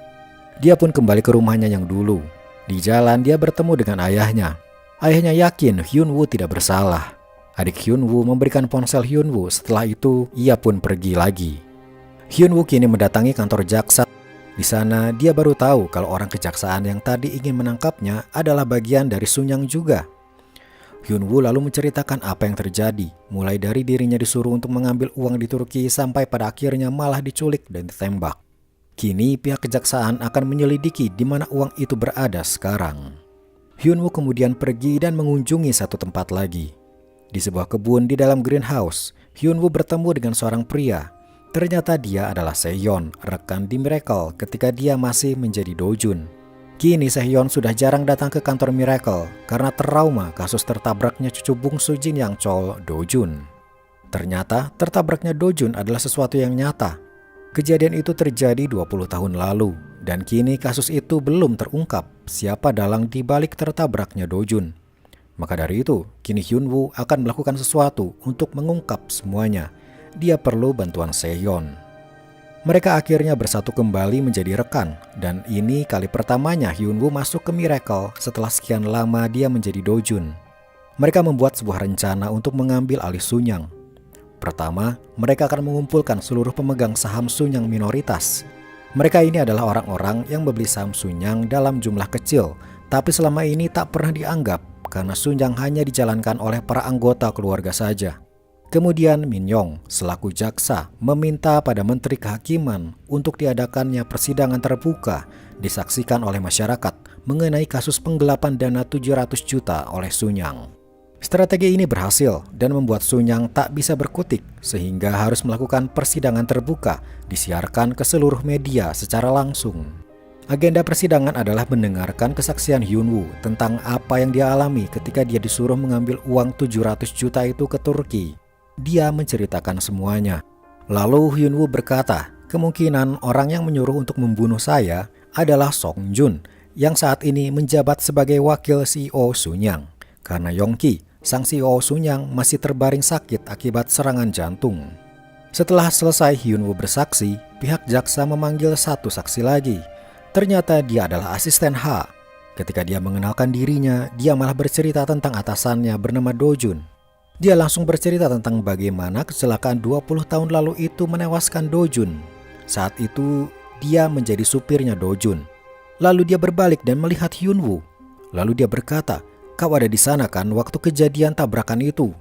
Dia pun kembali ke rumahnya yang dulu. Di jalan dia bertemu dengan ayahnya. Ayahnya yakin Hyun Woo tidak bersalah. Adik Hyun Woo memberikan ponsel Hyun Woo, setelah itu ia pun pergi lagi. Hyun Woo kini mendatangi kantor jaksa. Di sana dia baru tahu kalau orang kejaksaan yang tadi ingin menangkapnya adalah bagian dari Sunyang juga. Hyun Woo lalu menceritakan apa yang terjadi, mulai dari dirinya disuruh untuk mengambil uang di Turki sampai pada akhirnya malah diculik dan ditembak. Kini pihak kejaksaan akan menyelidiki di mana uang itu berada sekarang. Hyun Woo kemudian pergi dan mengunjungi satu tempat lagi. Di sebuah kebun di dalam greenhouse, Hyun Woo bertemu dengan seorang pria. Ternyata dia adalah Sehyeon, rekan di Miracle ketika dia masih menjadi Dojun. Kini Sehyeon sudah jarang datang ke kantor Miracle karena trauma kasus tertabraknya cucu bungsu Jin Yang Chol, Dojun. Ternyata tertabraknya Dojun adalah sesuatu yang nyata. Kejadian itu terjadi 20 tahun lalu dan kini kasus itu belum terungkap siapa dalang di balik tertabraknya Dojun. Maka dari itu, kini Hyun Woo akan melakukan sesuatu untuk mengungkap semuanya. Dia perlu bantuan Sehyeon. Mereka akhirnya bersatu kembali menjadi rekan, dan ini kali pertamanya Hyun Woo masuk ke Miracle setelah sekian lama dia menjadi Dojun. Mereka membuat sebuah rencana untuk mengambil alih Sunyang. Pertama, mereka akan mengumpulkan seluruh pemegang saham Sunyang minoritas. Mereka ini adalah orang-orang yang membeli saham Sunyang dalam jumlah kecil, tapi selama ini tak pernah dianggap karena Sunyang hanya dijalankan oleh para anggota keluarga saja. Kemudian Min Yong selaku jaksa meminta pada Menteri Kehakiman untuk diadakannya persidangan terbuka disaksikan oleh masyarakat mengenai kasus penggelapan dana 700 juta oleh Sunyang. Strategi ini berhasil dan membuat Sunyang tak bisa berkutik sehingga harus melakukan persidangan terbuka disiarkan ke seluruh media secara langsung. Agenda persidangan adalah mendengarkan kesaksian Hyun Woo tentang apa yang dia alami ketika dia disuruh mengambil uang 700 juta itu ke Turki. Dia menceritakan semuanya. Lalu Hyun Woo berkata, kemungkinan orang yang menyuruh untuk membunuh saya adalah Song Jun yang saat ini menjabat sebagai wakil CEO Sunyang. Karena Yongki, sang CEO Sunyang masih terbaring sakit akibat serangan jantung. Setelah selesai Hyun Woo bersaksi, pihak jaksa memanggil satu saksi lagi. Ternyata dia adalah asisten H. Ketika dia mengenalkan dirinya, dia malah bercerita tentang atasannya bernama Dojun. Dia langsung bercerita tentang bagaimana kecelakaan 20 tahun lalu itu menewaskan Dojun. Saat itu, dia menjadi supirnya Dojun. Lalu dia berbalik dan melihat Hyun Woo. Lalu dia berkata, kau ada di sana kan waktu kejadian tabrakan itu?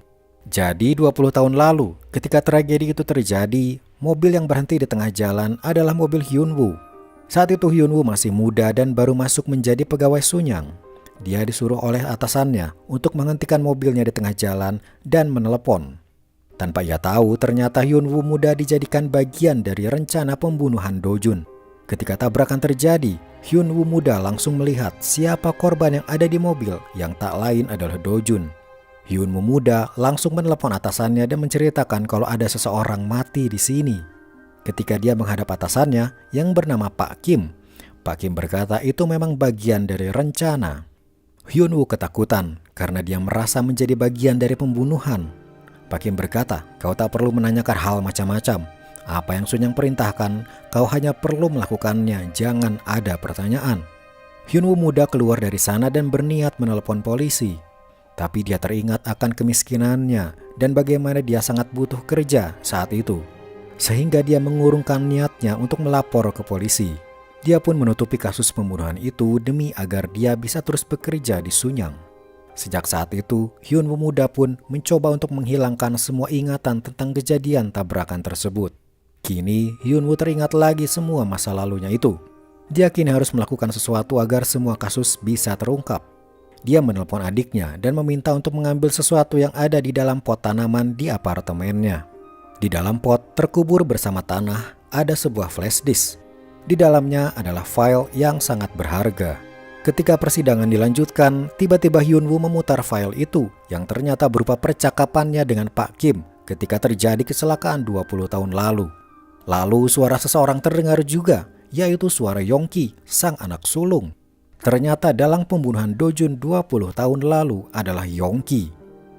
Jadi 20 tahun lalu, ketika tragedi itu terjadi, mobil yang berhenti di tengah jalan adalah mobil Hyun Woo. Saat itu Hyun Woo masih muda dan baru masuk menjadi pegawai Sunyang. Dia disuruh oleh atasannya untuk menghentikan mobilnya di tengah jalan dan menelepon. Tanpa ia tahu, ternyata Hyun Woo muda dijadikan bagian dari rencana pembunuhan Dojun. Ketika tabrakan terjadi, Hyun Woo muda langsung melihat siapa korban yang ada di mobil yang tak lain adalah Dojun. Hyun Woo muda langsung menelepon atasannya dan menceritakan kalau ada seseorang mati di sini. Ketika dia menghadap atasannya yang bernama Pak Kim berkata itu memang bagian dari rencana. Hyun Woo ketakutan karena dia merasa menjadi bagian dari pembunuhan. Pak Kim berkata, kau tak perlu menanyakan hal macam-macam. Apa yang Sunyang perintahkan, kau hanya perlu melakukannya, jangan ada pertanyaan. Hyun Woo muda keluar dari sana dan berniat menelepon polisi. Tapi dia teringat akan kemiskinannya dan bagaimana dia sangat butuh kerja saat itu. Sehingga dia mengurungkan niatnya untuk melapor ke polisi. Dia pun menutupi kasus pembunuhan itu demi agar dia bisa terus bekerja di Sunyang. Sejak saat itu, Hyun Woo muda pun mencoba untuk menghilangkan semua ingatan tentang kejadian tabrakan tersebut. Kini Hyunwoo teringat lagi semua masa lalunya itu. Dia kini harus melakukan sesuatu agar semua kasus bisa terungkap. Dia menelpon adiknya dan meminta untuk mengambil sesuatu yang ada di dalam pot tanaman di apartemennya. Di dalam pot terkubur bersama tanah ada sebuah flash disk. Di dalamnya adalah file yang sangat berharga. Ketika persidangan dilanjutkan, tiba-tiba Hyunwoo memutar file itu yang ternyata berupa percakapannya dengan Pak Kim ketika terjadi kecelakaan 20 tahun lalu. Lalu suara seseorang terdengar juga, yaitu suara Yongki, sang anak sulung. Ternyata dalang pembunuhan Dojun 20 tahun lalu adalah Yongki.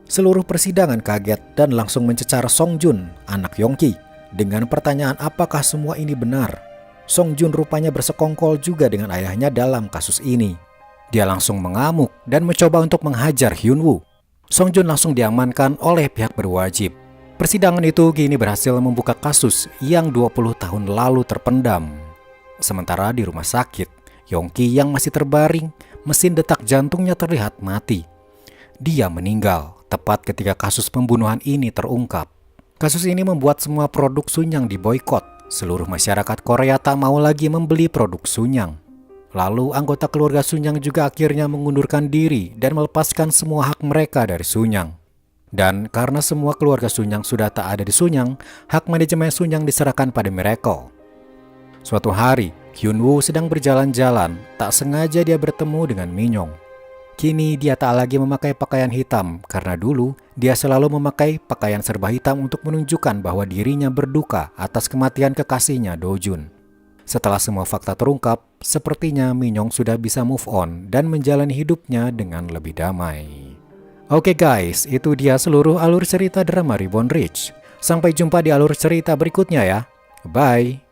Seluruh persidangan kaget dan langsung mencecar Songjun, anak Yongki, dengan pertanyaan apakah semua ini benar. Songjun rupanya bersekongkol juga dengan ayahnya dalam kasus ini. Dia langsung mengamuk dan mencoba untuk menghajar Hyunwoo. Songjun langsung diamankan oleh pihak berwajib. Persidangan itu kini berhasil membuka kasus yang 20 tahun lalu terpendam. Sementara di rumah sakit, Yongki yang masih terbaring, mesin detak jantungnya terlihat mati. Dia meninggal tepat ketika kasus pembunuhan ini terungkap. Kasus ini membuat semua produk Sunyang diboikot. Seluruh masyarakat Korea tak mau lagi membeli produk Sunyang. Lalu anggota keluarga Sunyang juga akhirnya mengundurkan diri dan melepaskan semua hak mereka dari Sunyang. Dan karena semua keluarga Sunyang sudah tak ada di Sunyang, hak manajemen Sunyang diserahkan pada Miracle. Suatu hari, Hyunwoo sedang berjalan-jalan, tak sengaja dia bertemu dengan Minyong. Kini dia tak lagi memakai pakaian hitam karena dulu dia selalu memakai pakaian serba hitam untuk menunjukkan bahwa dirinya berduka atas kematian kekasihnya Dojun. Setelah semua fakta terungkap, sepertinya Minyong sudah bisa move on dan menjalani hidupnya dengan lebih damai. Oke guys, itu dia seluruh alur cerita drama Reborn Rich. Sampai jumpa di alur cerita berikutnya ya. Bye.